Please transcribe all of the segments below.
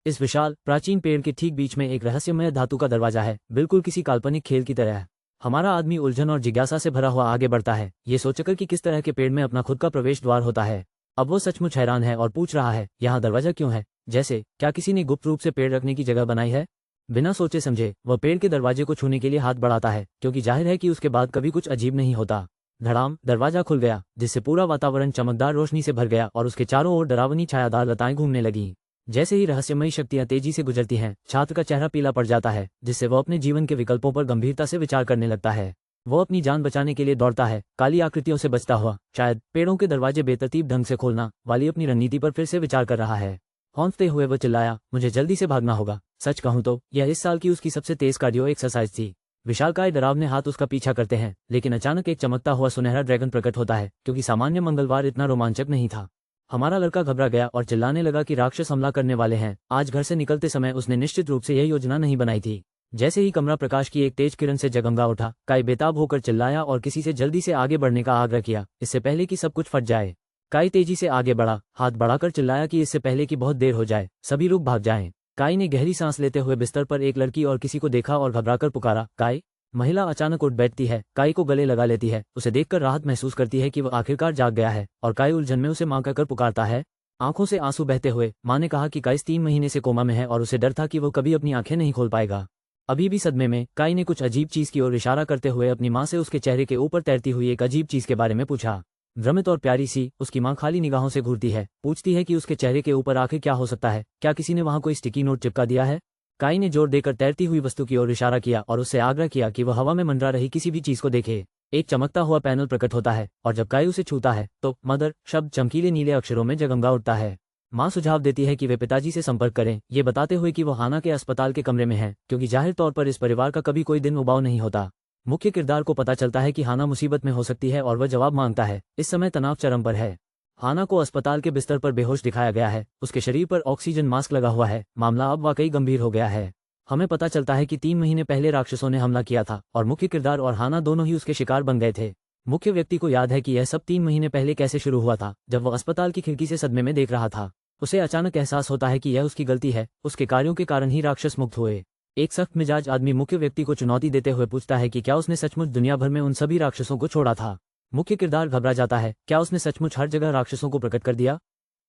इस विशाल प्राचीन पेड़ के ठीक बीच में एक रहस्यमय धातु का दरवाजा है, बिल्कुल किसी काल्पनिक खेल की तरह। हमारा आदमी उलझन और जिज्ञासा से भरा हुआ आगे बढ़ता है, ये सोचकर कि किस तरह के पेड़ में अपना खुद का प्रवेश द्वार होता है। अब वो सचमुच हैरान है और पूछ रहा है, यहाँ दरवाजा क्यों है? जैसे क्या किसी ने गुप्त रूप से पेड़ रखने की जगह बनाई है? बिना सोचे समझे वह पेड़ के दरवाजे को छूने के लिए हाथ बढ़ाता है, क्योंकि जाहिर है कि उसके बाद कभी कुछ अजीब नहीं होता। धड़ाम, दरवाजा खुल गया, जिससे पूरा वातावरण चमकदार रोशनी से भर गया और उसके चारों ओर डरावनी छायादार लताएं घूमने लगीं। जैसे ही रहस्यमयी शक्तियां तेजी से गुजरती हैं, छात्र का चेहरा पीला पड़ जाता है, जिससे वह अपने जीवन के विकल्पों पर गंभीरता से विचार करने लगता है। वो अपनी जान बचाने के लिए दौड़ता है, काली आकृतियों से बचता हुआ, शायद पेड़ों के दरवाजे बेतरतीब ढंग से खोलना वाली अपनी रणनीति पर फिर से विचार कर रहा है। हौंकते हुए वह चिल्लाया, मुझे जल्दी से भागना होगा। सच कहूं तो यह इस साल की उसकी सबसे तेज कार्डियो एक्सरसाइज थी। विशालकाय डरावने हाथ उसका पीछा करते हैं, लेकिन अचानक एक चमकता हुआ सुनहरा ड्रैगन प्रकट होता है, क्योंकि सामान्य मंगलवार इतना रोमांचक नहीं था। हमारा लड़का घबरा गया और चिल्लाने लगा कि राक्षस हमला करने वाले हैं। आज घर से निकलते समय उसने निश्चित रूप से यह योजना नहीं बनाई थी। जैसे ही कमरा प्रकाश की एक तेज किरण से जगमगा उठा, काई बेताब होकर चिल्लाया और किसी से जल्दी से आगे बढ़ने का आग्रह किया, इससे पहले कि सब कुछ फट जाए। काई तेजी से आगे बढ़ा, हाथ बढ़ाकर चिल्लाया कि इससे पहले कि बहुत देर हो जाए, सभी लोग भाग जाएं। काई ने गहरी सांस लेते हुए बिस्तर पर एक लड़की और किसी को देखा और घबराकर पुकारा, काई। महिला अचानक उठ बैठती है, काई को गले लगा लेती है, उसे देखकर राहत महसूस करती है कि वह आखिरकार जाग गया है, और काई उलझन में उसे मां कहकर पुकारता है। आंखों से आंसू बहते हुए मां ने कहा कि काई 3 महीने से कोमा में है और उसे डर था कि वह कभी अपनी आंखें नहीं खोल पाएगा। अभी भी सदमे में काई ने कुछ अजीब चीज की ओर इशारा करते हुए अपनी मां से उसके चेहरे के ऊपर तैरती हुई एक अजीब चीज के बारे में पूछा। भ्रमित और प्यारी सी उसकी मां खाली निगाहों से घूरती है, पूछती है कि उसके चेहरे के ऊपर आखिर क्या हो सकता है, क्या किसी ने वहां कोई स्टिकी नोट चिपका दिया है? काई ने जोर देकर तैरती हुई वस्तु की ओर इशारा किया और उससे आग्रह किया कि वह हवा में मंडरा रही किसी भी चीज को देखे। एक चमकता हुआ पैनल प्रकट होता है और जब काई उसे छूता है तो मदर शब्द चमकीले नीले अक्षरों में जगमगा उठता है। मां सुझाव देती है कि वे पिताजी से संपर्क करें, ये बताते हुए कि वो हाना के अस्पताल के कमरे में है, क्योंकि जाहिर तौर पर इस परिवार का कभी कोई दिन उबाऊ नहीं होता। मुख्य किरदार को पता चलता है कि हाना मुसीबत में हो सकती है और वह जवाब मांगता है। इस समय तनाव चरम पर है। हाना को अस्पताल के बिस्तर पर बेहोश दिखाया गया है, उसके शरीर पर ऑक्सीजन मास्क लगा हुआ है। मामला अब वाकई गंभीर हो गया है। हमें पता चलता है कि 3 महीने पहले राक्षसों ने हमला किया था और मुख्य किरदार और हाना दोनों ही उसके शिकार बन गए थे। मुख्य व्यक्ति को याद है कि यह सब 3 महीने पहले कैसे शुरू हुआ था, जब वह अस्पताल की खिड़की से सदमे में देख रहा था। उसे अचानक एहसास होता है कि यह उसकी गलती है, उसके कार्यों के कारण ही राक्षस मुक्त हुए। एक सख्त मिजाज आदमी मुख्य व्यक्ति को चुनौती देते हुए पूछता है कि क्या उसने सचमुच दुनिया भर में उन सभी राक्षसों को छोड़ा था। मुख्य किरदार घबरा जाता है, क्या उसने सचमुच हर जगह राक्षसों को प्रकट कर दिया?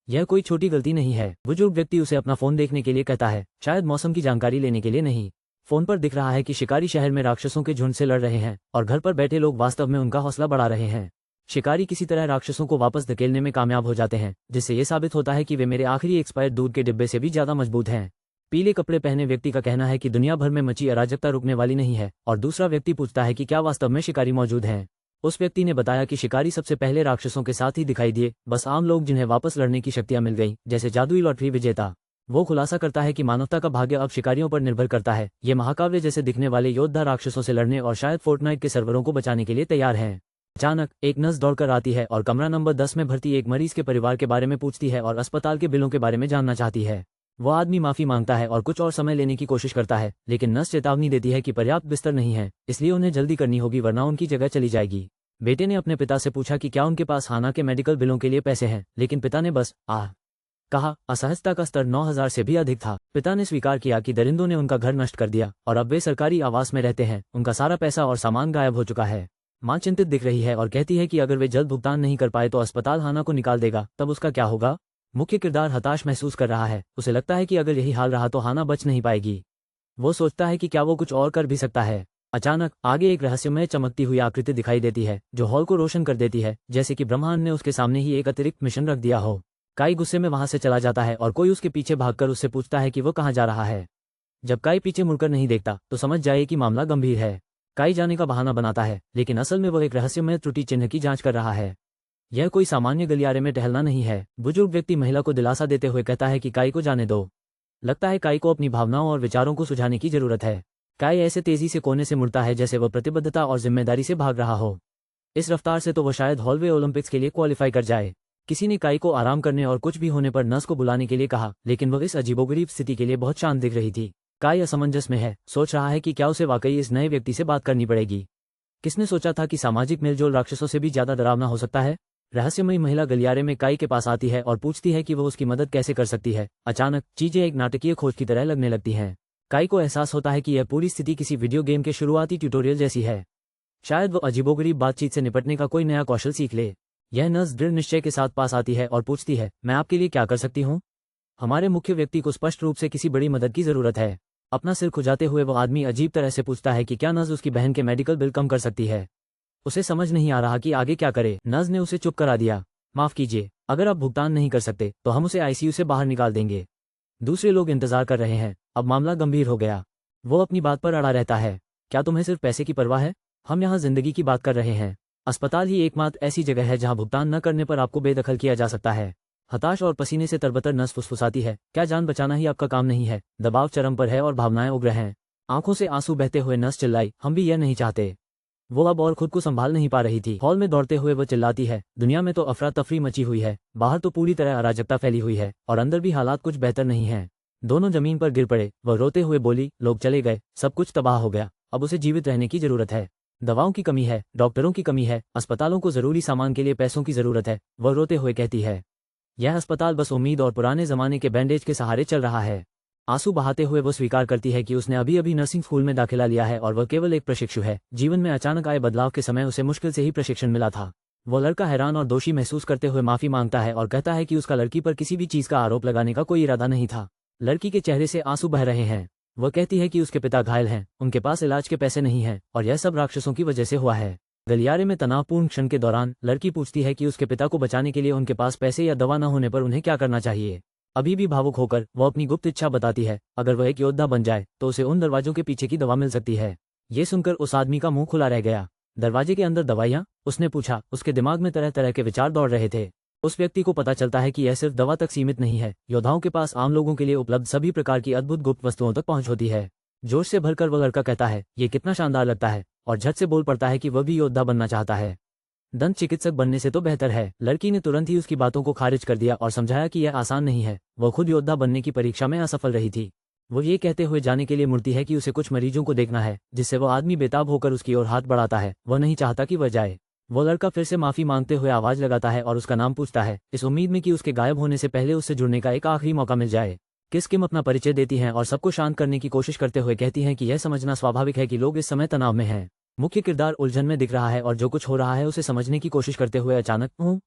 यह कोई छोटी गलती नहीं है। बुजुर्ग व्यक्ति उसे अपना फोन देखने के लिए कहता है, शायद मौसम की जानकारी लेने के लिए नहीं। फोन पर दिख रहा है कि शिकारी शहर में राक्षसों के झुंड से लड़ रहे हैं और घर पर बैठे लोग वास्तव में उनका हौसला बढ़ा रहे हैं। शिकारी किसी तरह राक्षसों को वापस धकेलने में कामयाब हो जाते हैं, जिससे ये साबित होता है कि वे मेरे आखिरी एक्सपायर्ड दूध के डिब्बे से भी ज्यादा मजबूत हैं। पीले कपड़े पहने व्यक्ति का कहना है कि दुनिया भर में मची अराजकता रुकने वाली नहीं है, और दूसरा व्यक्ति पूछता है कि क्या वास्तव में शिकारी मौजूद हैं। उस व्यक्ति ने बताया कि शिकारी सबसे पहले राक्षसों के साथ ही दिखाई दिए, बस आम लोग जिन्हें वापस लड़ने की शक्तियां मिल गई, जैसे जादुई लॉटरी विजेता। वो खुलासा करता है कि मानवता का भाग्य अब शिकारियों पर निर्भर करता है। ये महाकाव्य जैसे दिखने वाले योद्धा राक्षसों से लड़ने और शायद फोर्टनाइट के सर्वरों को बचाने के लिए तैयार हैं। अचानक एक नर्स दौड़कर आती है और कमरा नंबर 10 में भर्ती एक मरीज के परिवार के बारे में पूछती है और अस्पताल के बिलों के बारे में जानना चाहती है। वो आदमी माफी मांगता है और कुछ और समय लेने की कोशिश करता है, लेकिन नर्स चेतावनी देती है कि पर्याप्त बिस्तर नहीं है, इसलिए उन्हें जल्दी करनी होगी वरना उनकी जगह चली जाएगी। बेटे ने अपने पिता से पूछा कि क्या उनके पास हाना के मेडिकल बिलों के लिए पैसे हैं, लेकिन पिता ने बस कहा। असहजता का स्तर 9000 से भी अधिक था। पिता ने स्वीकार किया कि दरिंदों ने उनका घर नष्ट कर दिया और अब वे सरकारी आवास में रहते हैं। उनका सारा पैसा और सामान गायब हो चुका है। मां चिंतित दिख रही है और कहती है कि अगर वे जल्द भुगतान नहीं कर पाए तो अस्पताल हाना को निकाल देगा, तब उसका क्या होगा? मुख्य किरदार हताश महसूस कर रहा है। उसे लगता है कि अगर यही हाल रहा तो हाना बच नहीं पाएगी। वो सोचता है कि क्या वो कुछ और कर भी सकता है। अचानक आगे एक रहस्यमय चमकती हुई आकृति दिखाई देती है, जो हॉल को रोशन कर देती है, जैसे कि ब्रह्मांड ने उसके सामने ही एक अतिरिक्त मिशन रख दिया हो। काई गुस्से में वहां से चला जाता है और कोई उसके पीछे भागकर उससे पूछता है कि वो कहां जा रहा है। जब काई पीछे मुड़कर नहीं देखता तो समझ जाए कि मामला गंभीर है। काई जाने का बहाना बनाता है, लेकिन असल में वह एक रहस्यमय त्रुटि चिन्ह की जांच कर रहा है। यह कोई सामान्य गलियारे में टहलना नहीं है। बुजुर्ग व्यक्ति महिला को दिलासा देते हुए कहता है कि काई को जाने दो। लगता है काई को अपनी भावनाओं और विचारों को सुझाने की जरूरत है। काई ऐसे तेजी से कोने से मुड़ता है जैसे वह प्रतिबद्धता और जिम्मेदारी से भाग रहा हो। इस रफ्तार से तो वह शायद हॉलवे ओलंपिक्स के लिए क्वालिफाई कर जाए। किसी ने काई को आराम करने और कुछ भी होने पर नर्स को बुलाने के लिए कहा, लेकिन वह इस अजीबोगरीब स्थिति के लिए बहुत शांत दिख रही थी। काई असमंजस में है, सोच रहा है कि क्या उसे वाकई इस नए व्यक्ति से बात करनी पड़ेगी। किसने सोचा था कि सामाजिक मेलजोल राक्षसों से भी ज्यादा डरावना हो सकता है? रहस्यमयी महिला गलियारे में काई के पास आती है और पूछती है कि वो उसकी मदद कैसे कर सकती है। अचानक चीजें एक नाटकीय खोज की तरह लगने लगती हैं। काई को एहसास होता है कि यह पूरी स्थिति किसी वीडियो गेम के शुरुआती ट्यूटोरियल जैसी है। शायद वो अजीबोगरीब बातचीत से निपटने का कोई नया कौशल सीख ले। यह नर्स दृढ़ निश्चय के साथ पास आती है और पूछती है, मैं आपके लिए क्या कर सकती हूँ? हमारे मुख्य व्यक्ति को स्पष्ट रूप से किसी बड़ी मदद की जरूरत है। अपना सिर खुजाते हुए वो आदमी अजीब तरह से पूछता है कि क्या नर्स उसकी बहन के मेडिकल बिल कम कर सकती है। उसे समझ नहीं आ रहा कि आगे क्या करे। नर्स ने उसे चुप करा दिया। माफ कीजिए, अगर आप भुगतान नहीं कर सकते तो हम उसे आईसीयू से बाहर निकाल देंगे। दूसरे लोग इंतजार कर रहे हैं। अब मामला गंभीर हो गया। वो अपनी बात पर अड़ा रहता है। क्या तुम्हें सिर्फ पैसे की परवाह है? हम यहाँ जिंदगी की बात कर रहे हैं। अस्पताल ही एकमात्र ऐसी जगह है जहाँ भुगतान न करने पर आपको बेदखल किया जा सकता है। हताश और पसीने से तरबतर नर्स फुसफुसाती है, क्या जान बचाना ही आपका काम नहीं है? दबाव चरम पर है और भावनाएं उग्र हैं। आंखों से आंसू बहते हुए नर्स चिल्लाई, हम भी यह नहीं चाहते। वो अब और खुद को संभाल नहीं पा रही थी। हॉल में दौड़ते हुए वो चिल्लाती है, दुनिया में तो अफरा तफरी मची हुई है, बाहर तो पूरी तरह अराजकता फैली हुई है और अंदर भी हालात कुछ बेहतर नहीं है। दोनों जमीन पर गिर पड़े। वह रोते हुए बोली, लोग चले गए, सब कुछ तबाह हो गया, अब उसे जीवित रहने की जरूरत है। दवाओं की कमी है, डॉक्टरों की कमी है, अस्पतालों को जरूरी सामान के लिए पैसों की जरूरत है। वह रोते हुए कहती है, यह अस्पताल बस उम्मीद और पुराने जमाने के बैंडेज के सहारे चल रहा है। आंसू बहाते हुए वो स्वीकार करती है कि उसने अभी अभी नर्सिंग स्कूल में दाखिला लिया है और वह केवल एक प्रशिक्षु है। जीवन में अचानक आए बदलाव के समय उसे मुश्किल से ही प्रशिक्षण मिला था। वो लड़का हैरान और दोषी महसूस करते हुए माफी मांगता है और कहता है कि उसका लड़की पर किसी भी चीज का आरोप लगाने का कोई इरादा नहीं था। लड़की के चेहरे से आंसू बह रहे हैं। वह कहती है कि उसके पिता घायल हैं, उनके पास इलाज के पैसे नहीं हैं और यह सब राक्षसों की वजह से हुआ है। गलियारे में तनावपूर्ण क्षण के दौरान लड़की पूछती है कि उसके पिता को बचाने के लिए उनके पास पैसे या दवा न होने पर उन्हें क्या करना चाहिए। अभी भी भावुक होकर वो अपनी गुप्त इच्छा बताती है, अगर वह एक योद्धा बन जाए तो उसे उन दरवाजों के पीछे की दवा मिल सकती है। ये सुनकर उस आदमी का मुंह खुला रह गया। दरवाजे के अंदर दवाइयाँ? उसने पूछा। उसके दिमाग में तरह तरह के विचार दौड़ रहे थे। उस व्यक्ति को पता चलता है कि यह सिर्फ दवा तक सीमित नहीं है। योद्धाओं के पास आम लोगों के लिए उपलब्ध सभी प्रकार की अद्भुत गुप्त वस्तुओं तक पहुंच होती है। जोश से भरकर वह लड़का कहता है, ये कितना शानदार लगता है, और झट से बोल पड़ता है कि वह भी योद्धा बनना चाहता है। दंत चिकित्सक बनने से तो बेहतर है। लड़की ने तुरंत ही उसकी बातों को खारिज कर दिया और समझाया कि यह आसान नहीं है। वह खुद योद्धा बनने की परीक्षा में असफल रही थी। वो ये कहते हुए जाने के लिए मुड़ती है कि उसे कुछ मरीजों को देखना है, जिससे वो आदमी बेताब होकर उसकी ओर हाथ बढ़ाता है। वह नहीं चाहता कि वह जाए। वो लड़का फिर से माफी मांगते हुए आवाज लगाता है और उसका नाम पूछता है, इस उम्मीद में कि उसके गायब होने से पहले उससे जुड़ने का एक आखिरी मौका मिल जाए। किम अपना परिचय देती हैं और सबको शांत करने की कोशिश करते हुए कहती हैं कि यह समझना स्वाभाविक है कि लोग इस समय तनाव में हैं। मुख्य किरदार उलझन में दिख रहा है और जो कुछ हो रहा है उसे समझने की कोशिश करते हुए अचानक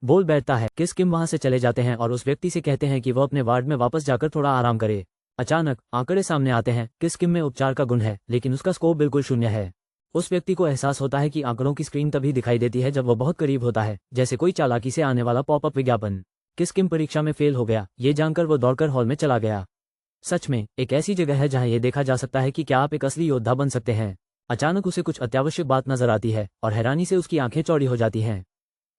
बोल बैठता है। किम वहां से चले जाते हैं और उस व्यक्ति से कहते हैं कि वह अपने वार्ड में वापस जाकर थोड़ा आराम करे। अचानक आंकड़े सामने आते हैं। किम में उपचार का गुण है, लेकिन उसका स्कोप बिल्कुल शून्य है। उस व्यक्ति को एहसास होता है कि आंकड़ों की स्क्रीन तभी दिखाई देती है जब वह बहुत करीब होता है, जैसे कोई चालाकी से आने वाला पॉपअप विज्ञापन। किम परीक्षा में फेल हो गया, ये जानकर वो दौड़कर हॉल में चला गया। सच में एक ऐसी जगह है जहां यह देखा जा सकता है कि क्या आप एक असली योद्धा बन सकते हैं। अचानक उसे कुछ अत्यावश्यक बात नजर आती है और हैरानी से उसकी आंखें चौड़ी हो जाती हैं।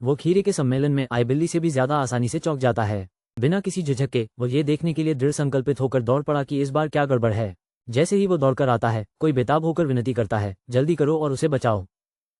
वो खीरे के सम्मेलन में आई बिल्ली से भी ज्यादा आसानी से चौंक जाता है। बिना किसी झिझक के वो ये देखने के लिए दृढ़ संकल्पित होकर दौड़ पड़ा कि इस बार क्या गड़बड़ है। जैसे ही वो दौड़कर आता है, कोई बेताब होकर विनती करता है, जल्दी करो और उसे बचाओ।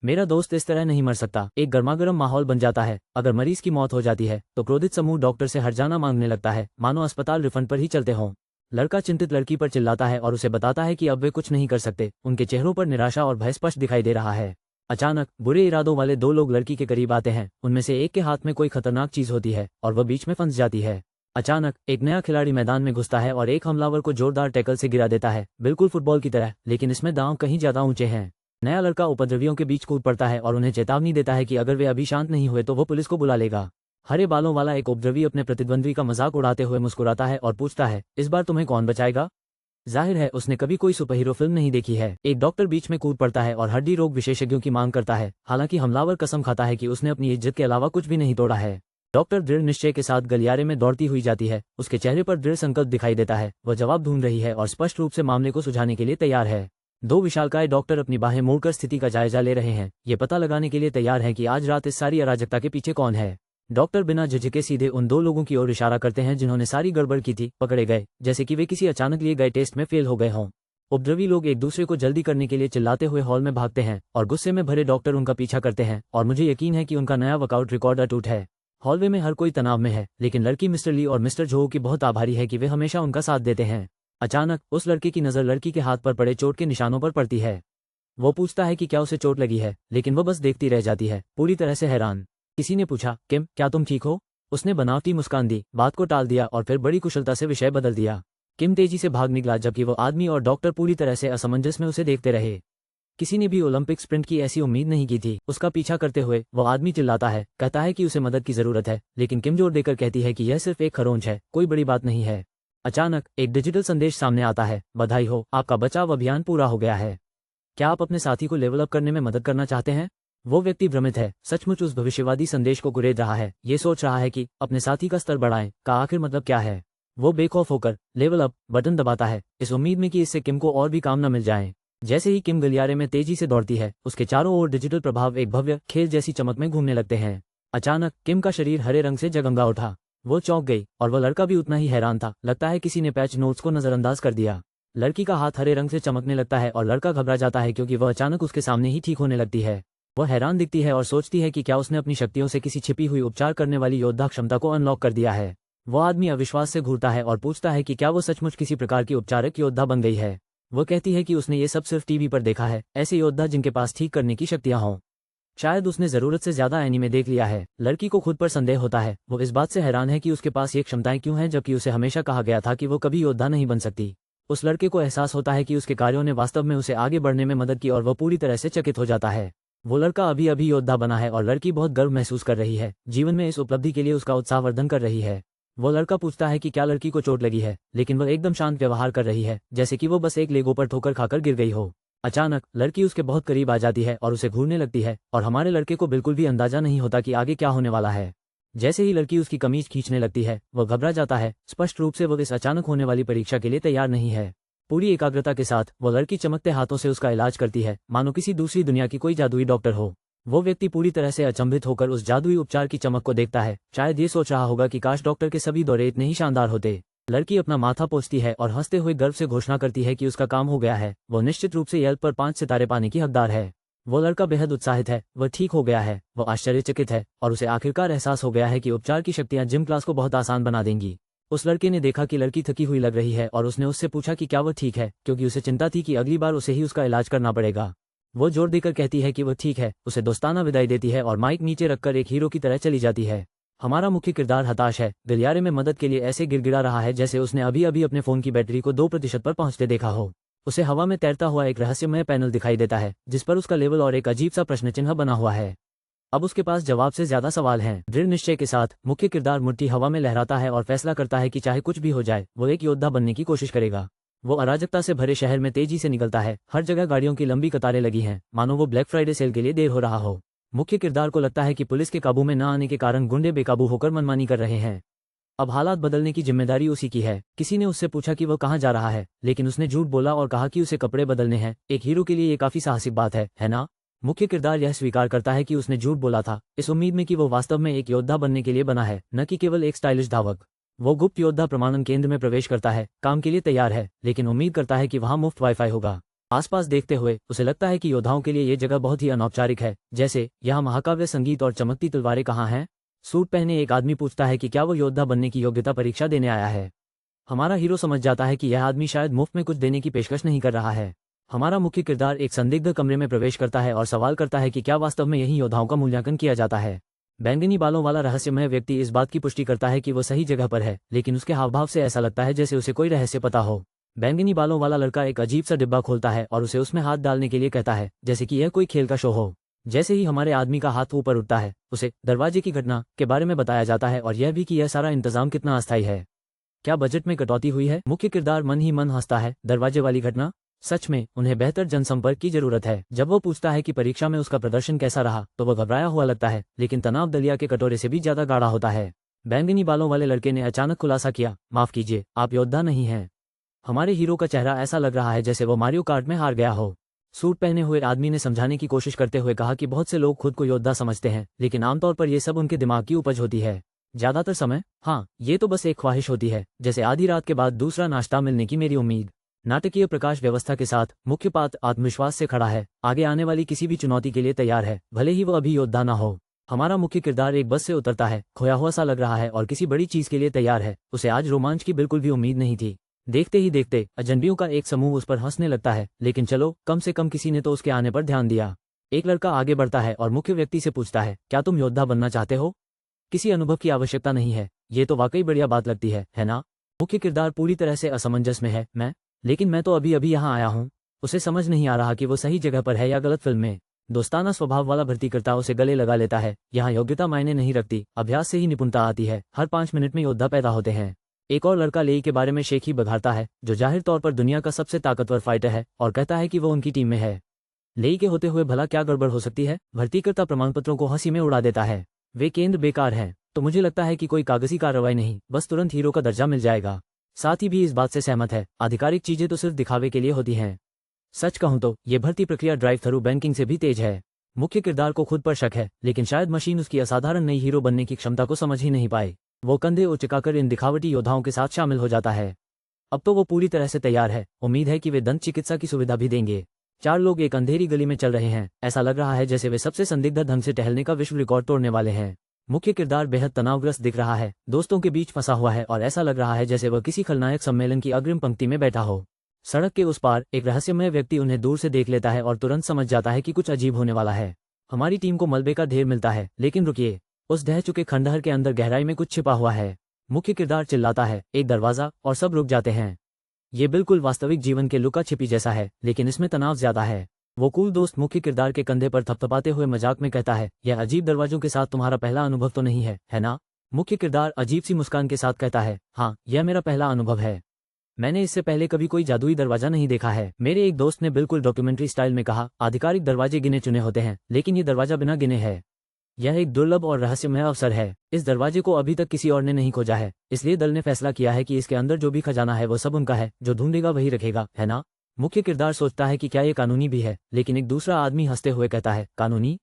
मेरा दोस्त इस तरह नहीं मर सकता। एक गर्मागर्म माहौल बन जाता है। अगर मरीज की मौत हो जाती है तो क्रोधित समूह डॉक्टर से हर्जाना मांगने लगता है, मानो अस्पताल रिफंड पर ही चलते हों। लड़का चिंतित लड़की पर चिल्लाता है और उसे बताता है कि अब वे कुछ नहीं कर सकते। उनके चेहरों पर निराशा और भय स्पष्ट दिखाई दे रहा है। अचानक बुरे इरादों वाले दो लोग लड़की के करीब आते हैं। उनमें से एक के हाथ में कोई खतरनाक चीज होती है और वह बीच में फंस जाती है। अचानक एक नया खिलाड़ी मैदान में घुसता है और एक हमलावर को जोरदार टैकल से गिरा देता है, बिल्कुल फुटबॉल की तरह, लेकिन इसमें दांव कहीं ज्यादा ऊंचे हैं। नया लड़का उपद्रवियों के बीच कूद पड़ता है और उन्हें चेतावनी देता है कि अगर वे अभी शांत नहीं हुए तो वो पुलिस को बुला लेगा। हरे बालों वाला एक उपद्रवी अपने प्रतिद्वंद्वी का मजाक उड़ाते हुए मुस्कुराता है और पूछता है, इस बार तुम्हें कौन बचाएगा? जाहिर है उसने कभी कोई सुपरहीरो फिल्म नहीं देखी है। एक डॉक्टर बीच में कूद पड़ता है और हड्डी रोग विशेषज्ञों की मांग करता है। हालांकि हमलावर कसम खाता है कि उसने अपनी इज्जत के अलावा कुछ भी नहीं तोड़ा है। डॉक्टर दृढ़ निश्चय के साथ गलियारे में दौड़ती हुई जाती है। उसके चेहरे पर दृढ़ संकल्प दिखाई देता है। वह जवाब ढूंढ रही है और स्पष्ट रूप से मामले को सुझाने के लिए तैयार है। दो विशालकाय डॉक्टर अपनी बाहें मोड़कर स्थिति का जायजा ले रहे हैं। ये पता लगाने के लिए तैयार हैं कि आज रात इस सारी अराजकता के पीछे कौन है। डॉक्टर बिना झिझके सीधे उन दो लोगों की ओर इशारा करते हैं जिन्होंने सारी गड़बड़ की थी। पकड़े गए, जैसे कि वे किसी अचानक लिए गए टेस्ट में फेल हो गए हों। उपद्रवी लोग एक दूसरे को जल्दी करने के लिए चिल्लाते हुए हॉल में भागते हैं और गुस्से में भरे डॉक्टर उनका पीछा करते हैं और मुझे यकीन है कि उनका नया वर्कआउट रिकॉर्ड अटूट है। हॉलवे में हर कोई तनाव में है, लेकिन लड़की मिस्टर ली और मिस्टर झो की बहुत आभारी है कि वे हमेशा उनका साथ देते हैं। अचानक उस लड़के की नज़र लड़की के हाथ पर पड़े चोट के निशानों पर पड़ती है। वो पूछता है कि क्या उसे चोट लगी है, लेकिन वो बस देखती रह जाती है, पूरी तरह से हैरान। किसी ने पूछा, किम क्या तुम ठीक हो? उसने बनावटी मुस्कान दी, बात को टाल दिया और फिर बड़ी कुशलता से विषय बदल दिया। किम तेजी से भाग निकला जबकि वो आदमी और डॉक्टर पूरी तरह से असमंजस में उसे देखते रहे। किसी ने भी ओलंपिक स्प्रिंट की ऐसी उम्मीद नहीं की थी। उसका पीछा करते हुए वो आदमी चिल्लाता है, कहता है कि उसे मदद की जरूरत है, लेकिन किम जोर देकर कहती है कि यह सिर्फ एक खरोंच है, कोई बड़ी बात नहीं है। अचानक एक डिजिटल संदेश सामने आता है, बधाई हो, आपका बचाव अभियान पूरा हो गया है। क्या आप अपने साथी को लेवल अप करने में मदद करना चाहते हैं? वो व्यक्ति भ्रमित है, सचमुच उस भविष्यवादी संदेश को गुरेज रहा है। ये सोच रहा है कि अपने साथी का स्तर बढ़ाएं का आखिर मतलब क्या है। वो बेखौफ होकर लेवल अप बटन दबाता है, इस उम्मीद में कि इससे किम को और भी काम न मिल जाएं। जैसे ही किम गलियारे में तेजी से दौड़ती है, उसके चारों ओर डिजिटल प्रभाव एक भव्य खेल जैसी चमक में घूमने लगते हैं। अचानक किम का शरीर हरे रंग से जगमगा उठा। वो चौंक गई और वह लड़का भी उतना ही हैरान था। लगता है किसी ने पैच नोट्स को नजरअंदाज कर दिया। लड़की का हाथ हरे रंग से चमकने लगता है और लड़का घबरा जाता है क्योंकि वह अचानक उसके सामने ही ठीक होने लगती है। वह हैरान दिखती है और सोचती है कि क्या उसने अपनी शक्तियों से किसी छिपी हुई उपचार करने वाली योद्धा क्षमता को अनलॉक कर दिया है। वो आदमी अविश्वास से घूरता है और पूछता है कि क्या वो सचमुच किसी प्रकार की उपचारक योद्धा बन गई है। वो कहती है कि उसने ये सब सिर्फ टीवी पर देखा है, ऐसे योद्धा जिनके पास ठीक करने की शक्तियां हों। शायद उसने जरूरत से ज्यादा एनीमे देख लिया है। लड़की को खुद पर संदेह होता है। वो इस बात से हैरान है कि उसके पास ये क्षमताएं क्यों हैं जबकि उसे हमेशा कहा गया था कि वो कभी योद्धा नहीं बन सकती। उस लड़के को एहसास होता है कि उसके कार्यों ने वास्तव में उसे आगे बढ़ने में मदद की और वह पूरी तरह से चकित हो जाता है। वो लड़का अभी अभी योद्धा बना है और लड़की बहुत गर्व महसूस कर रही है। जीवन में इस उपलब्धि के लिए उसका उत्साहवर्धन कर रही है। वो लड़का पूछता है कि क्या लड़की को चोट लगी है, लेकिन वह एकदम शांत व्यवहार कर रही है, जैसे कि वो बस एक लेगो पर ठोकर खाकर गिर गई हो। अचानक लड़की उसके बहुत करीब आ जाती है और उसे घूरने लगती है और हमारे लड़के को बिल्कुल भी अंदाजा नहीं होता कि आगे क्या होने वाला है। जैसे ही लड़की उसकी कमीज खींचने लगती है, वह घबरा जाता है। स्पष्ट रूप से वो इस अचानक होने वाली परीक्षा के लिए तैयार नहीं है। पूरी एकाग्रता के साथ वो लड़की चमकते हाथों से उसका इलाज करती है, मानो किसी दूसरी दुनिया की कोई जादुई डॉक्टर हो। वो व्यक्ति पूरी तरह से अचंभित होकर उस जादुई उपचार की चमक को देखता है। शायद ये सोच रहा होगा कि काश डॉक्टर के सभी दौरे इतने ही शानदार होते। लड़की अपना माथा पोंछती है और हंसते हुए गर्व से घोषणा करती है कि उसका काम हो गया है। वो निश्चित रूप से येल्प पर 5 सितारे पाने की हकदार है। वो लड़का बेहद उत्साहित है, वह ठीक हो गया है, वो आश्चर्यचकित है और उसे आखिरकार एहसास हो गया है कि उपचार की शक्तियां जिम क्लास को बहुत आसान बना देंगी। उस लड़के ने देखा कि लड़की थकी हुई लग रही है और उसने उससे पूछा कि क्या वह ठीक है, क्योंकि उसे चिंता थी कि अगली बार उसे ही उसका इलाज करना पड़ेगा। वो जोर देकर कहती है कि वह ठीक है, उसे दोस्ताना विदाई देती है और माइक नीचे रखकर एक हीरो की तरह चली जाती है। हमारा मुख्य किरदार हताश है, गलियारे में मदद के लिए ऐसे गिड़गिड़ा रहा है जैसे उसने अभी अभी अपने फोन की बैटरी को 2% पर पहुंचते देखा हो। उसे हवा में तैरता हुआ एक रहस्यमय पैनल दिखाई देता है जिस पर उसका लेवल और एक अजीब सा प्रश्न चिन्ह बना हुआ है। अब उसके पास जवाब से ज्यादा सवाल हैं। दृढ़ निश्चय के साथ मुख्य किरदार मुट्ठी हवा में लहराता है और फैसला करता है कि चाहे कुछ भी हो जाए वो एक योद्धा बनने की कोशिश करेगा। वो अराजकता से भरे शहर में तेजी से निकलता है। हर जगह गाड़ियों की लंबी कतारें लगी हैं, मानो वो ब्लैक फ्राइडे सेल के लिए देर हो रहा हो। मुख्य किरदार को लगता है कि पुलिस के काबू में न आने के कारण गुंडे बेकाबू होकर मनमानी कर रहे हैं। अब हालात बदलने की जिम्मेदारी उसी की है। किसी ने उससे पूछा कि वो कहाँ जा रहा है, लेकिन उसने झूठ बोला और कहा कि उसे कपड़े बदलने हैं। एक हीरो के लिए ये काफी साहसिक बात है ना? मुख्य किरदार यह स्वीकार करता है कि उसने झूठ बोला था, इस उम्मीद में कि वो वास्तव में एक योद्धा बनने के लिए बना है, न कि केवल एक स्टाइलिश धावक। वो गुप्त योद्धा प्रमाणन केंद्र में प्रवेश करता है, काम के लिए तैयार है, लेकिन उम्मीद करता है कि वहां मुफ्त वाईफाई होगा। आसपास देखते हुए उसे लगता है कि योद्धाओं के लिए ये जगह बहुत ही अनौपचारिक है, जैसे यहाँ महाकाव्य संगीत और चमकती तलवारें कहाँ हैं। सूट पहने एक आदमी पूछता है कि क्या वो योद्धा बनने की योग्यता परीक्षा देने आया है। हमारा हीरो समझ जाता है कि यह आदमी शायद मुफ्त में कुछ देने की पेशकश नहीं कर रहा है। हमारा मुख्य किरदार एक संदिग्ध कमरे में प्रवेश करता है और सवाल करता है कि क्या वास्तव में यही योद्धाओं का मूल्यांकन किया जाता है। बैंगनी बालों वाला रहस्यमय व्यक्ति इस बात की पुष्टि करता है कि वो सही जगह पर है, लेकिन उसके हावभाव से ऐसा लगता है जैसे उसे कोई रहस्य पता हो। बैंगनी बालों वाला लड़का एक अजीब सा डिब्बा खोलता है और उसे उसमें हाथ डालने के लिए कहता है, जैसे कि यह कोई खेल का शो हो। जैसे ही हमारे आदमी का हाथ ऊपर उठता है, उसे दरवाजे की घटना के बारे में बताया जाता है और यह भी कि यह सारा इंतजाम कितना अस्थायी है। क्या बजट में कटौती हुई है? मुख्य किरदार मन ही मन हंसता है। दरवाजे वाली घटना? सच में उन्हें बेहतर जनसंपर्क की जरूरत है। जब वो पूछता है कि परीक्षा में उसका प्रदर्शन कैसा रहा, तो वह घबराया हुआ लगता है, लेकिन तनाव दलिया के कटोरे से भी ज्यादा गाढ़ा होता है। बैंगनी बालों वाले लड़के ने अचानक खुलासा किया, माफ कीजिए, आप योद्धा नहीं हैं। हमारे हीरो का चेहरा ऐसा लग रहा है जैसे वो मारियो कार्ट में हार गया हो। सूट पहने हुए आदमी ने समझाने की कोशिश करते हुए कहा कि बहुत से लोग खुद को योद्धा समझते हैं, लेकिन आमतौर पर यह सब उनके दिमाग की उपज होती है। ज्यादातर समय हाँ, ये तो बस एक ख्वाहिश होती है, जैसे आधी रात के बाद दूसरा नाश्ता मिलने की मेरी उम्मीद। नाटकीय प्रकाश व्यवस्था के साथ मुख्य पात्र आत्मविश्वास से खड़ा है, आगे आने वाली किसी भी चुनौती के लिए तैयार है, भले ही वो अभी योद्धा ना हो। हमारा मुख्य किरदार एक बस से उतरता है, खोया हुआ सा लग रहा है और किसी बड़ी चीज के लिए तैयार है। उसे आज रोमांच की बिल्कुल भी उम्मीद नहीं थी। देखते ही देखते अजनबियों का एक समूह उस पर हंसने लगता है, लेकिन चलो, कम से कम किसी ने तो उसके आने पर ध्यान दिया। एक लड़का आगे बढ़ता है और मुख्य व्यक्ति से पूछता है, क्या तुम योद्धा बनना चाहते हो? किसी अनुभव की आवश्यकता नहीं है। ये तो वाकई बढ़िया बात लगती है ना? मुख्य किरदार पूरी तरह से असमंजस में है। लेकिन मैं तो अभी अभी यहाँ आया हूँ। उसे समझ नहीं आ रहा कि वो सही जगह पर है या गलत फिल्म में। दोस्ताना स्वभाव वाला भर्तीकर्ता उसे गले लगा लेता है। यहाँ योग्यता मायने नहीं रखती, अभ्यास से ही निपुणता आती है। हर 5 मिनट में योद्धा पैदा होते हैं। एक और लड़का लेई के बारे में शेखी बघारता है, जो जाहिर तौर पर दुनिया का सबसे ताकतवर फाइटर है, और कहता है कि वो उनकी टीम में है। लेई के होते हुए भला क्या गड़बड़ हो सकती है? भर्तीकर्ता प्रमाणपत्रों को हंसी में उड़ा देता है। वे केंद्र बेकार हैं, तो मुझे लगता है कि कोई कागजी कार्रवाई नहीं, बस तुरंत हीरो का दर्जा मिल जाएगा। साथ ही भी इस बात से सहमत है, आधिकारिक चीजें तो सिर्फ दिखावे के लिए होती हैं। सच कहूं तो ये भर्ती प्रक्रिया ड्राइव थ्रू बैंकिंग से भी तेज है। मुख्य किरदार को खुद पर शक है, लेकिन शायद मशीन उसकी असाधारण नई हीरो बनने की क्षमता को समझ ही नहीं पाए। वो कंधे उचकाकर इन दिखावटी योद्धाओं के साथ शामिल हो जाता है। अब तो वो पूरी तरह से तैयार है। उम्मीद है कि वे दंत चिकित्सा की सुविधा भी देंगे। 4 लोग एक अंधेरी गली में चल रहे हैं। ऐसा लग रहा है जैसे वे सबसे संदिग्ध ढंग से टहलने का विश्व रिकॉर्ड तोड़ने वाले हैं। मुख्य किरदार बेहद तनावग्रस्त दिख रहा है, दोस्तों के बीच फंसा हुआ है और ऐसा लग रहा है जैसे वह किसी खलनायक सम्मेलन की अग्रिम पंक्ति में बैठा हो। सड़क के उस पार एक रहस्यमय व्यक्ति उन्हें दूर से देख लेता है और तुरंत समझ जाता है कि कुछ अजीब होने वाला है। हमारी टीम को मलबे का ढेर मिलता है, लेकिन रुकिए, उस ढह चुके खंडहर के अंदर गहराई में कुछ छिपा हुआ है। मुख्य किरदार चिल्लाता है, एक दरवाजा, और सब रुक जाते हैं। ये बिल्कुल वास्तविक जीवन के लुका छिपी जैसा है, लेकिन इसमें तनाव ज्यादा है। वो कूल दोस्त मुख्य किरदार के कंधे पर थपथपाते हुए मजाक में कहता है, यह अजीब दरवाजों के साथ तुम्हारा पहला अनुभव तो नहीं है ना? मुख्य किरदार अजीब सी मुस्कान के साथ कहता है, हाँ, यह मेरा पहला अनुभव है। मैंने इससे पहले कभी कोई जादुई दरवाजा नहीं देखा है। मेरे एक दोस्त ने बिल्कुल डॉक्यूमेंट्री स्टाइल में कहा, आधिकारिक दरवाजे गिने चुने होते हैं, लेकिन ये दरवाजा बिना गिने है। यह एक दुर्लभ और रहस्यमय अवसर है। इस दरवाजे को अभी तक किसी और ने नहीं खोजा है, इसलिए दल ने फैसला किया है कि इसके अंदर जो भी खजाना है वो सब उनका है। जो ढूंढेगा वही रखेगा, है ना? मुख्य किरदार सोचता है कि क्या ये कानूनी भी है, लेकिन एक दूसरा आदमी हंसते हुए कहता है, कानूनी?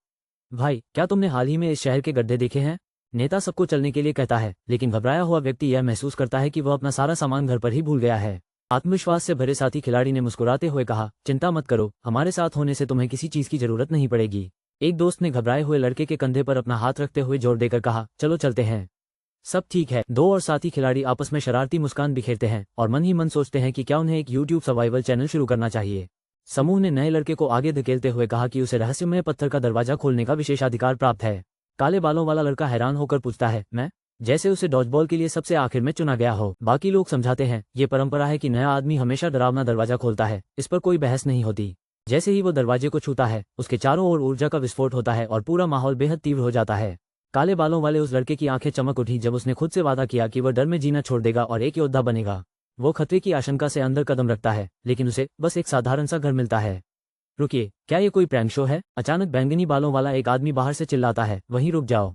भाई, क्या तुमने हाल ही में इस शहर के गड्ढे देखे हैं? नेता सबको चलने के लिए कहता है, लेकिन घबराया हुआ व्यक्ति यह महसूस करता है कि वह अपना सारा सामान घर पर ही भूल गया है। आत्मविश्वास से भरे साथी खिलाड़ी ने मुस्कुराते हुए कहा, चिंता मत करो, हमारे साथ होने से तुम्हें किसी चीज की जरूरत नहीं पड़ेगी। एक दोस्त ने घबराए हुए लड़के के कंधे पर अपना हाथ रखते हुए जोर देकर कहा, चलो चलते हैं, सब ठीक है। 2 और साथी खिलाड़ी आपस में शरारती मुस्कान बिखेरते हैं और मन ही मन सोचते हैं कि क्या उन्हें एक YouTube सर्वाइवल चैनल शुरू करना चाहिए। समूह ने नए लड़के को आगे धकेलते हुए कहा कि उसे रहस्यमय पत्थर का दरवाजा खोलने का विशेषाधिकार प्राप्त है। काले बालों वाला लड़का हैरान होकर पूछता है, मैं? जैसे उसे डॉजबॉल के लिए सबसे आखिर में चुना गया हो। बाकी लोग समझाते हैं, ये परंपरा है कि नया आदमी हमेशा डरावना दरवाजा खोलता है, इस पर कोई बहस नहीं होती। जैसे ही वो दरवाजे को छूता है, उसके चारों ओर ऊर्जा का विस्फोट होता है और पूरा माहौल बेहद तीव्र हो जाता है। काले बालों वाले उस लड़के की आंखें चमक उठी जब उसने खुद से वादा किया कि वह डर में जीना छोड़ देगा और एक योद्धा बनेगा। वो खतरे की आशंका से अंदर कदम रखता है, लेकिन उसे बस एक साधारण सा घर मिलता है। रुकिए, क्या ये कोई प्रैंक शो है? अचानक बैंगनी बालों वाला एक आदमी बाहर से चिल्लाता है, वहीं रुक जाओ,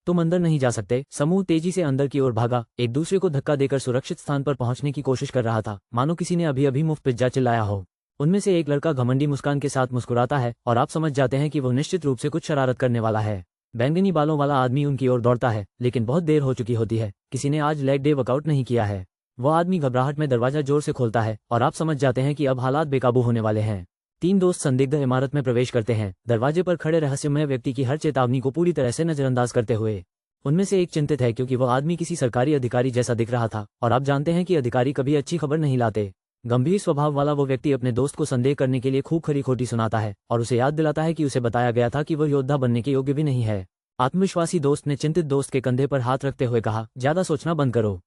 तुम अंदर नहीं जा सकते। समूह तेजी से अंदर की ओर भागा, एक दूसरे को धक्का देकर सुरक्षित स्थान पर पहुंचने की कोशिश कर रहा था, मानो किसी ने अभी अभी मुफ्त पिज्जा चिल्लाया हो। उनमें से एक लड़का घमंडी मुस्कान के साथ मुस्कुराता है और आप समझ जाते हैं कि वो निश्चित रूप से कुछ शरारत करने वाला है। बैंगनी बालों वाला आदमी उनकी ओर दौड़ता है, लेकिन बहुत देर हो चुकी होती है। किसी ने आज लेग डे वर्कआउट नहीं किया है। वो आदमी घबराहट में दरवाजा जोर से खोलता है और आप समझ जाते हैं कि अब हालात बेकाबू होने वाले हैं। 3 दोस्त संदिग्ध इमारत में प्रवेश करते हैं, दरवाजे पर खड़े रहस्यमय व्यक्ति की हर चेतावनी को पूरी तरह से नजरअंदाज करते हुए। उनमें से एक चिंतित है क्योंकि वह आदमी किसी सरकारी अधिकारी जैसा दिख रहा था, और आप जानते हैं कि अधिकारी कभी अच्छी खबर नहीं लाते। गंभीर स्वभाव वाला वो व्यक्ति अपने दोस्त को संदेह करने के लिए खूब खरी खोटी सुनाता है और उसे याद दिलाता है कि उसे बताया गया था कि वह योद्धा बनने के योग्य भी नहीं है। आत्मविश्वासी दोस्त ने चिंतित दोस्त के कंधे पर हाथ रखते हुए कहा, ज्यादा सोचना बंद करो।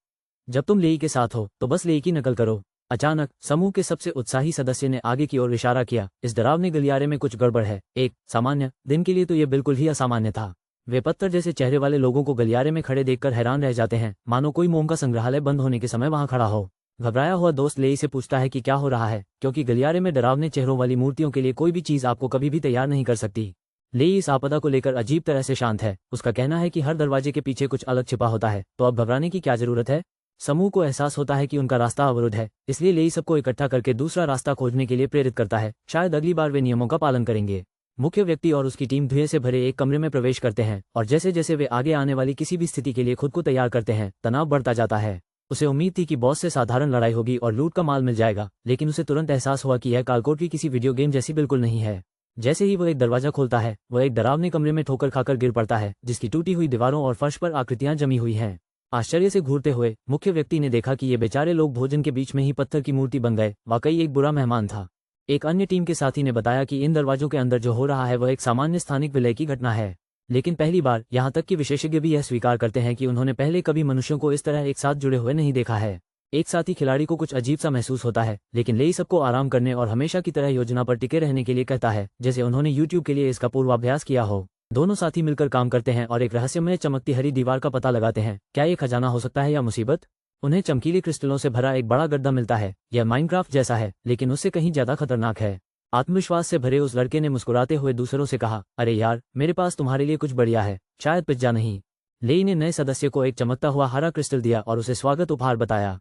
जब तुम लेई के साथ हो तो बस लेई की नकल करो। अचानक समूह के सबसे उत्साही सदस्य ने आगे की ओर इशारा किया, इस डरावने गलियारे में कुछ गड़बड़ है। एक सामान्य दिन के लिए तो यह बिल्कुल ही असामान्य था। वे पत्थर जैसे चेहरे वाले लोगों को गलियारे में खड़े देखकर हैरान रह जाते हैं, मानो कोई मोम का संग्रहालय बंद होने के समय वहां खड़ा हो। घबराया हुआ दोस्त लेई से पूछता है कि क्या हो रहा है, क्योंकि गलियारे में डरावने चेहरों वाली मूर्तियों के लिए कोई भी चीज आपको कभी भी तैयार नहीं कर सकती। लेई इस आपदा को लेकर अजीब तरह से शांत है। उसका कहना है कि हर दरवाजे के पीछे कुछ अलग छिपा होता है, तो अब घबराने की क्या जरूरत है। समूह को एहसास होता है कि उनका रास्ता अवरुद्ध है, इसलिए लेई सबको इकट्ठा करके दूसरा रास्ता खोजने के लिए प्रेरित करता है। शायद अगली बार वे नियमों का पालन करेंगे। मुख्य व्यक्ति और उसकी टीम धुएं से भरे एक कमरे में प्रवेश करते हैं और जैसे जैसे वे आगे आने वाली किसी भी स्थिति के लिए खुद को तैयार करते हैं, तनाव बढ़ता जाता है। उसे उम्मीद थी कि बॉस से साधारण लड़ाई होगी और लूट का माल मिल जाएगा, लेकिन उसे तुरंत एहसास हुआ कि यह कालकोट की किसी वीडियो गेम जैसी बिल्कुल नहीं है। जैसे ही वो एक दरवाजा खोलता है, वह एक डरावने कमरे में ठोकर खाकर गिर पड़ता है, जिसकी टूटी हुई दीवारों और फर्श पर आकृतियां जमी हुई हैं। आश्चर्य से घूरते हुए मुख्य व्यक्ति ने देखा कि ये बेचारे लोग भोजन के बीच में ही पत्थर की मूर्ति बन गए। वाकई एक बुरा मेहमान था। एक अन्य टीम के साथी ने बताया कि इन दरवाजों के अंदर जो हो रहा है वह एक सामान्य स्थानिक विलय की घटना है, लेकिन पहली बार यहाँ तक कि विशेषज्ञ भी यह स्वीकार करते हैं कि उन्होंने पहले कभी मनुष्यों को इस तरह एक साथ जुड़े हुए नहीं देखा है। एक साथी खिलाड़ी को कुछ अजीब सा महसूस होता है, लेकिन लेई सबको आराम करने और हमेशा की तरह योजना पर टिके रहने के लिए कहता है, जैसे उन्होंने यूट्यूब के लिए इसका पूर्वाभ्यास किया हो। दोनों साथी मिलकर काम करते हैं और एक रहस्यमय चमकती हरी दीवार का पता लगाते हैं। क्या ये खजाना हो सकता है या मुसीबत? उन्हें चमकीले क्रिस्टलों से भरा एक बड़ा गड्ढा मिलता है। यह माइनक्राफ्ट जैसा है, लेकिन उससे कहीं ज्यादा खतरनाक है। आत्मविश्वास से भरे उस लड़के ने मुस्कुराते हुए दूसरों से कहा, अरे यार, मेरे पास तुम्हारे लिए कुछ बढ़िया है, शायद पिज्जा नहीं। लेई ने नए सदस्य को एक चमकता हुआ हरा क्रिस्टल दिया और उसे स्वागत उपहार बताया।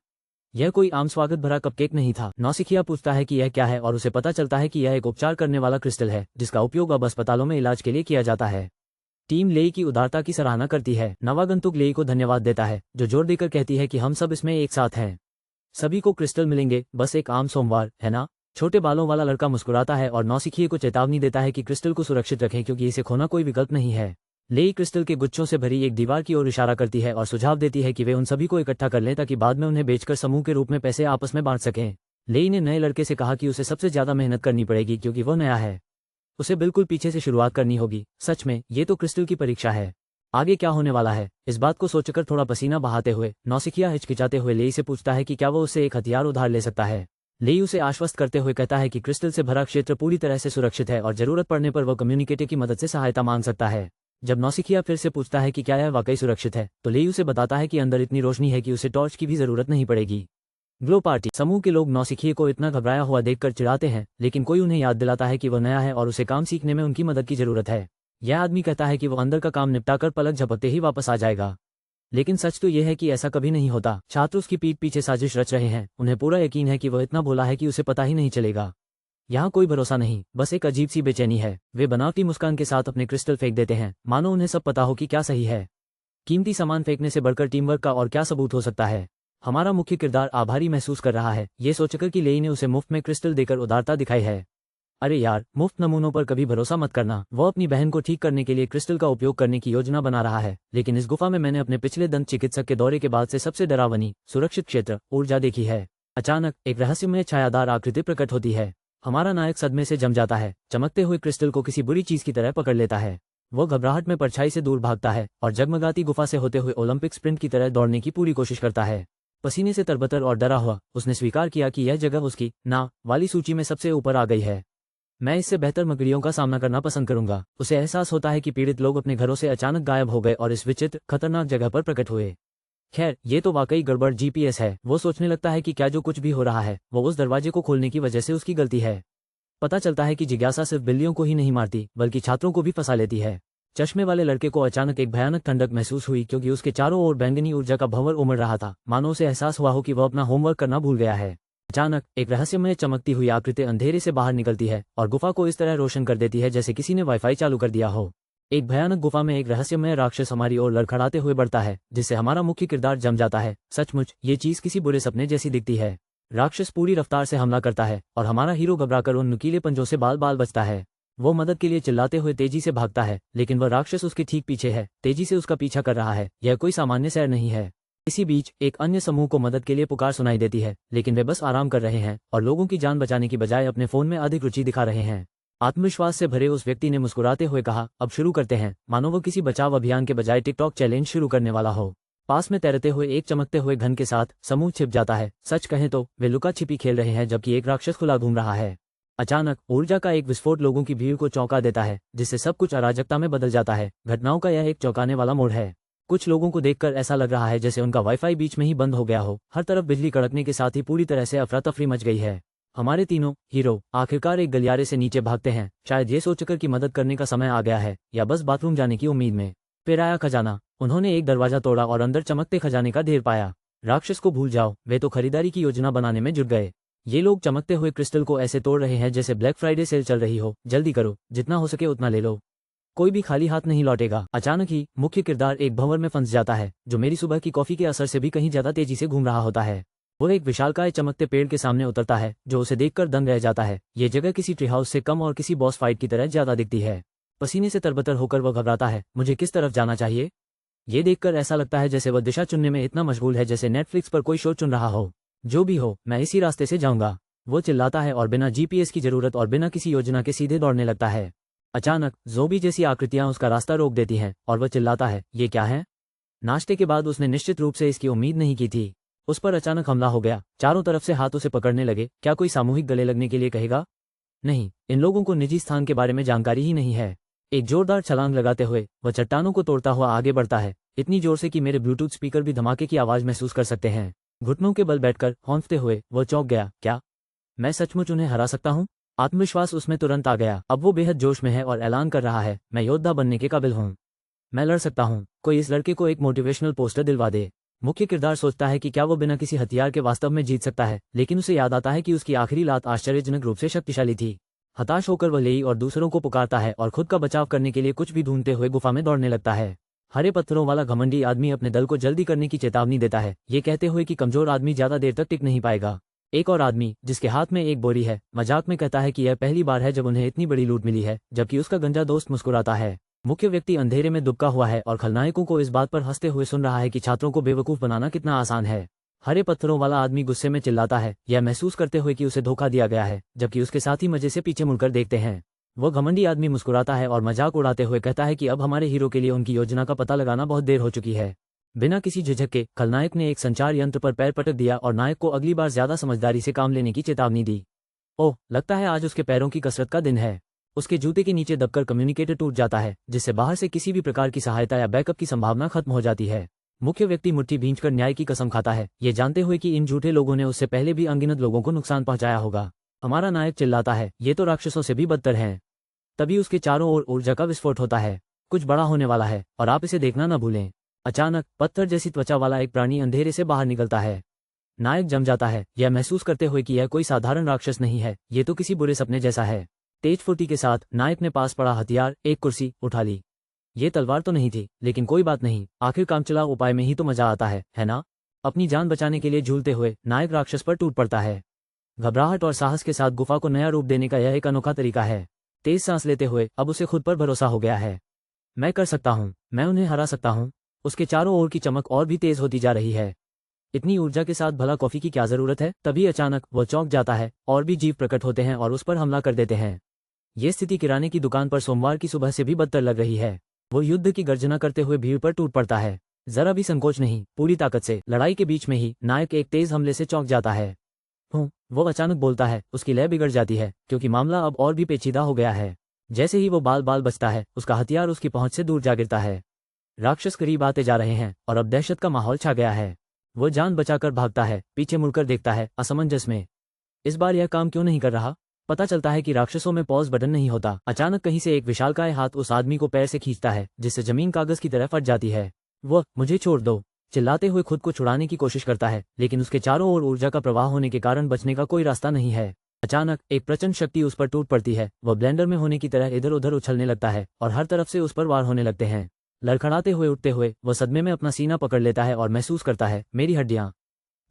यह कोई आम स्वागत भरा कपकेक नहीं था। नौसिखिया पूछता है कि यह क्या है और उसे पता चलता है कि यह एक उपचार करने वाला क्रिस्टल है, जिसका उपयोग अब अस्पतालों में इलाज के लिए किया जाता है। टीम लेई की उदारता की सराहना करती है। नवागंतुक लेई को धन्यवाद देता है, जो जोर देकर कहती है कि हम सब इसमें एक साथ हैं। सभी को क्रिस्टल मिलेंगे, बस एक आम सोमवार, है ना? छोटे बालों वाला लड़का मुस्कुराता है और नौसिखिए को चेतावनी देता है कि क्रिस्टल को सुरक्षित रखें क्योंकि इसे खोना कोई विकल्प नहीं है। लेई क्रिस्टल के गुच्छों से भरी एक दीवार की ओर इशारा करती है और सुझाव देती है कि वे उन सभी को इकट्ठा कर लें ताकि बाद में उन्हें बेचकर समूह के रूप में पैसे आपस में बांट सकें। लेई ने नए लड़के से कहा कि उसे सबसे ज्यादा मेहनत करनी पड़ेगी क्योंकि वह नया है। उसे बिल्कुल पीछे से शुरुआत करनी होगी। सच में, ये तो क्रिस्टल की परीक्षा है। आगे क्या होने वाला है, इस बात को सोचकर थोड़ा पसीना बहाते हुए नौसिखिया हिचकिचाते हुए लेई से पूछता है कि क्या वो उससे एक हथियार उधार ले सकता है। लेई उसे आश्वस्त करते हुए कहता है कि क्रिस्टल से भरा क्षेत्र पूरी तरह से सुरक्षित है और जरूरत पड़ने पर वह कम्युनिकेटर की मदद से सहायता मांग सकता है। जब नौसिखिया फिर से पूछता है कि क्या यह वाकई सुरक्षित है, तो लेई उसे बताता है कि अंदर इतनी रोशनी है कि उसे टॉर्च की भी जरूरत नहीं पड़ेगी। Glow party. समूह के लोग नौसिखिए को इतना घबराया हुआ देखकर चिढ़ाते हैं, लेकिन कोई उन्हें याद दिलाता है कि वह नया है और उसे काम सीखने में उनकी मदद की जरूरत है। यह आदमी कहता है कि वो अंदर का काम निपटाकर पलक झपकते ही वापस आ जाएगा, लेकिन सच तो यह है कि ऐसा कभी नहीं होता। छात्र उसकी पीठ पीछे साजिश रच रहे हैं। उन्हें पूरा यकीन है कि वह इतना भोला है कि उसे पता ही नहीं चलेगा। यहाँ कोई भरोसा नहीं, बस एक अजीब सी बेचैनी है। वे बनावटी मुस्कान के साथ अपने क्रिस्टल फेंक देते हैं, मानो उन्हें सब पता हो कि क्या सही है। कीमती सामान फेंकने से बढ़कर टीम वर्क का और क्या सबूत हो सकता है। हमारा मुख्य किरदार आभारी महसूस कर रहा है, ये सोचकर कि लेई ने उसे मुफ्त में क्रिस्टल देकर उदारता दिखाई है। अरे यार, मुफ्त नमूनों पर कभी भरोसा मत करना। वो अपनी बहन को ठीक करने के लिए क्रिस्टल का उपयोग करने की योजना बना रहा है, लेकिन इस गुफा में मैंने अपने पिछले दंत चिकित्सक के दौरे के बाद से सबसे डरावनी सुरक्षित क्षेत्र ऊर्जा देखी है। अचानक एक रहस्यमय छायादार आकृति प्रकट होती है। हमारा नायक सदमे से जम जाता है, चमकते हुए क्रिस्टल को किसी बुरी चीज की तरह पकड़ लेता है। वो घबराहट में परछाई से दूर भागता है और जगमगाती गुफा से होते हुए ओलंपिक स्प्रिंट की तरह दौड़ने की पूरी कोशिश करता है। पसीने से तरबतर और डरा हुआ उसने स्वीकार किया कि यह जगह उसकी ना वाली सूची में सबसे ऊपर आ गई है। मैं इससे बेहतर मकड़ियों का सामना करना पसंद करूंगा। उसे एहसास होता है कि पीड़ित लोग अपने घरों से अचानक गायब हो गए और इस विचित्र खतरनाक जगह पर प्रकट हुए। खैर, ये तो वाकई गड़बड़ जीपीएस है। वो सोचने लगता है कि क्या जो कुछ भी हो रहा है वो उस दरवाजे को खोलने की वजह से उसकी गलती है। पता चलता है कि जिज्ञासा सिर्फ बिल्लियों को ही नहीं मारती बल्कि छात्रों को भी फंसा लेती है। चश्मे वाले लड़के को अचानक एक भयानक ठंडक महसूस हुई क्योंकि उसके चारों ओर बैंगनी ऊर्जा का भंवर उमड़ रहा था, मानो उसे एहसास हुआ हो कि वह अपना होमवर्क करना भूल गया है। अचानक एक रहस्यमय चमकती हुई आकृति अंधेरे से बाहर निकलती है और गुफा को इस तरह रोशन कर देती है जैसे किसी ने वाईफाई चालू कर दिया हो। एक भयानक गुफा में एक रहस्यमय राक्षस हमारी ओर लड़खड़ाते हुए बढ़ता है, जिससे हमारा मुख्य किरदार जम जाता है। सचमुच ये चीज किसी बुरे सपने जैसी दिखती है। राक्षस पूरी रफ्तार से हमला करता है और हमारा हीरो घबराकर उन नुकीले पंजों से बाल बाल बचता है। वो मदद के लिए चिल्लाते हुए तेजी से भागता है, लेकिन वह राक्षस उसके ठीक पीछे है, तेजी से उसका पीछा कर रहा है। यह कोई सामान्य सैर नहीं है। इसी बीच एक अन्य समूह को मदद के लिए पुकार सुनाई देती है, लेकिन वे बस आराम कर रहे हैं और लोगों की जान बचाने की बजाय अपने फोन में अधिक रुचि दिखा रहे हैं। आत्मविश्वास से भरे उस व्यक्ति ने मुस्कुराते हुए कहा, अब शुरू करते हैं, मानो वो किसी बचाव अभियान के बजाय टिकटॉक चैलेंज शुरू करने वाला हो। पास में तैरते हुए एक चमकते हुए घन के साथ समूह छिप जाता है। सच कहें तो वे लुका छिपी खेल रहे हैं जबकि एक राक्षस खुला घूम रहा है। अचानक ऊर्जा का एक विस्फोट लोगों की भीड़ को चौंका देता है, जिससे सब कुछ अराजकता में बदल जाता है। घटनाओं का यह एक चौंकाने वाला मोड़ है। कुछ लोगों को देखकर ऐसा लग रहा है जैसे उनका वाईफाई बीच में ही बंद हो गया हो। हर तरफ बिजली कड़कने के साथ ही पूरी तरह से अफरा तफरी मच गई है। हमारे तीनों हीरो आखिरकार एक गलियारे से नीचे भागते हैं, शायद ये सोचकर कि मदद करने का समय आ गया है या बस बाथरूम जाने की उम्मीद में। फिर आया खजाना। उन्होंने एक दरवाजा तोड़ा और अंदर चमकते खजाने का ढेर पाया। राक्षस को भूल जाओ, वे तो खरीदारी की योजना बनाने में जुट गए। ये लोग चमकते हुए क्रिस्टल को ऐसे तोड़ रहे हैं जैसे ब्लैक फ्राइडे सेल चल रही हो। जल्दी करो, जितना हो सके उतना ले लो, कोई भी खाली हाथ नहीं लौटेगा। अचानक ही मुख्य किरदार एक भंवर में फंस जाता है, जो मेरी सुबह की कॉफी के असर से भी कहीं ज्यादा तेजी से घूम रहा होता है। वो एक विशालकाय चमकते पेड़ के सामने उतरता है, जो उसे देखकर दंग रह जाता है। ये जगह किसी ट्री हाउस से कम और किसी बॉस फाइट की तरह ज्यादा दिखती है। पसीने से तरबतर होकर वह घबराता है, मुझे किस तरफ जाना चाहिए? ये देखकर ऐसा लगता है जैसे वह दिशा चुनने में इतना मशगूल है जैसे नेटफ्लिक्स पर कोई शो चुन रहा हो। जो भी हो, मैं इसी रास्ते से जाऊंगा। वो चिल्लाता है और बिना जीपीएस की जरूरत और बिना किसी योजना के सीधे दौड़ने लगता है। अचानक ज़ोंबी जैसी आकृतियां उसका रास्ता रोक देती हैं और वह चिल्लाता है, ये क्या है? नाश्ते के बाद उसने निश्चित रूप से इसकी उम्मीद नहीं की थी। उस पर अचानक हमला हो गया, चारों तरफ से हाथ उसे पकड़ने लगे। क्या कोई सामूहिक गले लगने के लिए कहेगा? नहीं, इन लोगों को निजी स्थान के बारे में जानकारी ही नहीं है। एक जोरदार छलांग लगाते हुए वह चट्टानों को तोड़ता हुआ आगे बढ़ता है, इतनी जोर से कि मेरे ब्लूटूथ स्पीकर भी धमाके की आवाज महसूस कर सकते हैं। घुटनों के बल बैठकर हौंफते हुए वह चौंक गया। क्या मैं सचमुच उन्हें हरा सकता हूँ? आत्मविश्वास उसमें तुरंत आ गया। अब वो बेहद जोश में है और ऐलान कर रहा है, मैं योद्धा बनने के काबिल हूँ, मैं लड़ सकता हूँ। कोई इस लड़के को एक मोटिवेशनल पोस्टर दिलवा दे। मुख्य किरदार सोचता है कि क्या वो बिना किसी हथियार के वास्तव में जीत सकता है, लेकिन उसे याद आता है कि उसकी आखिरी लात आश्चर्यजनक रूप से शक्तिशाली थी। हताश होकर वह लेई और दूसरों को पुकारता है और खुद का बचाव करने के लिए कुछ भी ढूंढते हुए गुफा में दौड़ने लगता है। हरे पत्थरों वाला घमंडी आदमी अपने दल को जल्दी करने की चेतावनी देता है, ये कहते हुए कि कमजोर आदमी ज्यादा देर तक टिक नहीं पाएगा। एक और आदमी जिसके हाथ में एक बोरी है मजाक में कहता है कि यह पहली बार है जब उन्हें इतनी बड़ी लूट मिली है, जबकि उसका गंजा दोस्त मुस्कुराता है। मुख्य व्यक्ति अंधेरे में दुबका हुआ है और खलनायकों को इस बात पर हंसते हुए सुन रहा है कि छात्रों को बेवकूफ बनाना कितना आसान है। हरे पत्थरों वाला आदमी गुस्से में चिल्लाता है, यह महसूस करते हुए कि उसे धोखा दिया गया है, जबकि उसके साथी मजे से पीछे मुड़कर देखते हैं। वह घमंडी आदमी मुस्कुराता है और मजाक उड़ाते हुए कहता है कि अब हमारे हीरो के लिए उनकी योजना का पता लगाना बहुत देर हो चुकी है। बिना किसी झिझक के खलनायक ने एक संचार यंत्र पर पैर पटक दिया और नायक को अगली बार ज्यादा समझदारी से काम लेने की चेतावनी दी। ओह, लगता है आज उसके पैरों की कसरत का दिन है। उसके जूते के नीचे दबकर कम्युनिकेटर टूट जाता है, जिससे बाहर से किसी भी प्रकार की सहायता या बैकअप की संभावना खत्म हो जाती है। मुख्य व्यक्ति मुट्ठी भींचकर न्याय की कसम खाता है, ये जानते हुए कि इन झूठे लोगों ने उससे पहले भी अनगिनत लोगों को नुकसान पहुंचाया होगा। हमारा नायक चिल्लाता है, ये तो राक्षसों से भी बदतर हैं। तभी उसके चारों ओर ऊर्जा का विस्फोट होता है। कुछ बड़ा होने वाला है और आप इसे देखना न भूलें। अचानक पत्थर जैसी त्वचा वाला एक प्राणी अंधेरे से बाहर निकलता है। नायक जम जाता है, यह महसूस करते हुए कि यह कोई साधारण राक्षस नहीं है, ये तो किसी बुरे सपने जैसा है। तेज फुर्ती के साथ नायक ने पास पड़ा हथियार, एक कुर्सी, उठा ली। ये तलवार तो नहीं थी, लेकिन कोई बात नहीं, आखिर कामचला उपाय में ही तो मजा आता है ना? अपनी जान बचाने के लिए झूलते हुए नायक राक्षस पर टूट पड़ता है। घबराहट और साहस के साथ गुफा को नया रूप देने का यह एक अनोखा तरीका है। तेज सांस लेते हुए अब उसे खुद पर भरोसा हो गया है। मैं कर सकता हूँ, मैं उन्हें हरा सकता हूँ। उसके चारों ओर की चमक और भी तेज होती जा रही है। इतनी ऊर्जा के साथ भला कॉफी की क्या जरूरत है? तभी अचानक वह चौंक जाता है और भी जीव प्रकट होते हैं और उस पर हमला कर देते हैं। ये स्थिति किराने की दुकान पर सोमवार की सुबह से भी बदतर लग रही है। वो युद्ध की गर्जना करते हुए भीड़ पर टूट पड़ता है। जरा भी संकोच नहीं, पूरी ताकत से। लड़ाई के बीच में ही नायक एक तेज हमले से चौंक जाता है। वो अचानक बोलता है, उसकी लय बिगड़ जाती है क्योंकि मामला अब और भी पेचीदा हो गया है। जैसे ही वो बाल बचता है, उसका हथियार उसकी पहुंच से दूर जा गिरता है। राक्षस करीब आते जा रहे हैं और अब दहशत का माहौल छा गया है। वो जान बचाकर भागता है, पीछे मुड़कर देखता है असमंजस में। इस बार यह काम क्यों नहीं कर रहा? पता चलता है कि राक्षसों में पॉज बटन नहीं होता। अचानक कहीं से एक विशालकाय हाथ उस आदमी को पैर से खींचता है, जिससे जमीन कागज की तरह फट जाती है। वो मुझे छोड़ दो, चिल्लाते हुए खुद को छुड़ाने की कोशिश करता है, लेकिन उसके चारों ओर ऊर्जा का प्रवाह होने के कारण बचने का कोई रास्ता नहीं है। अचानक एक प्रचंड शक्ति उस पर टूट पड़ती है। वह ब्लेंडर में होने की तरह इधर उधर उछलने लगता है और हर तरफ से उस पर वार होने लगते हैं। लड़खड़ाते हुए उठते हुए वह सदमे में अपना सीना पकड़ लेता है और महसूस करता है, मेरी हड्डियां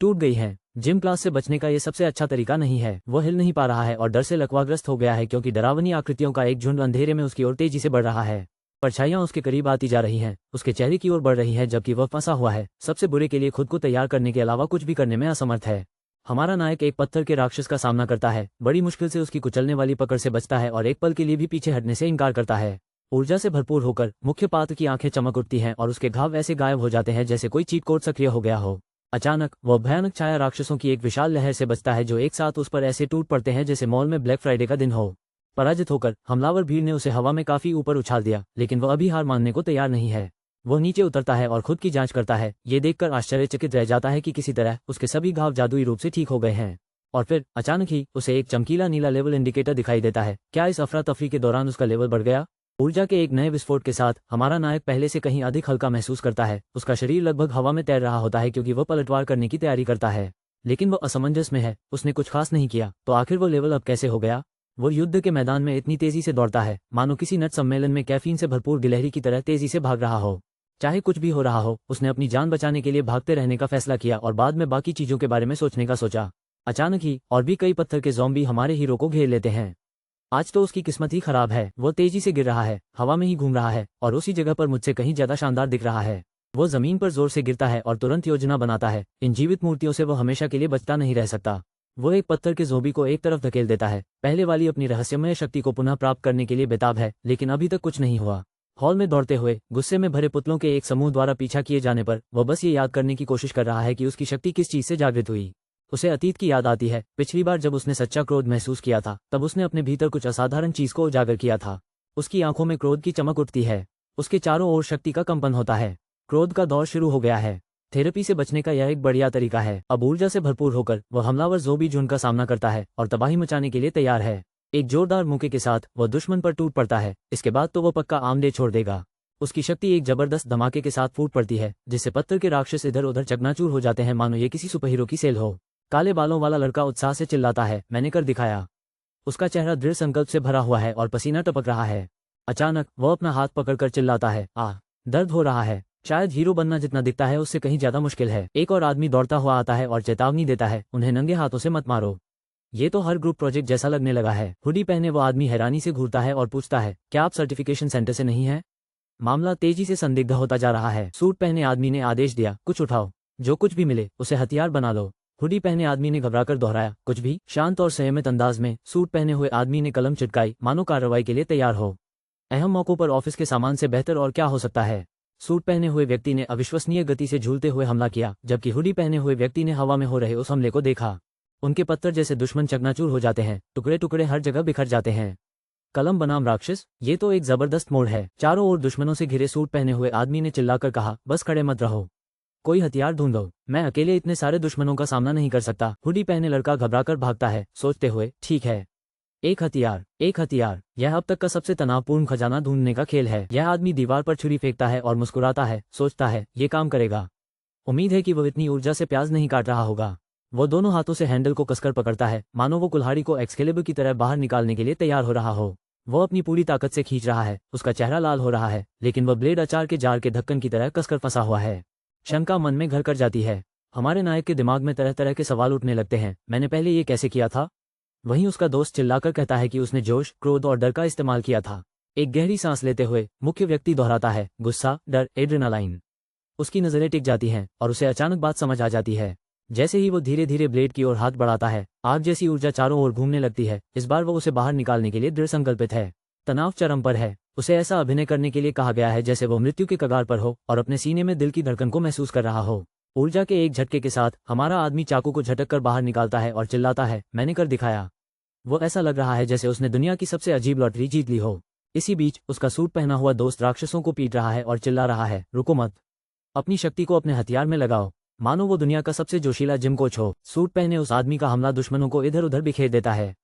टूट गई हैं। जिम क्लास से बचने का ये सबसे अच्छा तरीका नहीं है। वो हिल नहीं पा रहा है और डर से लकवाग्रस्त हो गया है क्योंकि डरावनी आकृतियों का एक झुंड अंधेरे में उसकी ओर तेजी से बढ़ रहा है। परछाइयां उसके करीब आती जा रही हैं, उसके चेहरे की ओर बढ़ रही है जबकि वह फंसा हुआ है, सबसे बुरे के लिए खुद को तैयार करने के अलावा कुछ भी करने में असमर्थ है। हमारा नायक एक पत्थर के राक्षस का सामना करता है, बड़ी मुश्किल से उसकी कुचलने वाली पकड़ से बचता है और एक पल के लिए भी पीछे हटने से इनकार करता है। ऊर्जा से भरपूर होकर मुख्य पात्र की आंखें चमक उठती हैं और उसके घाव ऐसे गायब हो जाते हैं जैसे कोई चीट कोड सक्रिय हो गया हो। अचानक वह भयानक छाया राक्षसों की एक विशाल लहर से बचता है जो एक साथ उस पर ऐसे टूट पड़ते हैं जैसे मॉल में ब्लैक फ्राइडे का दिन हो। पराजित होकर हमलावर भीड़ ने उसे हवा में काफी ऊपर उछाल दिया, लेकिन वह अभी हार मानने को तैयार नहीं है। वह नीचे उतरता है और खुद की जांच करता है। ये देखकर आश्चर्यचकित रह जाता है कि किसी तरह उसके सभी घाव जादुई रूप से ठीक हो गए हैं। और फिर अचानक ही उसे एक चमकीला नीला लेवल इंडिकेटर दिखाई देता है। क्या इस अफरा तफरी के दौरान उसका लेवल बढ़ गया? ऊर्जा के एक नए विस्फोट के साथ हमारा नायक पहले से कहीं अधिक हल्का महसूस करता है। उसका शरीर लगभग हवा में तैर रहा होता है क्योंकि वह पलटवार करने की तैयारी करता है, लेकिन वह असमंजस में है। उसने कुछ खास नहीं किया, तो आखिर वो लेवल अप कैसे हो गया? वो युद्ध के मैदान में इतनी तेजी से दौड़ता है मानो किसी नट सम्मेलन में कैफीन से भरपूर गिलहरी की तरह तेजी से भाग रहा हो। चाहे कुछ भी हो रहा हो, उसने अपनी जान बचाने के लिए भागते रहने का फैसला किया और बाद में बाकी चीजों के बारे में सोचने का सोचा। अचानक ही और भी कई पत्थर के ज़ॉम्बी हमारे हीरो को घेर लेते हैं। आज तो उसकी किस्मत ही खराब है। वो तेजी से गिर रहा है, हवा में ही घूम रहा है और उसी जगह पर मुझसे कहीं ज्यादा शानदार दिख रहा है। वो जमीन पर जोर से गिरता है और तुरंत योजना बनाता है। इन जीवित मूर्तियों से वो हमेशा के लिए बचता नहीं रह सकता। वो एक पत्थर के ज़ोंबी को एक तरफ धकेल देता है। पहले वाली अपनी रहस्यमय शक्ति को पुनः प्राप्त करने के लिए बेताब है, लेकिन अभी तक कुछ नहीं हुआ। हॉल में दौड़ते हुए गुस्से में भरे पुतलों के एक समूह द्वारा पीछा किए जाने पर वह बस ये याद करने की कोशिश कर रहा है कि उसकी शक्ति किस चीज से जागृत हुई। उसे अतीत की याद आती है। पिछली बार जब उसने सच्चा क्रोध महसूस किया था तब उसने अपने भीतर कुछ असाधारण चीज को उजागर किया था। उसकी आंखों में क्रोध की चमक उठती है। उसके चारों ओर शक्ति का कंपन होता है। क्रोध का दौर शुरू हो गया है। थेरेपी से बचने का यह एक बढ़िया तरीका है। अब ऊर्जा से भरपूर होकर वह हमलावर ज़ोंबी झुंड का सामना करता है और तबाही मचाने के लिए तैयार है। एक जोरदार मुक्के के साथ वह दुश्मन पर टूट पड़ता है। इसके बाद तो वह पक्का आमले छोड़ देगा। उसकी शक्ति एक जबरदस्त धमाके के साथ फूट पड़ती है, जिससे पत्थर के राक्षस इधर उधर चकनाचूर हो जाते हैं, मानो ये किसी सुपरहीरो की सेल हो। काले बालों वाला लड़का उत्साह से चिल्लाता है, मैंने कर दिखाया। उसका चेहरा दृढ़ संकल्प से भरा हुआ है और पसीना टपक रहा है। अचानक वह अपना हाथ पकड़कर चिल्लाता है, दर्द हो रहा है। शायद हीरो बनना जितना दिखता है उससे कहीं ज्यादा मुश्किल है। एक और आदमी दौड़ता हुआ आता है और चेतावनी देता है, उन्हें नंगे हाथों से मत मारो। ये तो हर ग्रुप प्रोजेक्ट जैसा लगने लगा है। हुडी पहने वो आदमी हैरानी से घूरता है और पूछता है, क्या आप सर्टिफिकेशन सेंटर से नहीं हैं? मामला तेजी से संदिग्ध होता जा रहा है। सूट पहने आदमी ने आदेश दिया, कुछ उठाओ, जो कुछ भी मिले उसे हथियार बना लो। हुडी पहने आदमी ने घबराकर दोहराया, कुछ भी? शांत और संयमित अंदाज में सूट पहने हुए आदमी ने कलम चिटकाई, मानो कार्रवाई के लिए तैयार हो। अहम मौकों पर ऑफिस के सामान से बेहतर और क्या हो सकता है। सूट पहने हुए व्यक्ति ने अविश्वसनीय गति से झूलते हुए हमला किया, जबकि हुडी पहने हुए व्यक्ति ने हवा में हो रहे उस हमले को देखा। उनके पत्थर जैसे दुश्मन चकनाचूर हो जाते हैं, टुकड़े टुकड़े हर जगह बिखर जाते हैं। कलम बनाम राक्षस, ये तो एक जबरदस्त मोड़ है। चारों ओर दुश्मनों से घिरे सूट पहने हुए आदमी ने चिल्लाकर कहा, बस खड़े मत रहो, कोई हथियार ढूंढो, मैं अकेले इतने सारे दुश्मनों का सामना नहीं कर सकता। हुडी पहने लड़का घबराकर भागता है, सोचते हुए, ठीक है, एक हथियार। यह अब तक का सबसे तनावपूर्ण खजाना ढूंढने का खेल है। यह आदमी दीवार पर छुरी फेंकता है और मुस्कुराता है, सोचता है, ये काम करेगा। उम्मीद है कि वह इतनी ऊर्जा से प्याज नहीं काट रहा होगा। वो दोनों हाथों से हैंडल को कसकर पकड़ता है, मानो वो कुल्हाड़ी को एक्सकेलिबर की तरह बाहर निकालने के लिए तैयार हो रहा हो। वो अपनी पूरी ताकत से खींच रहा है। उसका चेहरा लाल हो रहा है, लेकिन वह ब्लेड अचार के जार के ढक्कन की तरह कसकर फंसा हुआ है। शंका मन में घर कर जाती है। हमारे नायक के दिमाग में तरह तरह के सवाल उठने लगते हैं। मैंने पहले ये कैसे किया था? वहीं उसका दोस्त चिल्लाकर कहता है कि उसने जोश, क्रोध और डर का इस्तेमाल किया था। एक गहरी सांस लेते हुए मुख्य व्यक्ति दोहराता है, गुस्सा, डर, एड्रेनालाइन। उसकी नजरें टिक जाती हैं और उसे अचानक बात समझ आ जाती है। जैसे ही वो धीरे धीरे ब्लेड की ओर हाथ बढ़ाता है, आग जैसी ऊर्जा चारों ओर घूमने लगती है। इस बार वो उसे बाहर निकालने के लिए दृढ़ संकल्पित है। तनाव चरम पर है। उसे ऐसा अभिनय करने के लिए कहा गया है जैसे वो मृत्यु के कगार पर हो और अपने सीने में दिल की धड़कन को महसूस कर रहा हो। ऊर्जा के एक झटके के साथ हमारा आदमी चाकू को झटक कर बाहर निकालता है और चिल्लाता है, मैंने कर दिखाया। वो ऐसा लग रहा है जैसे उसने दुनिया की सबसे अजीब लॉटरी जीत ली हो। इसी बीच उसका सूट पहना हुआ दोस्त राक्षसों को पीट रहा है और चिल्ला रहा है, रुको मत, अपनी शक्ति को अपने हथियार में लगाओ, मानो वो दुनिया का सबसे जोशीला जिम कोच हो। सूट पहने उस आदमी का हमला दुश्मनों को इधर उधर बिखेर देता है।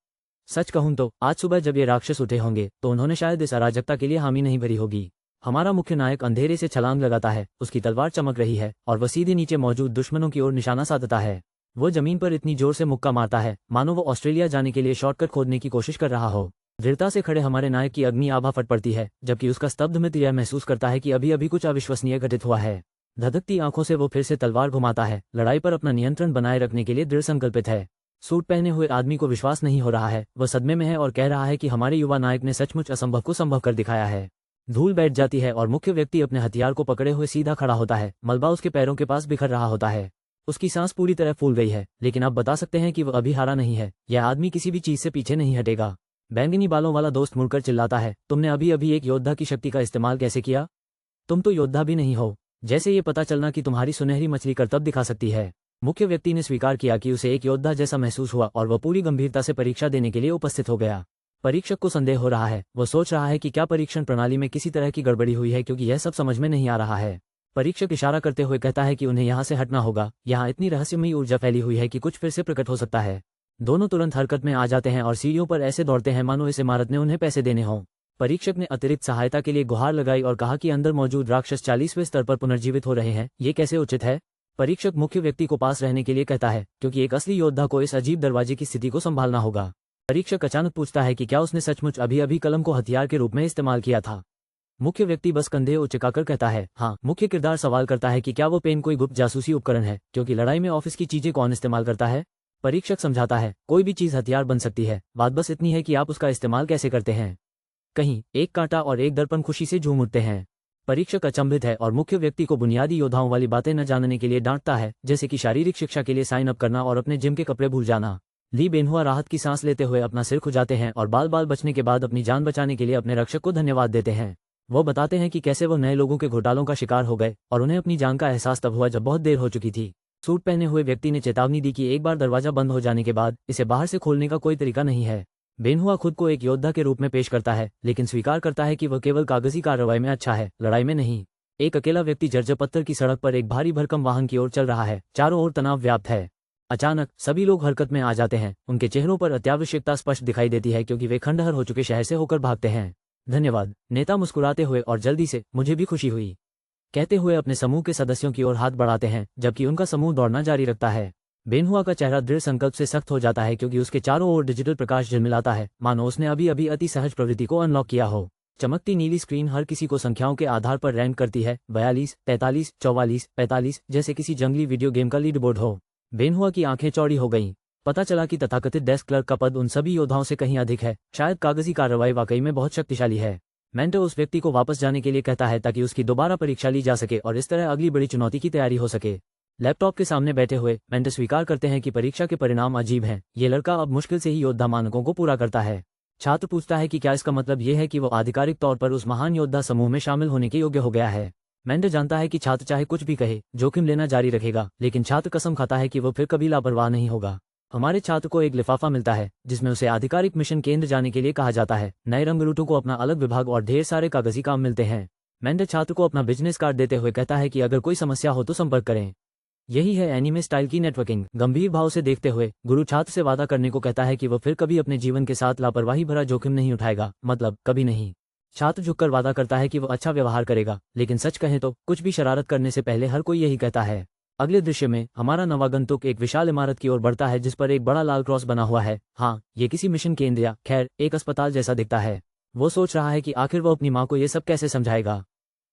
सच कहूं तो आज सुबह जब ये राक्षस उठे होंगे तो उन्होंने शायद इस अराजकता के लिए हामी नहीं भरी होगी। हमारा मुख्य नायक अंधेरे से छलांग लगाता है, उसकी तलवार चमक रही है और वह सीधे नीचे मौजूद दुश्मनों की ओर निशाना साधता है। वो जमीन पर इतनी जोर से मुक्का मारता है मानो वो ऑस्ट्रेलिया जाने के लिए शॉर्टकट खोदने की कोशिश कर रहा हो। दृढ़ता से खड़े हमारे नायक की अग्नि आभा फट पड़ती है, जबकि उसका स्तब्ध मित्र यह महसूस करता है कि अभी अभी कुछ अविश्वसनीय घटित हुआ है। धधकती आंखों से वो फिर से तलवार घुमाता है, लड़ाई पर अपना नियंत्रण बनाए रखने के लिए दृढ़ संकल्पित है। सूट पहने हुए आदमी को विश्वास नहीं हो रहा है। वह सदमे में है और कह रहा है कि हमारे युवा नायक ने सचमुच असंभव को संभव कर दिखाया है। धूल बैठ जाती है और मुख्य व्यक्ति अपने हथियार को पकड़े हुए सीधा खड़ा होता है। मलबा उसके पैरों के पास बिखर रहा होता है। उसकी सांस पूरी तरह फूल गई है, लेकिन आप बता सकते हैं कि वह अभी हारा नहीं है। यह आदमी किसी भी चीज से पीछे नहीं हटेगा। बैंगनी बालों वाला दोस्त मुड़कर चिल्लाता है, तुमने अभी अभी एक योद्धा की शक्ति का इस्तेमाल कैसे किया? तुम तो योद्धा भी नहीं हो। जैसे ये पता चलना कि तुम्हारी सुनहरी मछली करतब दिखा सकती है। मुख्य व्यक्ति ने स्वीकार किया कि उसे एक योद्धा जैसा महसूस हुआ और वह पूरी गंभीरता से परीक्षा देने के लिए उपस्थित हो गया। परीक्षक को संदेह हो रहा है। वह सोच रहा है कि क्या परीक्षण प्रणाली में किसी तरह की गड़बड़ी हुई है, क्योंकि यह सब समझ में नहीं आ रहा है। परीक्षक इशारा करते हुए कहता है कि उन्हें यहाँ से हटना होगा। यहाँ इतनी रहस्यमयी ऊर्जा फैली हुई है कि कुछ फिर से प्रकट हो सकता है। दोनों तुरंत हरकत में आ जाते हैं और सीढ़ियों पर ऐसे दौड़ते हैं मानो इस इमारत ने उन्हें पैसे देने हों। परीक्षक ने अतिरिक्त सहायता के लिए गुहार लगाई और कहा कि अंदर मौजूद राक्षस 40वें स्तर पर पुनर्जीवित हो रहे हैं। ये कैसे उचित है? परीक्षक मुख्य व्यक्ति को पास रहने के लिए कहता है, क्योंकि एक असली योद्धा को इस अजीब दरवाजे की स्थिति को संभालना होगा। परीक्षक अचानक पूछता है कि क्या उसने सचमुच अभी अभी कलम को हथियार के रूप में इस्तेमाल किया था? मुख्य व्यक्ति बस कंधे उचकाकर कहता है, हाँ। मुख्य किरदार सवाल करता है कि क्या वो पेन कोई गुप्त जासूसी उपकरण है, क्योंकि लड़ाई में ऑफिस की चीजें कौन इस्तेमाल करता है? परीक्षक समझाता है, कोई भी चीज हथियार बन सकती है, बात बस इतनी है कि आप उसका इस्तेमाल कैसे करते हैं। कहीं एक कांटा और एक दर्पण खुशी से झूम उठते हैं। परीक्षक अचंभित है और मुख्य व्यक्ति को बुनियादी योद्धाओं वाली बातें न जानने के लिए डांटता है, जैसे कि शारीरिक शिक्षा के लिए साइन अप करना और अपने जिम के कपड़े भूल जाना। ली बेनहुआ राहत की सांस लेते हुए अपना सिर खुजाते हैं और बाल बाल बचने के बाद अपनी जान बचाने के लिए अपने रक्षक को धन्यवाद देते हैं। वो बताते हैं कि कैसे वो नए लोगों के घोटालों का शिकार हो गए और उन्हें अपनी जान का एहसास तब हुआ जब बहुत देर हो चुकी थी। सूट पहने हुए व्यक्ति ने चेतावनी दी कि एक बार दरवाजा बंद हो जाने के बाद इसे बाहर से खोलने का कोई तरीका नहीं है। बेनहुआ खुद को एक योद्धा के रूप में पेश करता है, लेकिन स्वीकार करता है कि वह केवल कागजी कार्रवाई में अच्छा है, लड़ाई में नहीं। एक अकेला व्यक्ति जर्जर पत्थर की सड़क पर एक भारी भरकम वाहन की ओर चल रहा है, चारों ओर तनाव व्याप्त है। अचानक सभी लोग हरकत में आ जाते हैं। उनके चेहरों पर अत्यावश्यकता स्पष्ट दिखाई देती है क्योंकि वे खंडहर हो चुके शहर से होकर भागते हैं। धन्यवाद, नेता मुस्कुराते हुए और जल्दी से, मुझे भी खुशी हुई, कहते हुए अपने समूह के सदस्यों की ओर हाथ बढ़ाते हैं, जबकि उनका समूह दौड़ना जारी रखता है। बेनहुआ का चेहरा दृढ़ संकल्प से सख्त हो जाता है क्योंकि उसके चारों ओर डिजिटल प्रकाश झिलमिलाता है, मानो उसने अभी अभी अति सहज प्रवृत्ति को अनलॉक किया हो। चमकती नीली स्क्रीन हर किसी को संख्याओं के आधार पर रैंक करती है, 42, 43, 44, 45, जैसे किसी जंगली वीडियो गेम का लीड बोर्ड हो। बेनहुआ की आंखें चौड़ी हो गईं। पता चला कि तथाकथित डेस्क क्लर्क का पद उन सभी योद्धाओं से कहीं अधिक है। शायद कागजी कार्रवाई वाकई में बहुत शक्तिशाली है। मेंटर उस व्यक्ति को वापस जाने के लिए कहता है ताकि उसकी दोबारा परीक्षा ली जा सके और इस तरह अगली बड़ी चुनौती की तैयारी हो सके। लैपटॉप के सामने बैठे हुए मेंटर स्वीकार करते हैं कि परीक्षा के परिणाम अजीब हैं। ये लड़का अब मुश्किल से ही योद्धा मानकों को पूरा करता है। छात्र पूछता है कि क्या इसका मतलब ये है कि वो आधिकारिक तौर पर उस महान योद्धा समूह में शामिल होने के योग्य हो गया है। मेंटर जानता है कि छात्र चाहे कुछ भी कहे, जोखिम लेना जारी रखेगा, लेकिन छात्र कसम खाता है कि वो फिर कभी लापरवाह नहीं होगा। हमारे छात्र को एक लिफाफा मिलता है जिसमें उसे आधिकारिक मिशन केंद्र जाने के लिए कहा जाता है। नए रंगरूटों को अपना अलग विभाग और ढेर सारे कागजी काम मिलते हैं। मेंटर छात्र को अपना बिजनेस कार्ड देते हुए कहता है कि अगर कोई समस्या हो तो संपर्क करें। यही है एनीमे स्टाइल की नेटवर्किंग। गंभीर भाव से देखते हुए गुरु छात्र से वादा करने को कहता है कि वह फिर कभी अपने जीवन के साथ लापरवाही भरा जोखिम नहीं उठाएगा, मतलब कभी नहीं। छात्र झुककर वादा करता है कि वह अच्छा व्यवहार करेगा, लेकिन सच कहें तो कुछ भी शरारत करने से पहले हर कोई यही कहता है। अगले दृश्य में हमारा नवागंतुक एक विशाल इमारत की ओर बढ़ता है जिस पर एक बड़ा लाल क्रॉस बना हुआ है। हाँ, ये किसी मिशन केंद्र या खैर एक अस्पताल जैसा दिखता है। वो सोच रहा है कि आखिर वो अपनी माँ को ये सब कैसे समझाएगा।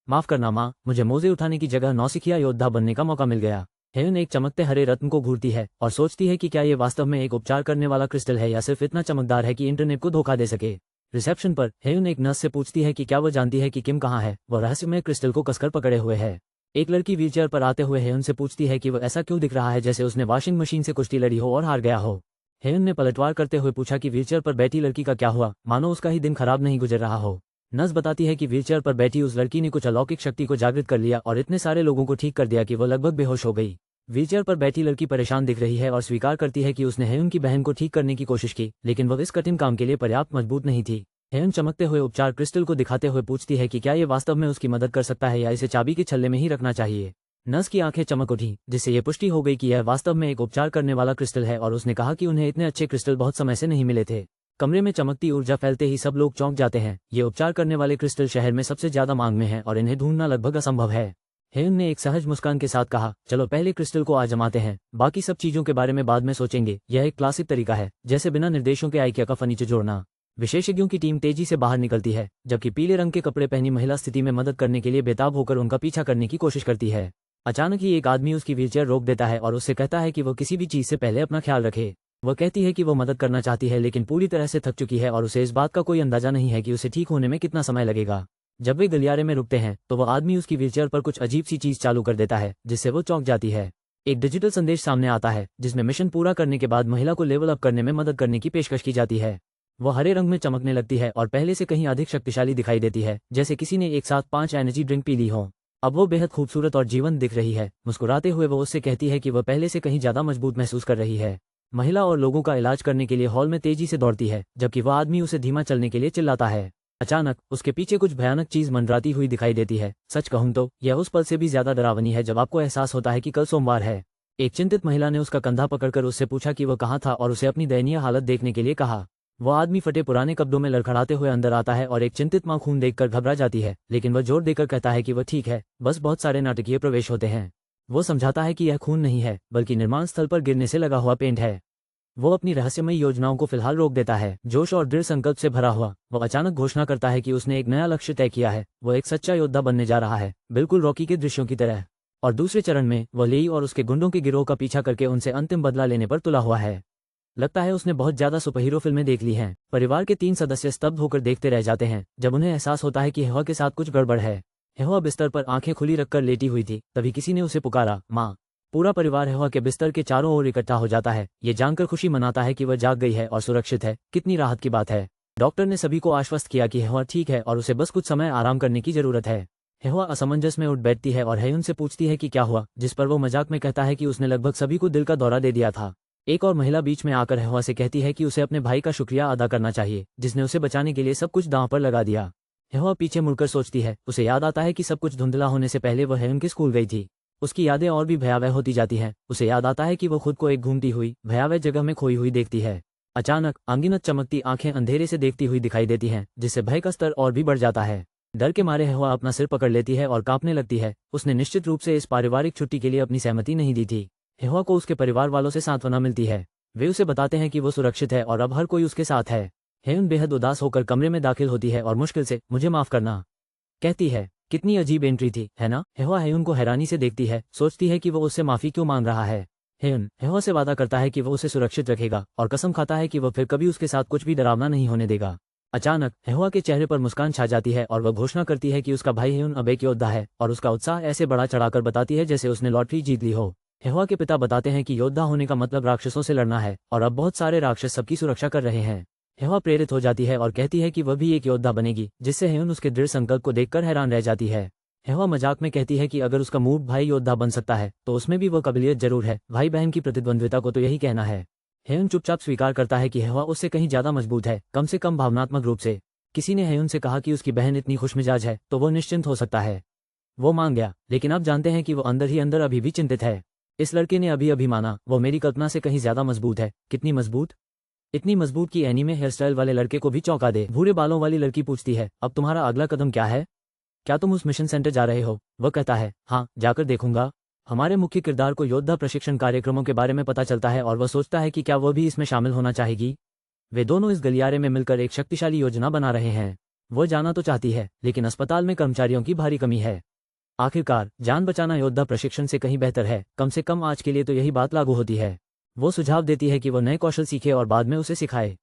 माफ करना माँ, मुझे मोजे उठाने की जगह नौसिखिया योद्धा बनने का मौका मिल गया। हेयुन एक चमकते हरे रत्न को घूरती है और सोचती है कि क्या ये वास्तव में एक उपचार करने वाला क्रिस्टल है या सिर्फ इतना चमकदार है कि इंटरनेट को धोखा दे सके। रिसेप्शन पर हेयुन एक नर्स से पूछती है कि क्या वो जानती है कि किम कहाँ है। वो रहस्यमय क्रिस्टल को कसकर पकड़े हुए है। एक लड़की व्हीलचेयर पर आते हुए हेयुन से पूछती है कि वो ऐसा क्यों दिख रहा है जैसे उसने वॉशिंग मशीन से कुश्ती लड़ी हो और हार गया हो। हेयुन ने पलटवार करते हुए पूछा कि व्हीलचेयर पर बैठी लड़की का क्या हुआ, मानो उसका ही दिन खराब नहीं गुजर रहा हो। नर्स बताती है कि व्हीलचेयर पर बैठी उस लड़की ने कुछ अलौकिक शक्ति को जागृत कर लिया और इतने सारे लोगों को ठीक कर दिया कि वो लगभग बेहोश हो गई। व्हीलचेयर पर बैठी लड़की परेशान दिख रही है और स्वीकार करती है कि उसने हेयुन की बहन को ठीक करने की कोशिश की, लेकिन वह इस कठिन काम के लिए पर्याप्त मजबूत नहीं थी। हेयुन चमकते हुए उपचार क्रिस्टल को दिखाते हुए पूछती है कि क्या ये वास्तव में उसकी मदद कर सकता है या इसे चाबी के छल्ले में ही रखना चाहिए। नर्स की आंखें चमक उठी, जिससे ये पुष्टि हो गई कि यह वास्तव में एक उपचार करने वाला क्रिस्टल है और उसने कहा कि उन्हें इतने अच्छे क्रिस्टल बहुत समय से नहीं मिले थे। कमरे में चमकती ऊर्जा फैलते ही सब लोग चौंक जाते हैं। ये उपचार करने वाले क्रिस्टल शहर में सबसे ज्यादा मांग में हैं और इन्हें ढूंढना लगभग असंभव है। हेयुन ने एक सहज मुस्कान के साथ कहा, चलो पहले क्रिस्टल को आजमाते हैं, बाकी सब चीजों के बारे में बाद में सोचेंगे। यह एक क्लासिक तरीका है, जैसे बिना निर्देशों के आइकिया का फर्नीचर जोड़ना। विशेषज्ञों की टीम तेजी से बाहर निकलती है, जबकि पीले रंग के कपड़े पहनी महिला स्थिति में मदद करने के लिए बेताब होकर उनका पीछा करने की कोशिश करती है। अचानक ही एक आदमी उसकी व्हीलचेयर रोक देता है और उससे कहता है कि वो किसी भी चीज से पहले अपना ख्याल रखे। वह कहती है कि वो मदद करना चाहती है लेकिन पूरी तरह से थक चुकी है और उसे इस बात का कोई अंदाजा नहीं है कि उसे ठीक होने में कितना समय लगेगा। जब वे गलियारे में रुकते हैं तो वह आदमी उसकी व्हीलचेयर पर कुछ अजीब सी चीज चालू कर देता है जिससे वो चौंक जाती है। एक डिजिटल संदेश सामने आता है जिसमें मिशन पूरा करने के बाद महिला को लेवल अप करने में मदद करने की पेशकश की जाती है। वो हरे रंग में चमकने लगती है और पहले से कहीं अधिक शक्तिशाली दिखाई देती है, जैसे किसी ने एक साथ 5 एनर्जी ड्रिंक पी ली हो। अब वो बेहद खूबसूरत और जीवंत दिख रही है। मुस्कुराते हुए वो उससे कहती है कि वह पहले से कहीं ज्यादा मजबूत महसूस कर रही है। महिला और लोगों का इलाज करने के लिए हॉल में तेजी से दौड़ती है, जबकि वह आदमी उसे धीमा चलने के लिए चिल्लाता है। अचानक उसके पीछे कुछ भयानक चीज मंडराती हुई दिखाई देती है। सच कहूं तो यह उस पल से भी ज्यादा डरावनी है जब आपको एहसास होता है कि कल सोमवार है। एक चिंतित महिला ने उसका कंधा पकड़कर उससे पूछा कि वह कहाँ था और उसे अपनी दयनीय हालत देखने के लिए कहा। वह आदमी फटे पुराने कपड़ों में लड़खड़ाते हुए अंदर आता है और एक चिंतित मां खून देखकर घबरा जाती है, लेकिन वह जोर देकर कहता है कि वह ठीक है, बस बहुत सारे नाटकीय प्रवेश होते हैं। वो समझाता है कि यह खून नहीं है बल्कि निर्माण स्थल पर गिरने से लगा हुआ पेंट है। वो अपनी रहस्यमय योजनाओं को फिलहाल रोक देता है। जोश और दृढ़ संकल्प से भरा हुआ वो अचानक घोषणा करता है कि उसने एक नया लक्ष्य तय किया है। वो एक सच्चा योद्धा बनने जा रहा है, बिल्कुल रॉकी के दृश्यों की तरह। और दूसरे चरण में वह लेई और उसके गुंडों के गिरोह का पीछा करके उनसे अंतिम बदला लेने पर तुला हुआ है। लगता है उसने बहुत ज्यादा सुपरहीरो फिल्में देख ली हैं। परिवार के 3 सदस्य स्तब्ध होकर देखते रह जाते हैं जब उन्हें एहसास होता है कि हेवा के साथ कुछ गड़बड़ है। हेवा बिस्तर पर आंखें खुली रखकर लेटी हुई थी, तभी किसी ने उसे पुकारा, माँ। पूरा परिवार हेवा के बिस्तर के चारों ओर इकट्ठा हो जाता है। ये जानकर खुशी मनाता है कि वह जाग गई है और सुरक्षित है। कितनी राहत की बात है। डॉक्टर ने सभी को आश्वस्त किया कि हेवा ठीक है और उसे बस कुछ समय आराम करने की जरूरत है। हेवा असमंजस में उठ बैठती है और हेयुन से पूछती है कि क्या हुआ, जिस पर वो मजाक में कहता है कि उसने लगभग सभी को दिल का दौरा दे दिया था। एक और महिला बीच में आकर हेवा से कहती है कि उसे अपने भाई का शुक्रिया अदा करना चाहिए, जिसने उसे बचाने के लिए सब कुछ दांव पर लगा दिया। हेवा पीछे मुड़कर सोचती है। उसे याद आता है कि सब कुछ धुंधला होने से पहले वह हेयुन के स्कूल गई थी। उसकी यादें और भी भयावह होती जाती हैं। उसे याद आता है कि वो खुद को एक घूमती हुई भयावह जगह में खोई हुई देखती है। अचानक अनगिनत चमकती आंखें अंधेरे से देखती हुई दिखाई देती हैं, जिससे भय का स्तर और भी बढ़ जाता है। डर के मारे हेवा अपना सिर पकड़ लेती है और कांपने लगती है। उसने निश्चित रूप से इस पारिवारिक छुट्टी के लिए अपनी सहमति नहीं दी थी। हेवा को उसके परिवार वालों से सांत्वना मिलती है। वे उसे बताते हैं कि वो सुरक्षित है और अब हर कोई उसके साथ है। हेयुन बेहद उदास होकर कमरे में दाखिल होती है और मुश्किल से मुझे माफ करना कहती है। कितनी अजीब एंट्री थी, है ना। हेवा हेयुन को हैरानी से देखती है, सोचती है कि वो उससे माफी क्यों मांग रहा है। हेयुन हेवा से वादा करता है कि वो उसे सुरक्षित रखेगा और कसम खाता है कि वह फिर कभी उसके साथ कुछ भी डरावना नहीं होने देगा। अचानक हेवा के चेहरे पर मुस्कान छा जाती है और वह घोषणा करती है कि उसका भाई हेयुन अब एक योद्धा है और उसका उत्साह ऐसे बढ़ा चढ़ाकर बताती है जैसे उसने लॉटरी जीत ली हो। हेवा के पिता बताते हैं कि योद्धा होने का मतलब राक्षसों से लड़ना है और अब बहुत सारे राक्षस सबकी सुरक्षा कर रहे हैं। हेवा प्रेरित हो जाती है और कहती है कि वह भी एक योद्धा बनेगी, जिससे हेयुन उसके दृढ़ संकल्प को देखकर हैरान रह जाती है। हेवा मजाक में कहती है कि अगर उसका मूर्ख भाई योद्धा बन सकता है तो उसमें भी वो काबिलियत जरूर है। भाई बहन की प्रतिद्वंद्विता को तो यही कहना है। हेयुन चुपचाप स्वीकार करता है कि हेवा उससे कहीं ज्यादा मजबूत है, कम से कम भावनात्मक रूप से। किसी ने हेयुन से कहा कि उसकी बहन इतनी खुशमिजाज है तो वो निश्चिंत हो सकता है। वो मान गया, लेकिन अब जानते हैं कि वो अंदर ही अंदर अभी भी चिंतित है। इस लड़के ने अभी अभी माना वो मेरी कल्पना से कहीं ज्यादा मजबूत है। कितनी मजबूत? इतनी मजबूत कि एनीमे हेयर स्टाइल वाले लड़के को भी चौंका दे। भूरे बालों वाली लड़की पूछती है, अब तुम्हारा अगला कदम क्या है? क्या तुम उस मिशन सेंटर जा रहे हो? वह कहता है, हाँ, जाकर देखूंगा। हमारे मुख्य किरदार को योद्धा प्रशिक्षण कार्यक्रमों के बारे में पता चलता है और वह सोचता है कि क्या वह भी इसमें शामिल होना चाहेगी। वे दोनों इस गलियारे में मिलकर एक शक्तिशाली योजना बना रहे हैं। वो जाना तो चाहती है, लेकिन अस्पताल में कर्मचारियों की भारी कमी है। आखिरकार जान बचाना योद्धा प्रशिक्षण से कहीं बेहतर है। कम से कम आज के लिए तो यही बात लागू होती है। वो सुझाव देती है कि वो नए कौशल सीखे और बाद में उसे सिखाए।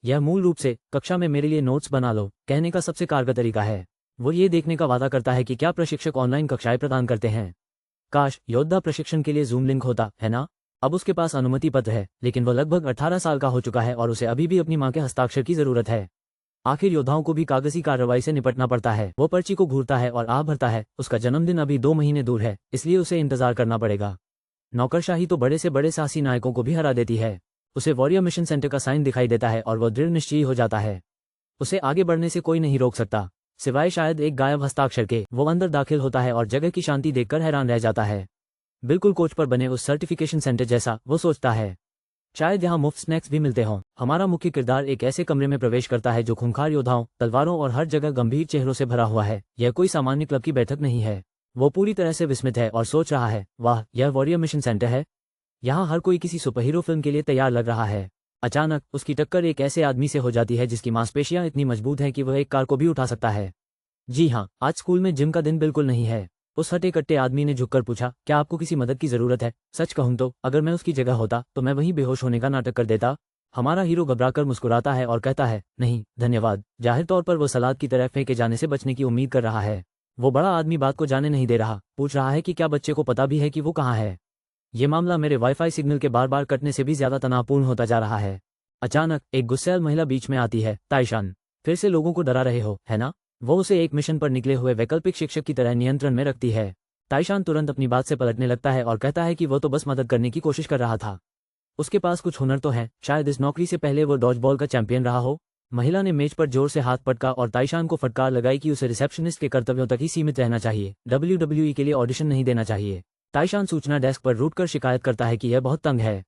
यह मूल रूप से कक्षा में मेरे लिए नोट्स बना लो कहने का सबसे कारगर तरीका है। वो ये देखने का वादा करता है कि क्या प्रशिक्षक ऑनलाइन कक्षाएं प्रदान करते हैं। काश योद्धा प्रशिक्षण के लिए जूम लिंक होता, है ना। अब उसके पास अनुमति पत्र है, लेकिन वह लगभग 18 साल का हो चुका है और उसे अभी भी अपनी मां के हस्ताक्षर की जरूरत है। आखिर योद्धाओं को भी कागजी कार्रवाई से निपटना पड़ता है। वो पर्ची को घूरता है और आह भरता है। उसका जन्मदिन अभी 2 महीने दूर है, इसलिए उसे इंतजार करना पड़ेगा। नौकरशाही तो बड़े से बड़े साहसी नायकों को भी हरा देती है। उसे वॉरियर मिशन सेंटर का साइन दिखाई देता है और वह दृढ़ निश्चयी हो जाता है। उसे आगे बढ़ने से कोई नहीं रोक सकता, सिवाय शायद एक गायब हस्ताक्षर के। वो अंदर दाखिल होता है और जगह की शांति देखकर हैरान रह जाता है। बिल्कुल कोच पर बने उस सर्टिफिकेशन सेंटर जैसा, वो सोचता है। शायद यहाँ मुफ्त स्नैक्स भी मिलते हों। हमारा मुख्य किरदार एक ऐसे कमरे में प्रवेश करता है जो खूंखार योद्धाओं, तलवारों और हर जगह गंभीर चेहरों से भरा हुआ है। यह कोई सामान्य क्लब की बैठक नहीं है। वो पूरी तरह से विस्मित है और सोच रहा है, वाह, यह वॉरियर मिशन सेंटर है। यहाँ हर कोई किसी सुपरहीरो फिल्म के लिए तैयार लग रहा है। अचानक उसकी टक्कर एक ऐसे आदमी से हो जाती है जिसकी मांसपेशियां इतनी मजबूत हैं कि वह एक कार को भी उठा सकता है। जी हाँ, आज स्कूल में जिम का दिन बिल्कुल नहीं है। उस हटे कट्टे आदमी ने झुककर पूछा, क्या आपको किसी मदद की जरूरत है? सच कहूं तो अगर मैं उसकी जगह होता तो मैं वहीं बेहोश होने का नाटक कर देता। हमारा हीरो घबराकर मुस्कुराता है और कहता है, नहीं धन्यवाद। जाहिर तौर पर वो सलाद की तरह फेंके जाने से बचने की उम्मीद कर रहा है। वो बड़ा आदमी बात को जाने नहीं दे रहा, पूछ रहा है कि क्या बच्चे को पता भी है कि वो कहाँ है। ये मामला मेरे वाईफाई सिग्नल के बार बार कटने से भी ज्यादा तनावपूर्ण होता जा रहा है। अचानक एक गुस्सैल महिला बीच में आती है, ताइशान, फिर से लोगों को डरा रहे हो, है ना। वो उसे एक मिशन पर निकले हुए वैकल्पिक शिक्षक की तरह नियंत्रण में रखती है। ताइशान तुरंत अपनी बात से पलटने लगता है और कहता है कि वो तो बस मदद करने की कोशिश कर रहा था। उसके पास कुछ हुनर तो है, शायद इस नौकरी से पहले वो डॉज बॉल का चैंपियन रहा हो। महिला ने मेज पर जोर से हाथ पटका और ताइशान को फटकार लगाई कि उसे रिसेप्शनिस्ट के कर्तव्यों तक ही सीमित रहना चाहिए, WWE के लिए ऑडिशन नहीं देना चाहिए। ताइशान सूचना डेस्क पर रूठकर शिकायत करता है कि यह बहुत तंग है।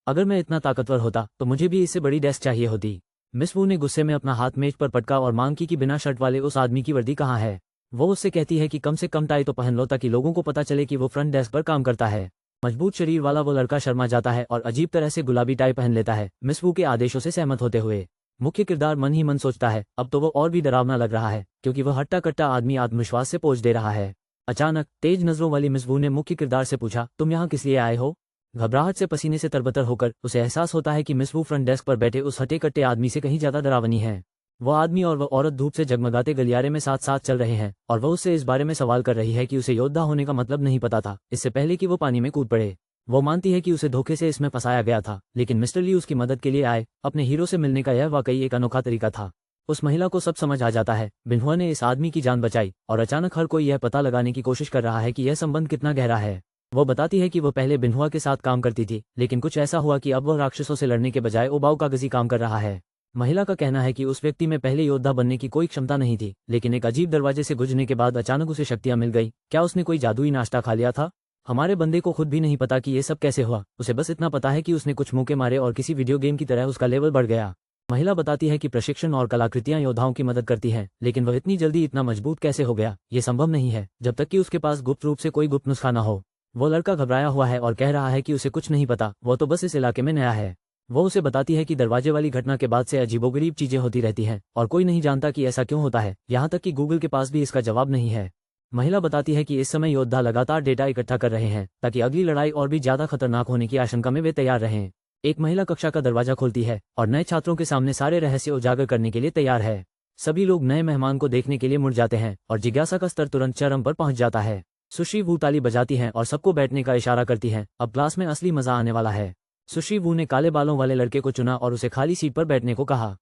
अगर मैं इतना ताकतवर होता तो मुझे भी इससे बड़ी डेस्क चाहिए होती। मिस वू ने गुस्से में अपना हाथ मेज पर पटका और मांग की कि बिना शर्ट वाले उस आदमी की वर्दी कहाँ है। वो उससे कहती है कि कम से कम टाई तो पहन लो ताकि लोगों को पता चले कि वो फ्रंट डेस्क पर काम करता है। मजबूत शरीर वाला वो लड़का शर्मा जाता है और अजीब तरह से गुलाबी टाई पहन लेता है, मिस वू के आदेशों से सहमत होते हुए। मुख्य किरदार मन ही मन सोचता है, अब तो वो और भी डरावना लग रहा है क्योंकि वह हट्टा कट्टा आदमी आत्मविश्वास से पोंछ दे रहा है। अचानक तेज नजरों वाली मिस वू ने मुख्य किरदार से पूछा, तुम यहाँ किस लिए आए हो? घबराहट से पसीने से तरबतर होकर उसे एहसास होता है कि मिस वू फ्रंट डेस्क पर बैठे उस हटे कट्टे आदमी से कहीं ज्यादा डरावनी है। वो आदमी और वह औरत धूप से जगमगाते गलियारे में साथ साथ चल रहे हैं और वह उससे इस बारे में सवाल कर रही है कि उसे योद्धा होने का मतलब नहीं पता था इससे पहले कि वो पानी में कूद पड़े। वो मानती है कि उसे धोखे से इसमें फंसाया गया था, लेकिन मिस्टर ली उसकी मदद के लिए आए। अपने हीरो से मिलने का यह वाकई एक अनोखा तरीका था। उस महिला को सब समझ आ जाता है। बिन्हुआ ने इस आदमी की जान बचाई और अचानक हर कोई यह पता लगाने की कोशिश कर रहा है कि यह संबंध कितना गहरा है। वो बताती है कि वो पहले बिन्हुआ के साथ काम करती थी, लेकिन कुछ ऐसा हुआ कि अब वह राक्षसों से लड़ने के बजाय उबाऊ कागजी काम कर रहा है। महिला का कहना है कि उस व्यक्ति में पहले योद्धा बनने की कोई क्षमता नहीं थी, लेकिन एक अजीब दरवाजे से गुजरने के बाद अचानक उसे शक्तियां मिल गई। क्या उसने कोई जादुई नाश्ता खा लिया था? हमारे बंदे को खुद भी नहीं पता कि ये सब कैसे हुआ। उसे बस इतना पता है कि उसने कुछ मौके मारे और किसी वीडियो गेम की तरह उसका लेवल बढ़ गया। महिला बताती है कि प्रशिक्षण और कलाकृतियां योद्धाओं की मदद करती हैं, लेकिन वह इतनी जल्दी इतना मजबूत कैसे हो गया? ये संभव नहीं है जब तक कि उसके पास गुप्त रूप से कोई गुप्त नुस्खा न हो। वो लड़का घबराया हुआ है और कह रहा है कि उसे कुछ नहीं पता, वो तो बस इस इलाके में नया है। वो उसे बताती है कि दरवाजे वाली घटना के बाद से अजीबोगरीब चीजें होती रहती हैं और कोई नहीं जानता कि ऐसा क्यों होता है, यहाँ तक कि गूगल के पास भी इसका जवाब नहीं है। महिला बताती है कि इस समय योद्धा लगातार डेटा इकट्ठा कर रहे हैं ताकि अगली लड़ाई और भी ज्यादा खतरनाक होने की आशंका में वे तैयार रहें। एक महिला कक्षा का दरवाजा खोलती है और नए छात्रों के सामने सारे रहस्य उजागर करने के लिए तैयार है। सभी लोग नए मेहमान को देखने के लिए मुड़ जाते हैं और जिज्ञासा का स्तर तुरंत चरम पर पहुंच जाता है। सुश्री वू ताली बजाती हैं और सबको बैठने का इशारा करती हैं। अब क्लास में असली मजा आने वाला है। सुश्री वू ने काले बालों वाले लड़के को चुना और उसे खाली सीट पर बैठने को कहा।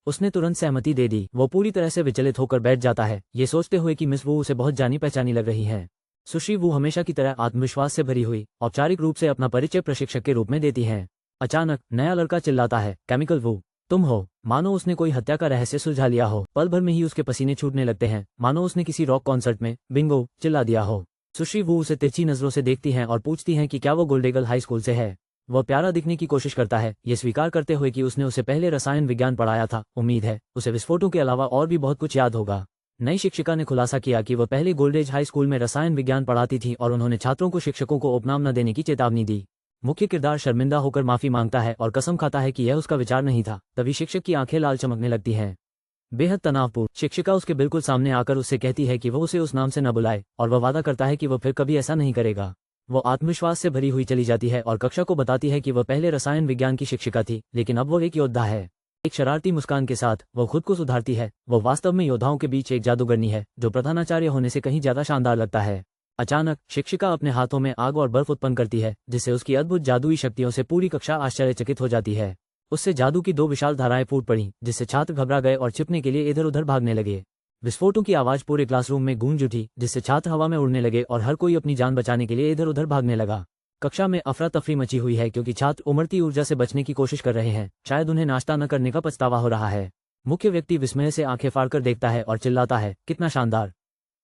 उसने तुरंत सहमति दे दी। वो पूरी तरह से विचलित होकर बैठ जाता है, ये सोचते हुए कि मिस वू उसे बहुत जानी पहचानी लग रही है। सुश्री वू हमेशा की तरह आत्मविश्वास से भरी हुई औपचारिक रूप से अपना परिचय प्रशिक्षक के रूप में देती हैं। अचानक नया लड़का चिल्लाता है, केमिकल वू, तुम हो। मानो उसने कोई हत्या का रहस्य सुलझा लिया हो। पल भर में ही उसके पसीने छूटने लगते हैं, मानो उसने किसी रॉक कॉन्सर्ट में बिंगो चिल्ला दिया हो। सुश्री वू उसे तिरछी नजरों से देखती हैं और पूछती हैं कि क्या वो गोल्डेगल हाई स्कूल से है। वह प्यारा दिखने की कोशिश करता है, ये स्वीकार करते हुए कि उसने उसे पहले रसायन विज्ञान पढ़ाया था। उम्मीद है उसे विस्फोटों के अलावा और भी बहुत कुछ याद होगा। नई शिक्षिका ने खुलासा किया कि वह पहले गोल्डेज हाई स्कूल में रसायन विज्ञान पढ़ाती थी और उन्होंने छात्रों को शिक्षकों को उपनाम न देने की चेतावनी दी। मुख्य किरदार शर्मिंदा होकर माफी मांगता है और कसम खाता है कि यह उसका विचार नहीं था। तभी शिक्षक की आंखें लाल चमकने लगती हैं। बेहद तनावपूर्ण शिक्षिका उसके बिल्कुल सामने आकर उससे कहती है कि वह उसे उस नाम से न बुलाए और वह वादा करता है कि वह फिर कभी ऐसा नहीं करेगा। वो आत्मविश्वास से भरी हुई चली जाती है और कक्षा को बताती है कि वह पहले रसायन विज्ञान की शिक्षिका थी, लेकिन अब वो एक योद्धा है। एक शरारती मुस्कान के साथ वो खुद को सुधारती है। वो वास्तव में योद्धाओं के बीच एक जादूगरनी है जो प्रधानाचार्य होने से कहीं ज्यादा शानदार लगता है। अचानक शिक्षिका अपने हाथों में आग और बर्फ उत्पन्न करती है, जिससे उसकी अद्भुत जादुई शक्तियों से पूरी कक्षा आश्चर्यचकित हो जाती है। उससे जादू की दो विशाल धाराएं फूट पड़ी, जिससे छात्र घबरा गए और छिपने के लिए इधर उधर भागने लगे। विस्फोटों की आवाज पूरे क्लासरूम में गूंज उठी, जिससे छात्र हवा में उड़ने लगे और हर कोई अपनी जान बचाने के लिए इधर उधर भागने लगा। कक्षा में अफरा तफरी मची हुई है क्योंकि छात्र उमड़ती ऊर्जा से बचने की कोशिश कर रहे हैं। शायद उन्हें नाश्ता न करने का पछतावा हो रहा है। मुख्य व्यक्ति विस्मय से आंखें फाड़कर देखता है और चिल्लाता है, कितना शानदार!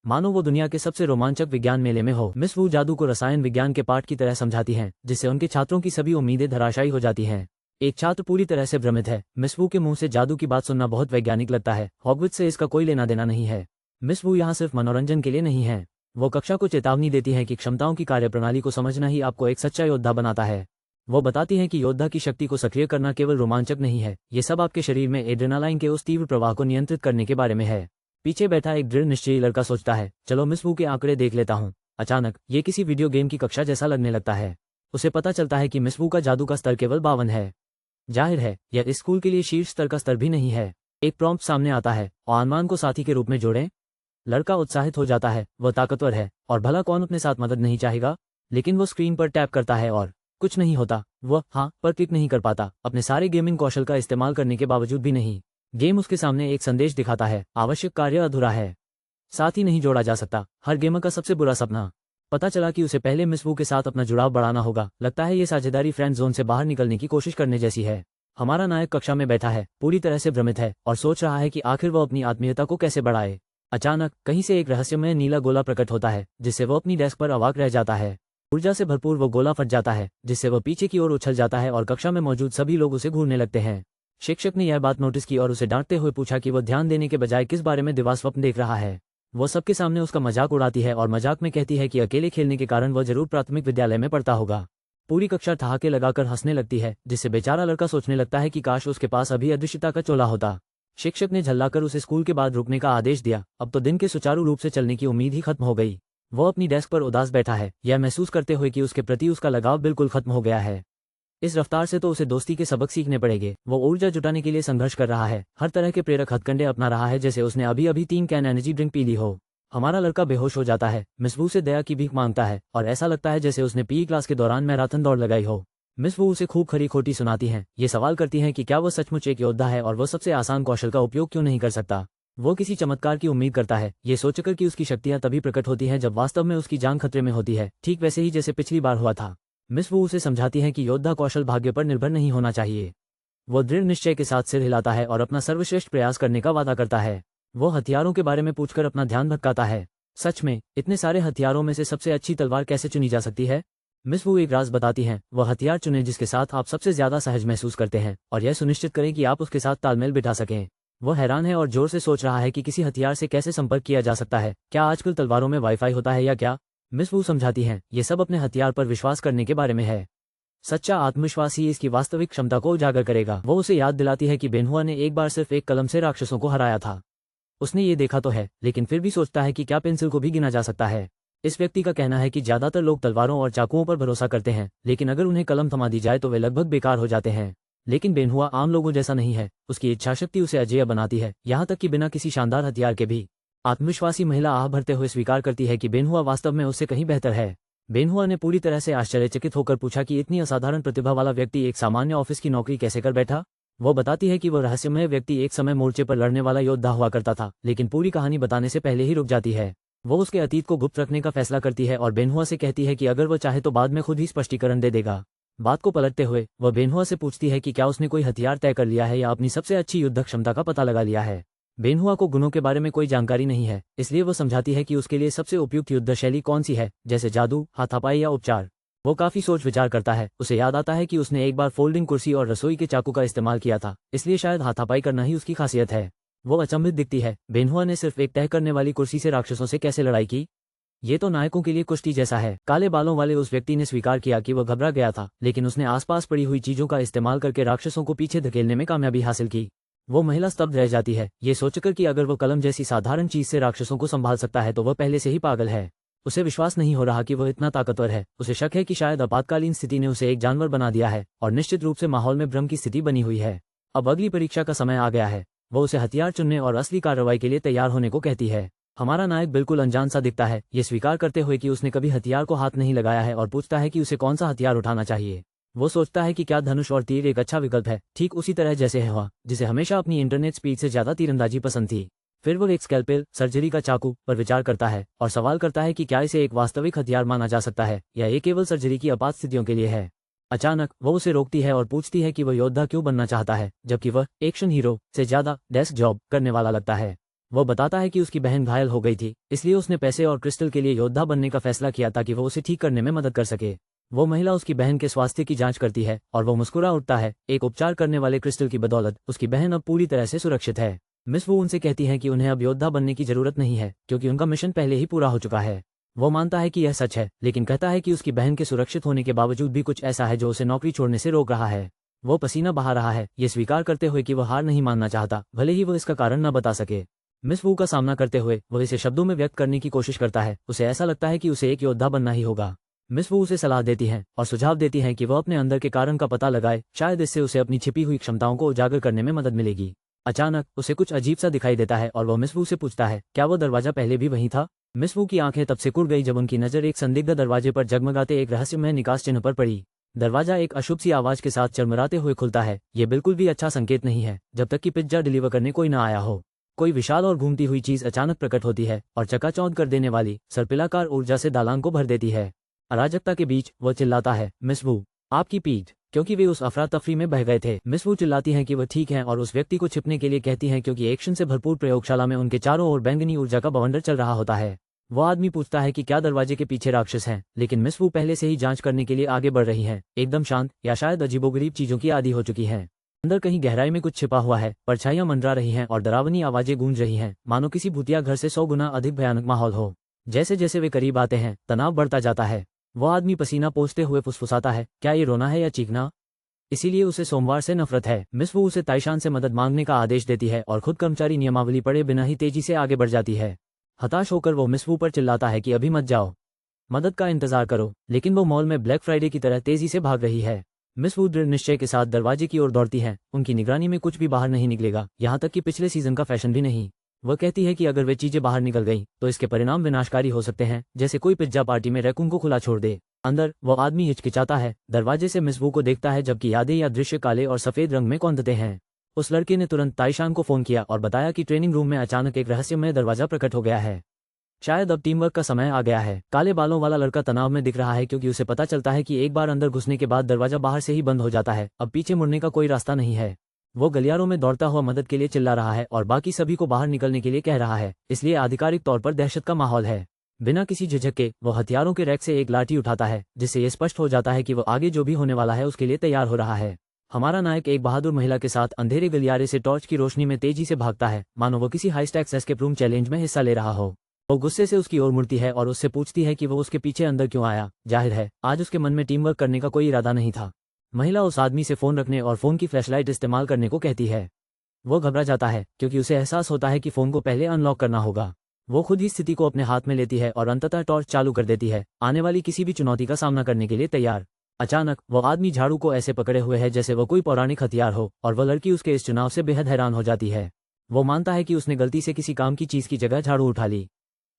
मानो वो दुनिया के सबसे रोमांचक विज्ञान मेले में हो। मिस वू जादू को रसायन विज्ञान के पाठ की तरह समझाती हैं, जिससे उनके छात्रों की सभी उम्मीदें धराशायी हो जाती हैं। एक छात्र पूरी तरह से भ्रमित है। मिस वू के मुंह से जादू की बात सुनना बहुत वैज्ञानिक लगता है। हॉगवर्ट्स से इसका कोई लेना देना नहीं है। मिस वू यहाँ सिर्फ मनोरंजन के लिए नहीं है। वो कक्षा को चेतावनी देती है कि क्षमताओं की कार्यप्रणाली को समझना ही आपको एक सच्चा योद्धा बनाता है। वो बताती हैं कि योद्धा की शक्ति को सक्रिय करना केवल रोमांचक नहीं है, ये सब आपके शरीर में एड्रेनालाइन के उस तीव्र प्रवाह को नियंत्रित करने के बारे में है। पीछे बैठा एक दृढ़ निश्चयी लड़का सोचता है, चलो मिस वू के आंकड़े देख लेता हूँ। अचानक ये किसी वीडियो गेम की कक्षा जैसा लगने लगता है। उसे पता चलता है कि मिस वू का जादू का स्तर केवल 52 है। जाहिर है यह इस स्कूल के लिए शीर्ष स्तर का स्तर भी नहीं है। एक प्रॉम्प्ट सामने आता है, आनमान को साथी के रूप में जोड़ें। लड़का उत्साहित हो जाता है, वह ताकतवर है और भला कौन अपने साथ मदद नहीं चाहेगा। लेकिन वो स्क्रीन पर टैप करता है और कुछ नहीं होता। वह हाँ पर क्लिक नहीं कर पाता, अपने सारे गेमिंग कौशल का इस्तेमाल करने के बावजूद भी नहीं। गेम उसके सामने एक संदेश दिखाता है, आवश्यक कार्य अधूरा है, साथ ही नहीं जोड़ा जा सकता। हर गेमर का सबसे बुरा सपना। पता चला कि उसे पहले मिस वू के साथ अपना जुड़ाव बढ़ाना होगा। लगता है ये साझेदारी फ्रेंड जोन से बाहर निकलने की कोशिश करने जैसी है। हमारा नायक कक्षा में बैठा है, पूरी तरह से भ्रमित है और सोच रहा है कि आखिर वो अपनी आत्मीयता को कैसे बढ़ाए। अचानक कहीं से एक रहस्यमय नीला गोला प्रकट होता है, जिससे वो अपनी डेस्क पर अवाक रह जाता है। ऊर्जा से भरपूर वो गोला फट जाता है, जिससे वह पीछे की ओर उछल जाता है और कक्षा में मौजूद सभी लोग उसे घूरने लगते हैं। शिक्षक ने यह बात नोटिस की और उसे डांटते हुए पूछा कि वो ध्यान देने के बजाय किस बारे में दिवा स्वप्न देख रहा है। वो सबके सामने उसका मजाक उड़ाती है और मजाक में कहती है कि अकेले खेलने के कारण वह जरूर प्राथमिक विद्यालय में पढ़ता होगा। पूरी कक्षा ठहाके लगाकर हंसने लगती है, जिससे बेचारा लड़का सोचने लगता है कि काश उसके पास अभी अदृश्यता का चोला होता। शिक्षक ने झल्लाकर उसे स्कूल के बाद रुकने का आदेश दिया। अब तो दिन के सुचारू रूप से चलने की उम्मीद ही खत्म हो गई। वो अपनी डेस्क पर उदास बैठा है, यह महसूस करते हुए कि उसके प्रति उसका लगाव बिल्कुल खत्म हो गया है। इस रफ्तार से तो उसे दोस्ती के सबक सीखने पड़ेंगे। वो ऊर्जा जुटाने के लिए संघर्ष कर रहा है, हर तरह के प्रेरक हथकंडे अपना रहा है, जैसे उसने अभी अभी 3 कैन एनर्जी ड्रिंक पी ली हो। हमारा लड़का बेहोश हो जाता है, मिस वू से दया की भीख मांगता है और ऐसा लगता है जैसे उसने पीई क्लास के दौरान मैराथन दौड़ लगाई हो। मिस वू उसे खूब खरी खोटी सुनाती हैं, ये सवाल करती हैं कि क्या वो सचमुच एक योद्धा है और वो सबसे आसान कौशल का उपयोग क्यों नहीं कर सकता। वो किसी चमत्कार की उम्मीद करता है, ये सोचकर कि उसकी शक्तियां तभी प्रकट होती हैं जब वास्तव में उसकी जान खतरे में होती है, ठीक वैसे ही जैसे पिछली बार हुआ था। मिस वू उसे समझाती हैं कि योद्धा कौशल भाग्य पर निर्भर नहीं होना चाहिए। वो दृढ़ निश्चय के साथ सिर हिलाता है और अपना सर्वश्रेष्ठ प्रयास करने का वादा करता है। वो हथियारों के बारे में पूछकर अपना ध्यान भटकाता है। सच में, इतने सारे हथियारों में से सबसे अच्छी तलवार कैसे चुनी जा सकती है? मिस वू एक राज बताती हैं, वह हथियार चुनें जिसके साथ आप सबसे ज्यादा सहज महसूस करते हैं और यह सुनिश्चित करें कि आप उसके साथ तालमेल बिठा सकें। वो हैरान है और जोर से सोच रहा है कि किसी हथियार से कैसे संपर्क किया जा सकता है। क्या आजकल तलवारों में वाईफाई होता है या क्या? मिस वू समझाती हैं, ये सब अपने हथियार पर विश्वास करने के बारे में है। सच्चा आत्मविश्वास ही इसकी वास्तविक क्षमता को उजागर करेगा। वो उसे याद दिलाती है कि बेनहुआ ने एक बार सिर्फ एक कलम से राक्षसों को हराया था। उसने ये देखा तो है, लेकिन फिर भी सोचता है कि क्या पेंसिल को भी गिना जा सकता है। इस व्यक्ति का कहना है कि ज्यादातर लोग तलवारों और चाकुओं पर भरोसा करते हैं, लेकिन अगर उन्हें कलम थमा दी जाए तो वे लगभग बेकार हो जाते हैं। लेकिन बेनहुआ आम लोगों जैसा नहीं है, उसकी इच्छाशक्ति उसे अजेय बनाती है, यहाँ तक कि बिना किसी शानदार हथियार के भी। आत्मविश्वासी महिला आह भरते हुए स्वीकार करती है कि बेनहुआ वास्तव में उससे कहीं बेहतर है। बेनहुआ ने पूरी तरह से आश्चर्यचकित होकर पूछा कि इतनी असाधारण प्रतिभा वाला व्यक्ति एक सामान्य ऑफिस की नौकरी कैसे कर बैठा। वो बताती है कि वो रहस्यमय व्यक्ति एक समय मोर्चे पर लड़ने वाला योद्धा हुआ करता था, लेकिन पूरी कहानी बताने से पहले ही रुक जाती है। वो उसके अतीत को गुप्त रखने का फैसला करती है और बेनहुआ से कहती है कि अगर वो चाहे तो बाद में खुद ही स्पष्टीकरण दे देगा। बात को पलटते हुए वह बेनहुआ से पूछती है कि क्या उसने कोई हथियार तय कर लिया है या अपनी सबसे अच्छी युद्ध क्षमता का पता लगा लिया है। बेनहुआ को गुणों के बारे में कोई जानकारी नहीं है, इसलिए वो समझाती है कि उसके लिए सबसे उपयुक्त युद्ध शैली कौन सी है, जैसे जादू, हाथापाई या उपचार। वो काफी सोच विचार करता है, उसे याद आता है कि उसने एक बार फोल्डिंग कुर्सी और रसोई के चाकू का इस्तेमाल किया था, इसलिए शायद हाथापाई करना ही उसकी खासियत है। वो अचंभित दिखती है, बेनहुआ ने सिर्फ एक तय करने वाली कुर्सी से राक्षसों से कैसे लड़ाई की? ये तो नायकों के लिए कुश्ती जैसा है। काले बालों वाले उस व्यक्ति ने स्वीकार किया कि वह घबरा गया था, लेकिन उसने आसपास पड़ी हुई चीजों का इस्तेमाल करके राक्षसों को पीछे धकेलने में कामयाबी हासिल की। वो महिला स्तब्ध रह जाती है, ये सोचकर कि अगर वो कलम जैसी साधारण चीज से राक्षसों को संभाल सकता है तो वह पहले से ही पागल है। उसे विश्वास नहीं हो रहा कि वह इतना ताकतवर है। उसे शक है कि शायद आपातकालीन स्थिति ने उसे एक जानवर बना दिया है और निश्चित रूप से माहौल में भ्रम की स्थिति बनी हुई है। अब अगली परीक्षा का समय आ गया है। वो उसे हथियार चुनने और असली कार्रवाई के लिए तैयार होने को कहती है। हमारा नायक बिल्कुल अनजान सा दिखता है, ये स्वीकार करते हुए कि उसने कभी हथियार को हाथ नहीं लगाया है, और पूछता है कि उसे कौन सा हथियार उठाना चाहिए। वो सोचता है कि क्या धनुष और तीर एक अच्छा विकल्प है, ठीक उसी तरह जैसे हवा, जिसे हमेशा अपनी इंटरनेट स्पीड से ज्यादा तीरंदाजी पसंद थी। फिर वो एक स्कैल्पेल, सर्जरी का चाकू पर विचार करता है और सवाल करता है कि क्या इसे एक वास्तविक हथियार माना जा सकता है या ये केवल सर्जरी की आपात स्थितियों के लिए है। अचानक वो उसे रोकती है और पूछती है कि वह योद्धा क्यों बनना चाहता है, जबकि वह एक्शन हीरो से ज्यादा डेस्क जॉब करने वाला लगता है। वो बताता है कि उसकी बहन घायल हो गई थी, इसलिए उसने पैसे और क्रिस्टल के लिए योद्धा बनने का फैसला किया ताकि वो उसे ठीक करने में मदद कर सके। वो महिला उसकी बहन के स्वास्थ्य की जांच करती है और वो मुस्कुरा उठता है। एक उपचार करने वाले क्रिस्टल की बदौलत उसकी बहन अब पूरी तरह से सुरक्षित है। मिस वो उनसे कहती हैं कि उन्हें अब योद्धा बनने की जरूरत नहीं है, क्योंकि उनका मिशन पहले ही पूरा हो चुका है। वो मानता है कि यह सच है, लेकिन कहता है कि उसकी बहन के सुरक्षित होने के बावजूद भी कुछ ऐसा है जो उसे नौकरी छोड़ने से रोक रहा है। वो पसीना बहा रहा है, ये स्वीकार करते हुए कि वह हार नहीं मानना चाहता, भले ही वो इसका कारण न बता सके। मिस वू का सामना करते हुए वह इसे शब्दों में व्यक्त करने की कोशिश करता है। उसे ऐसा लगता है कि उसे एक योद्धा बनना ही होगा। मिस वू उसे सलाह देती हैं और सुझाव देती हैं कि वह अपने अंदर के कारण का पता लगाए, शायद इससे उसे अपनी छिपी हुई क्षमताओं को उजागर करने में मदद मिलेगी। अचानक उसे कुछ अजीब सा दिखाई देता है और वह मिस वू से पूछता है, क्या वो दरवाजा पहले भी वहीं था? मिस वू की आंखें तब सिकुड़ गई जब उनकी नजर एक संदिग्ध दरवाजे पर जगमगाते एक रहस्यमय निकास चिन्ह पर पड़ी। दरवाजा एक अशुभ सी आवाज के साथ चरमराते हुए खुलता है। ये बिल्कुल भी अच्छा संकेत नहीं है, जब तक कि पिज्जा डिलीवर करने कोई न आया हो। कोई विशाल और घूमती हुई चीज अचानक प्रकट होती है और चकाचौंध कर देने वाली सर्पिलाकार ऊर्जा से दालान को भर देती है। अराजकता के बीच वह चिल्लाता है, मिस वू, आपकी पीठ, क्योंकि वे उस अफरा तफरी में बह गए थे। मिस वू चिल्लाती हैं कि वह ठीक हैं और उस व्यक्ति को छिपने के लिए कहती हैं, क्योंकि एक्शन से भरपूर प्रयोगशाला में उनके चारों ओर बैंगनी ऊर्जा का बवंडर चल रहा होता है। वो आदमी पूछता है कि क्या दरवाजे के पीछे राक्षस हैं, लेकिन मिस वू पहले से ही जांच करने के लिए आगे बढ़ रही हैं, एकदम शांत या शायद अजीबोगरीब चीजों की आदी हो चुकी हैं। अंदर कहीं गहराई में कुछ छिपा हुआ है, परछाइयां मंडरा रही हैं और डरावनी आवाजें गूंज रही हैं, मानो किसी भूतिया घर से 100 गुना अधिक भयानक माहौल हो। जैसे जैसे वे करीब आते हैं, तनाव बढ़ता जाता है। वो आदमी पसीना पोंछते हुए फुसफुसाता है, क्या ये रोना है या चीखना? इसीलिए उसे सोमवार से नफरत है। मिस वू उसे ताइशान से मदद मांगने का आदेश देती है और खुद कर्मचारी नियमावली पढ़े बिना ही तेजी से आगे बढ़ जाती है। हताश होकर वो मिस वू पर चिल्लाता है कि अभी मत जाओ, मदद का इंतजार करो, लेकिन वो मॉल में ब्लैक फ्राइडे की तरह तेजी से भाग रही है। मिस वू दृढ़ निश्चय के साथ दरवाजे की ओर दौड़ती हैं। उनकी निगरानी में कुछ भी बाहर नहीं निकलेगा, यहाँ तक कि पिछले सीजन का फैशन भी नहीं। वह कहती है कि अगर वे चीजें बाहर निकल गईं तो इसके परिणाम विनाशकारी हो सकते हैं, जैसे कोई पिज्जा पार्टी में रैकून को खुला छोड़ दे। अंदर वो आदमी हिचकिचाता है, दरवाजे से मिस वू को देखता है, जबकि यादें या दृश्य काले और सफेद रंग में कौंधते हैं। उस लड़के ने तुरंत ताइशान को फोन किया और बताया कि ट्रेनिंग रूम में अचानक एक रहस्यमय दरवाजा प्रकट हो गया है। शायद अब टीम वर्क का समय आ गया है। काले बालों वाला लड़का तनाव में दिख रहा है क्योंकि उसे पता चलता है कि एक बार अंदर घुसने के बाद दरवाजा बाहर से ही बंद हो जाता है, अब पीछे मुड़ने का कोई रास्ता नहीं है। वो गलियारों में दौड़ता हुआ मदद के लिए चिल्ला रहा है और बाकी सभी को बाहर निकलने के लिए कह रहा है, इसलिए आधिकारिक तौर पर दहशत का माहौल है। बिना किसी झिझक के वो हथियारों के रैक से एक लाठी उठाता है, जिससे ये स्पष्ट हो जाता है कि वो आगे जो भी होने वाला है उसके लिए तैयार हो रहा है। हमारा नायक एक बहादुर महिला के साथ अंधेरे गलियारे से टॉर्च की रोशनी में तेजी से भागता है, मानो वो किसी high stacks escape room challenge में हिस्सा ले रहा हो। वो गुस्से से उसकी ओर मुड़ती है और उससे पूछती है कि वो उसके पीछे अंदर क्यों आया। जाहिर है आज उसके मन में टीम वर्क करने का कोई इरादा नहीं था। महिला उस आदमी से फोन रखने और फोन की फ्लैशलाइट इस्तेमाल करने को कहती है। वो घबरा जाता है क्योंकि उसे एहसास होता है कि फोन को पहले अनलॉक करना होगा। वो खुद ही स्थिति को अपने हाथ में लेती है और अंततः टॉर्च चालू कर देती है, आने वाली किसी भी चुनौती का सामना करने के लिए तैयार। अचानक वो आदमी झाड़ू को ऐसे पकड़े हुए है जैसे वो कोई पौराणिक हथियार हो, और वह लड़की उसके इस चुनाव से बेहद हैरान हो जाती है। वो मानता है कि उसने गलती से किसी काम की चीज की जगह झाड़ू उठा ली।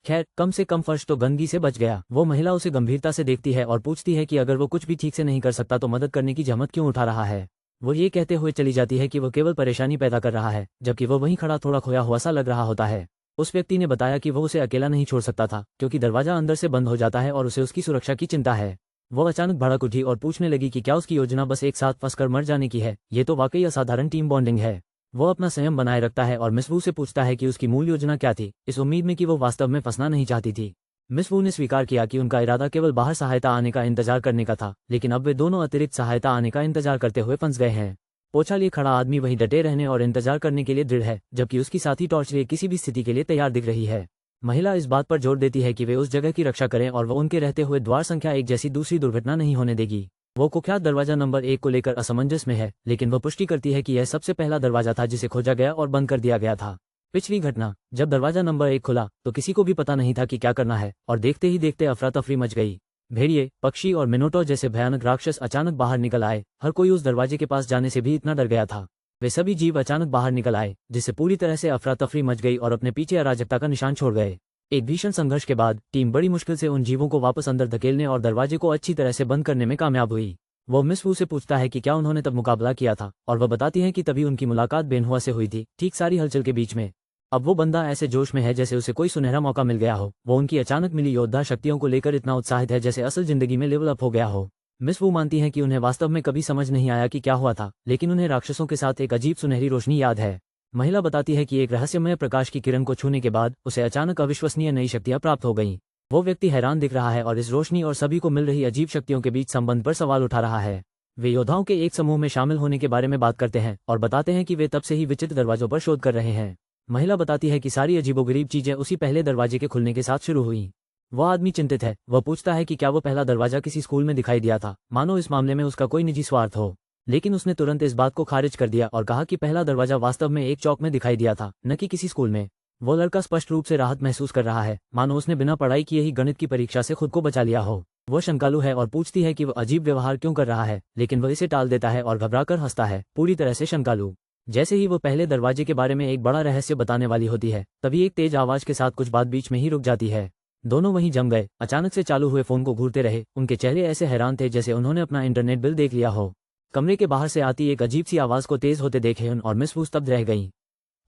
खैर, कम से कम फर्श तो गंदगी से बच गया। वो महिला उसे गंभीरता से देखती है और पूछती है कि अगर वो कुछ भी ठीक से नहीं कर सकता तो मदद करने की जहमत क्यों उठा रहा है। वो ये कहते हुए चली जाती है कि वो केवल परेशानी पैदा कर रहा है, जबकि वो वहीं खड़ा थोड़ा खोया हुआ सा लग रहा होता है। उस व्यक्ति ने बताया कि वो उसे अकेला नहीं छोड़ सकता था क्योंकि दरवाजा अंदर से बंद हो जाता है और उसे उसकी सुरक्षा की चिंता है। वो अचानक भड़क उठी और पूछने लगी कि क्या उसकी योजना बस एक साथ फंसकर मर जाने की है। ये तो वाकई असाधारण टीम बॉन्डिंग है। वो अपना संयम बनाए रखता है और मिस वू से पूछता है कि उसकी मूल योजना क्या थी, इस उम्मीद में कि वो वास्तव में फंसना नहीं चाहती थी। मिस वू ने स्वीकार किया कि उनका इरादा केवल बाहर सहायता आने का इंतजार करने का था, लेकिन अब वे दोनों अतिरिक्त सहायता आने का इंतजार करते हुए फंस गए हैं। पोछा लिए खड़ा आदमी वहीं डटे रहने और इंतजार करने के लिए दृढ़ है, जबकि उसकी साथी टॉर्च लिए किसी भी स्थिति के लिए तैयार दिख रही है। महिला इस बात पर जोर देती है कि वे उस जगह की रक्षा करें और वो उनके रहते हुए द्वार संख्या 1 जैसी दूसरी दुर्घटना नहीं होने देगी। वो कुख्यात दरवाजा नंबर 1 को लेकर असमंजस में है, लेकिन वह पुष्टि करती है कि यह सबसे पहला दरवाजा था जिसे खोजा गया और बंद कर दिया गया था। पिछली घटना, जब दरवाजा नंबर 1 खुला तो किसी को भी पता नहीं था कि क्या करना है, और देखते ही देखते अफरा तफरी मच गई। भेड़िए, पक्षी और मिनोटॉर जैसे भयानक राक्षस अचानक बाहर निकल आए। हर कोई उस दरवाजे के पास जाने से भी इतना डर गया था। वे सभी जीव अचानक बाहर निकल आए, जिससे पूरी तरह से अफरा तफरी मच गई और अपने पीछे अराजकता का निशान छोड़ गए। एक भीषण संघर्ष के बाद टीम बड़ी मुश्किल से उन जीवों को वापस अंदर धकेलने और दरवाजे को अच्छी तरह से बंद करने में कामयाब हुई। वो मिस वू से पूछता है कि क्या उन्होंने तब मुकाबला किया था, और वह बताती है कि तभी उनकी मुलाकात बेनहुआ से हुई थी, ठीक सारी हलचल के बीच में। अब वो बंदा ऐसे जोश में है जैसे उसे कोई सुनहरा मौका मिल गया हो। वो उनकी अचानक मिली योद्धा शक्तियों को लेकर इतना उत्साहित है जैसे असल जिंदगी में लेवल अप हो गया हो। मिस वू मानती हैं कि उन्हें वास्तव में कभी समझ नहीं आया कि क्या हुआ था, लेकिन उन्हें राक्षसों के साथ एक अजीब सुनहरी रोशनी याद है। महिला बताती है कि एक रहस्यमय प्रकाश की किरण को छूने के बाद उसे अचानक अविश्वसनीय नई शक्तियां प्राप्त हो गईं। वो व्यक्ति हैरान दिख रहा है और इस रोशनी और सभी को मिल रही अजीब शक्तियों के बीच संबंध पर सवाल उठा रहा है। वे योद्धाओं के एक समूह में शामिल होने के बारे में बात करते हैं और बताते हैं कि वे तब से ही विचित्र दरवाजों पर शोध कर रहे हैं। महिला बताती है कि सारी अजीबोगरीब चीजें उसी पहले दरवाजे के खुलने के साथ शुरू हुई। वह आदमी चिंतित है। वह पूछता है कि क्या वो पहला दरवाजा किसी स्कूल में दिखाई दिया था, मानो इस मामले में उसका कोई निजी स्वार्थ हो। लेकिन उसने तुरंत इस बात को खारिज कर दिया और कहा कि पहला दरवाजा वास्तव में एक चौक में दिखाई दिया था, न कि किसी स्कूल में। वो लड़का स्पष्ट रूप से राहत महसूस कर रहा है, मानो उसने बिना पढ़ाई किए ही गणित की परीक्षा से खुद को बचा लिया हो। वो शंकालु है और पूछती है कि वो अजीब व्यवहार क्यों कर रहा है, लेकिन वह इसे टाल देता है और घबराकर हंसता है, पूरी तरह से शंकालु। जैसे ही वो पहले दरवाजे के बारे में एक बड़ा रहस्य बताने वाली होती है, तभी एक तेज आवाज के साथ कुछ बात बीच में ही रुक जाती है। दोनों वहीं जम गए। अचानक से चालू हुए फोन को घूरते रहे। उनके चेहरे ऐसे हैरान थे जैसे उन्होंने अपना इंटरनेट बिल देख लिया हो। कमरे के बाहर से आती एक अजीब सी आवाज को तेज होते देखे और मिस वू स्तब्ध रह गईं।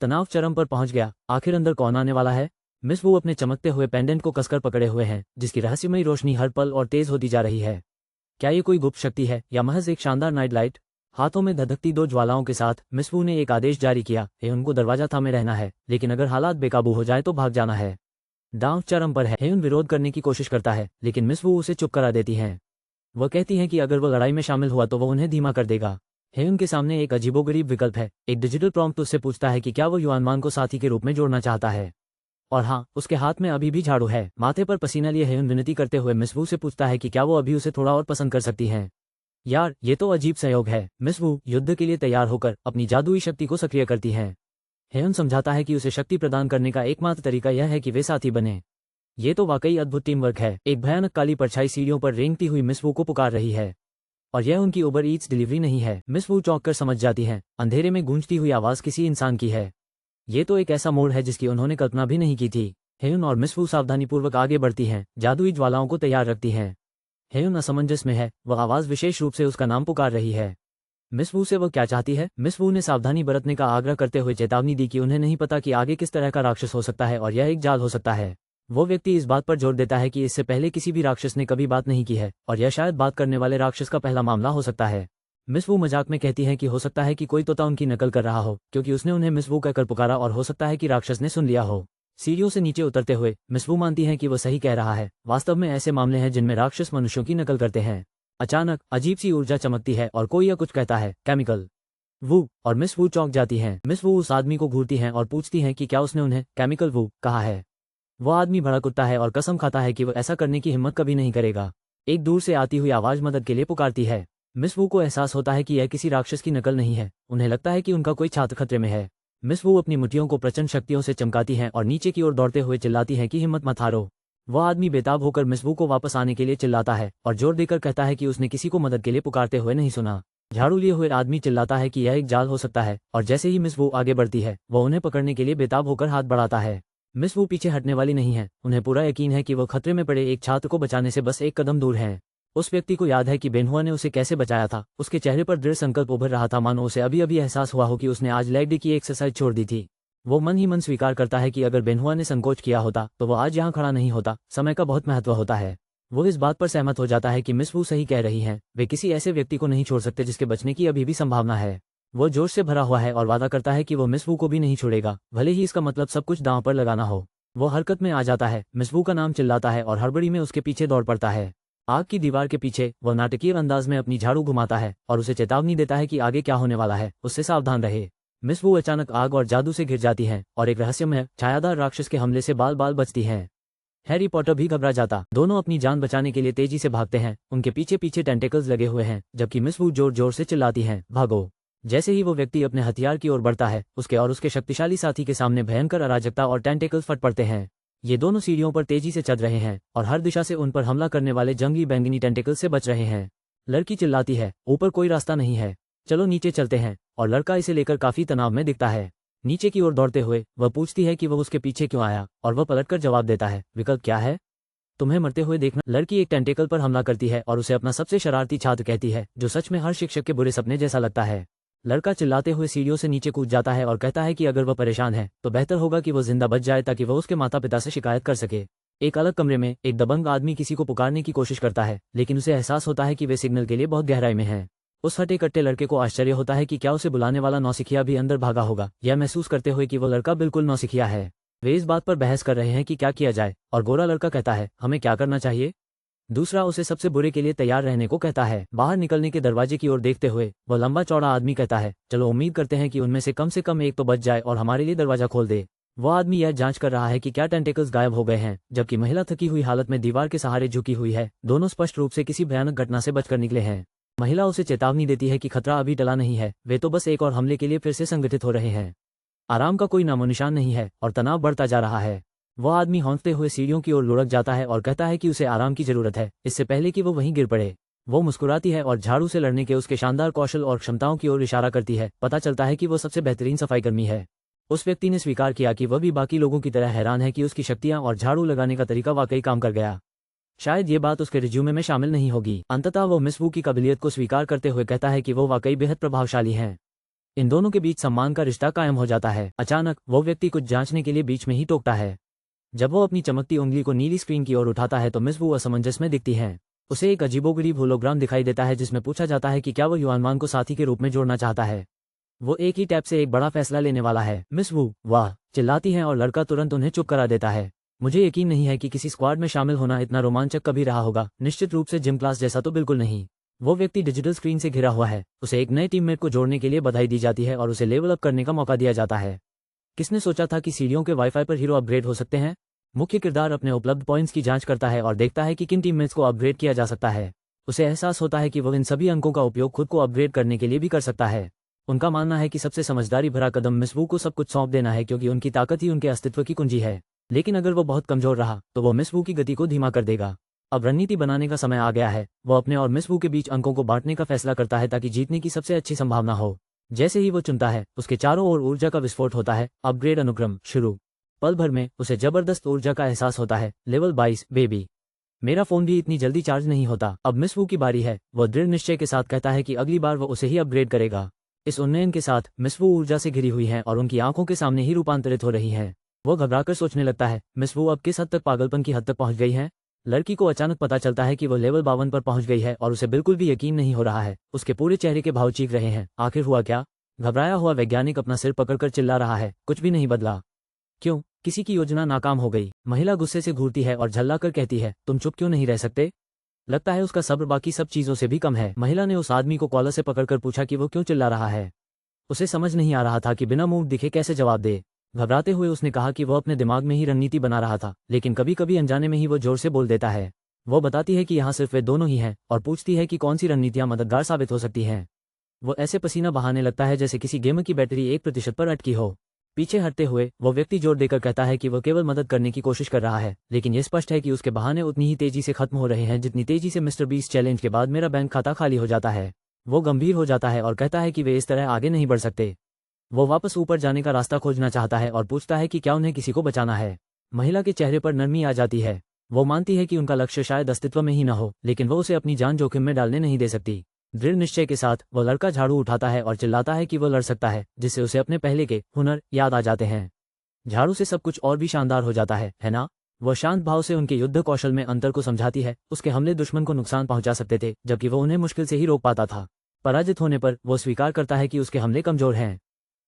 तनाव चरम पर पहुंच गया। आखिर अंदर कौन आने वाला है? मिस वू अपने चमकते हुए पेंडेंट को कसकर पकड़े हुए हैं, जिसकी रहस्यमयी रोशनी हर पल और तेज होती जा रही है। क्या ये कोई गुप्त शक्ति है या महज एक शानदार नाइट लाइट? हाथों में धधकती 2 ज्वालाओं के साथ मिस वू ने एक आदेश जारी किया, उनको दरवाजा थामे रहना है, लेकिन अगर हालात बेकाबू हो जाए तो भाग जाना है। दांव चरम पर है। हेयुन विरोध करने की कोशिश करता है, लेकिन मिस वू उसे चुप करा देती हैं। वह कहती हैं कि अगर वो लड़ाई में शामिल हुआ तो वो उन्हें धीमा कर देगा। हेयुन के सामने एक अजीबोगरीब विकल्प है। एक डिजिटल प्रॉम्प्ट उससे पूछता है कि क्या वो युआनमान को साथी के रूप में जोड़ना चाहता है। और हाँ, उसके हाथ में अभी भी झाड़ू है। माथे पर पसीना लिए हेयुन विनती करते हुए मिस वू से पूछता है कि क्या वो अभी उसे थोड़ा और पसंद कर सकती हैं। यार, ये तो अजीब संयोग है। मिस वू युद्ध के लिए तैयार होकर अपनी जादुई शक्ति को सक्रिय करती हैं। हेयुन समझाता है कि उसे शक्ति प्रदान करने का एकमात्र तरीका यह है कि वे साथी बने। ये तो वाकई अद्भुत टीम वर्क है। एक भयानक काली परछाई सीढ़ियों पर रेंगती हुई मिस वू को पुकार रही है। और यह उनकी उबर ईट्स डिलीवरी नहीं है। मिस वू चौंक कर समझ जाती हैं, अंधेरे में गूंजती हुई आवाज किसी इंसान की है। ये तो एक ऐसा मोड़ है जिसकी उन्होंने कल्पना भी नहीं की थी। हेयुन और मिस वू सावधानीपूर्वक आगे बढ़ती हैं, जादुई ज्वालाओं को तैयार रखती हैं। हेयुन असमंजस में है, वह आवाज विशेष रूप से उसका नाम पुकार रही है। मिस वू से वह क्या चाहती है? मिस वू ने सावधानी बरतने का आग्रह करते हुए चेतावनी दी कि उन्हें नहीं पता कि आगे किस तरह का राक्षस हो सकता है और यह एक जाल हो सकता है। वो व्यक्ति इस बात पर जोर देता है कि इससे पहले किसी भी राक्षस ने कभी बात नहीं की है और यह शायद बात करने वाले राक्षस का पहला मामला हो सकता है। मिस वू मजाक में कहती हैं कि हो सकता है कि कोई तोता उनकी नकल कर रहा हो, क्योंकि उसने उन्हें मिस वू कहकर पुकारा, और हो सकता है कि राक्षस ने सुन लिया हो। सीढ़ियों से नीचे उतरते हुए मिस वू मानती हैं कि वो सही कह रहा है। वास्तव में ऐसे मामले हैं जिनमें राक्षस मनुष्यों की नकल करते हैं। अचानक अजीब सी ऊर्जा चमकती है और कोई यह कुछ कहता है, केमिकल वू, और मिस वू चौंक जाती हैं। मिस वू उस आदमी को घूरती हैं और पूछती हैं कि क्या उसने उन्हें केमिकल वू कहा है। वो आदमी भड़क उठता है और कसम खाता है कि वो ऐसा करने की हिम्मत कभी नहीं करेगा। एक दूर से आती हुई आवाज मदद के लिए पुकारती है। मिस वू को एहसास होता है कि यह किसी राक्षस की नकल नहीं है। उन्हें लगता है कि उनका कोई छात्र खतरे में है। मिस वू अपनी मुट्ठियों को प्रचंड शक्तियों से चमकाती हैं और नीचे की ओर दौड़ते हुए चिल्लाती हैं कि हिम्मत मत हारो। वह आदमी बेताब होकर मिस वू को वापस आने के लिए चिल्लाता है और जोर देकर कहता है कि उसने किसी को मदद के लिए पुकारते हुए नहीं सुना। झाड़ू लिए हुए आदमी चिल्लाता है कि यह एक जाल हो सकता है, और जैसे ही मिस वू आगे बढ़ती है वह उन्हें पकड़ने के लिए बेताब होकर हाथ बढ़ाता है। मिस वू पीछे हटने वाली नहीं है। उन्हें पूरा यकीन है कि वो खतरे में पड़े एक छात्र को बचाने से बस एक कदम दूर हैं। उस व्यक्ति को याद है कि बेनहुआ ने उसे कैसे बचाया था। उसके चेहरे पर दृढ़ संकल्प उभर रहा था, मानो उसे अभी अभी एहसास हुआ हो कि उसने आज लेग डे की एक्सरसाइज छोड़ दी थी। वो मन ही मन स्वीकार करता है कि अगर बेनहुआ ने संकोच किया होता तो वो आज यहाँ खड़ा नहीं होता। समय का बहुत महत्व होता है। वो इस बात पर सहमत हो जाता है कि मिस वू सही कह रही हैं। वे किसी ऐसे व्यक्ति को नहीं छोड़ सकते जिसके बचने की अभी भी संभावना है। वो जोश से भरा हुआ है और वादा करता है कि वो मिस वू को भी नहीं छोड़ेगा, भले ही इसका मतलब सब कुछ दांव पर लगाना हो। वो हरकत में आ जाता है, मिस वू का नाम चिल्लाता है और हड़बड़ी में उसके पीछे दौड़ पड़ता है। आग की दीवार के पीछे वह नाटकीय अंदाज में अपनी झाड़ू घुमाता है और उसे चेतावनी देता है कि आगे क्या होने वाला है, उससे सावधान रहे। मिस वू अचानक आग और जादू से घिर जाती हैं और एक रहस्यमय छायादार राक्षस के हमले से बाल बाल बचती हैं। हैरी पॉटर भी घबरा जाता। दोनों अपनी जान बचाने के लिए तेजी से भागते हैं। उनके पीछे पीछे टेंटेकल्स लगे हुए हैं, जबकि मिस वू जोर जोर से चिल्लाती हैं, भागो। जैसे ही वो व्यक्ति अपने हथियार की ओर बढ़ता है, उसके और उसके शक्तिशाली साथी के सामने भयंकर अराजकता और टेंटेकल्स फट पड़ते हैं। ये दोनों सीढ़ियों पर तेजी से चढ़ रहे हैं और हर दिशा से उन पर हमला करने वाले जंगली बैंगनी टेंटेकल्स से बच रहे हैं। लड़की चिल्लाती है, ऊपर कोई रास्ता नहीं है, चलो नीचे चलते हैं, और लड़का इसे लेकर काफी तनाव में दिखता है। नीचे की ओर दौड़ते हुए वह पूछती है कि वह उसके पीछे क्यों आया, और वह पलटकर जवाब देता है, विकल्प क्या है? तुम्हें मरते हुए देखना। लड़की एक टेंटेकल पर हमला करती है और उसे अपना सबसे शरारती छात्र कहती है, जो सच में हर शिक्षक के बुरे सपने जैसा लगता है। लड़का चिल्लाते हुए सीढ़ियों से नीचे कूद जाता है और कहता है कि अगर वह परेशान है तो बेहतर होगा कि वह जिंदा बच जाए ताकि वह उसके माता पिता से शिकायत कर सके। एक अलग कमरे में एक दबंग आदमी किसी को पुकारने की कोशिश करता है, लेकिन उसे एहसास होता है कि वे सिग्नल के लिए बहुत गहराई में हैं। उस हटे कट्टे लड़के को आश्चर्य होता है कि क्या उसे बुलाने वाला नौसिखिया भी अंदर भागा होगा, यह महसूस करते हुए कि वो लड़का बिल्कुल नौसिखिया है। वे इस बात पर बहस कर रहे हैं कि क्या किया जाए, और गोरा लड़का कहता है, हमें क्या करना चाहिए? दूसरा उसे सबसे बुरे के लिए तैयार रहने को कहता है। बाहर निकलने के दरवाजे की ओर देखते हुए वह लंबा चौड़ा आदमी कहता है, चलो उम्मीद करते हैं कि उनमें से कम एक तो बच जाए और हमारे लिए दरवाजा खोल दे। वह आदमी यह जांच कर रहा है कि क्या टेंटेकल्स गायब हो गए हैं, जबकि महिला थकी हुई हालत में दीवार के सहारे झुकी हुई है। दोनों स्पष्ट रूप से किसी भयानक घटना से बचकर निकले हैं। महिला उसे चेतावनी देती है कि खतरा अभी टला नहीं है, वे तो बस एक और हमले के लिए फिर से संगठित हो रहे हैं। आराम का कोई नामोनिशान नहीं है और तनाव बढ़ता जा रहा है। वह आदमी हौंकते हुए सीढ़ियों की ओर लुढ़क जाता है और कहता है कि उसे आराम की जरूरत है, इससे पहले कि वो वहीं गिर पड़े। वो मुस्कुराती है और झाड़ू से लड़ने के उसके शानदार कौशल और क्षमताओं की ओर इशारा करती है। पता चलता है कि वो सबसे बेहतरीन सफाईकर्मी है। उस व्यक्ति ने स्वीकार किया कि वह भी बाकी लोगों की तरह हैरान है कि उसकी शक्तियां और झाड़ू लगाने का तरीका वाकई काम कर गया। शायद ये बात उसके रिज्यूमे में शामिल नहीं होगी। अंततः वो मिस वू की काबिलियत को स्वीकार करते हुए कहता है कि वो वाकई बेहद प्रभावशाली हैं। इन दोनों के बीच सम्मान का रिश्ता कायम हो जाता है। अचानक वो व्यक्ति कुछ जांचने के लिए बीच में ही टोकता है। जब वो अपनी चमकती उंगली को नीली स्क्रीन की ओर उठाता है तो मिस वू असमंजस में दिखती हैं। उसे एक अजीबोगरीब होलोग्राम दिखाई देता है जिसमें पूछा जाता है कि क्या वो युआनवान को साथी के रूप में जोड़ना चाहता है। वो एक ही टैप से एक बड़ा फैसला लेने वाला है। मिस वू वाह चिल्लाती हैं और लड़का तुरंत उन्हें चुप करा देता है। मुझे यकीन नहीं है कि किसी स्क्वाड में शामिल होना इतना रोमांचक कभी रहा होगा। निश्चित रूप से जिम क्लास जैसा तो बिल्कुल नहीं। वो व्यक्ति डिजिटल स्क्रीन से घिरा हुआ है। उसे एक नए टीममेट को जोड़ने के लिए बधाई दी जाती है और उसे लेवल अप करने का मौका दिया जाता है। किसने सोचा था कि सीढ़ियों के वाईफाई पर हीरो अपग्रेड हो सकते हैं? मुख्य किरदार अपने उपलब्ध पॉइंट्स की जांच करता है और देखता है कि किन टीममेट्स को अपग्रेड किया जा सकता है। उसे एहसास होता है कि वो इन सभी अंकों का उपयोग खुद को अपग्रेड करने के लिए भी कर सकता है। उनका मानना है कि सबसे समझदारी भरा कदम मिस वू को सब कुछ सौंप देना है, क्योंकि उनकी ताकत ही उनके अस्तित्व की कुंजी है। लेकिन अगर वो बहुत कमजोर रहा तो वो मिस वू की गति को धीमा कर देगा। अब रणनीति बनाने का समय आ गया है। वो अपने और मिस वू के बीच अंकों को बांटने का फैसला करता है ताकि जीतने की सबसे अच्छी संभावना हो। जैसे ही वो चुनता है, उसके चारों ओर ऊर्जा का विस्फोट होता है। अपग्रेड अनुक्रम शुरू। पल भर में उसे जबरदस्त ऊर्जा का एहसास होता है। Level 22 baby. मेरा फोन भी इतनी जल्दी चार्ज नहीं होता। अब मिस वू की बारी है। वो दृढ़ निश्चय के साथ कहता है कि अगली बार वो उसे ही अपग्रेड करेगा। इस उन्नयन के साथ मिस वू ऊर्जा से घिरी हुई हैं और उनकी आंखों के सामने ही रूपांतरित हो रही हैं। वो घबराकर सोचने लगता है, मिस वू अब किस हद तक पागलपन की हद तक पहुंच गई है। लड़की को अचानक पता चलता है कि वो लेवल 52 पर पहुंच गई है और उसे बिल्कुल भी यकीन नहीं हो रहा है। उसके पूरे चेहरे के भाव चीख रहे हैं। आखिर हुआ क्या? घबराया हुआ वैज्ञानिक अपना सिर पकड़कर चिल्ला रहा है, कुछ भी नहीं बदला। क्यों? किसी की योजना नाकाम हो गई। महिला गुस्से से घूरती है और झल्लाकर कहती है, तुम चुप क्यों नहीं रह सकते? लगता है उसका सब्र बाकी सब चीजों से भी कम है। महिला ने उस आदमी को कॉलर से पकड़कर पूछा कि वो क्यों चिल्ला रहा है। उसे समझ नहीं आ रहा था कि बिना मुंह दिखे कैसे जवाब दे। घबराते हुए उसने कहा कि वो अपने दिमाग में ही रणनीति बना रहा था, लेकिन कभी कभी अनजाने में ही वो जोर से बोल देता है। वो बताती है कि यहाँ सिर्फ वे दोनों ही हैं और पूछती है कि कौन सी रणनीतियाँ मददगार साबित हो सकती हैं। वो ऐसे पसीना बहाने लगता है जैसे किसी गेम की बैटरी 1% पर अटकी हो। पीछे हटते हुए वो व्यक्ति जोर देकर कहता है कि वो केवल मदद करने की कोशिश कर रहा है, लेकिन ये स्पष्ट है कि उसके बहाने उतनी ही तेजी से खत्म हो रहे हैं जितनी तेजी से मिस्टर बीस्ट चैलेंज के बाद मेरा बैंक खाता खाली हो जाता है। वो गंभीर हो जाता है और कहता है कि वे इस तरह आगे नहीं बढ़ सकते। वो वापस ऊपर जाने का रास्ता खोजना चाहता है और पूछता है कि क्या उन्हें किसी को बचाना है। महिला के चेहरे पर नरमी आ जाती है। वो मानती है कि उनका लक्ष्य शायद अस्तित्व में ही न हो, लेकिन वो उसे अपनी जान जोखिम में डालने नहीं दे सकती। दृढ़ निश्चय के साथ वो लड़का झाड़ू उठाता है और चिल्लाता है कि वो लड़ सकता है, जिससे उसे अपने पहले के हुनर याद आ जाते हैं। झाड़ू से सब कुछ और भी शानदार हो जाता है ना? वो शांत भाव से उनके युद्ध कौशल में अंतर को समझाती है। उसके हमले दुश्मन को नुकसान पहुंचा सकते थे, जबकि वो उन्हें मुश्किल से ही रोक पाता था। पराजित होने पर वो स्वीकार करता है कि उसके हमले कमजोर हैं।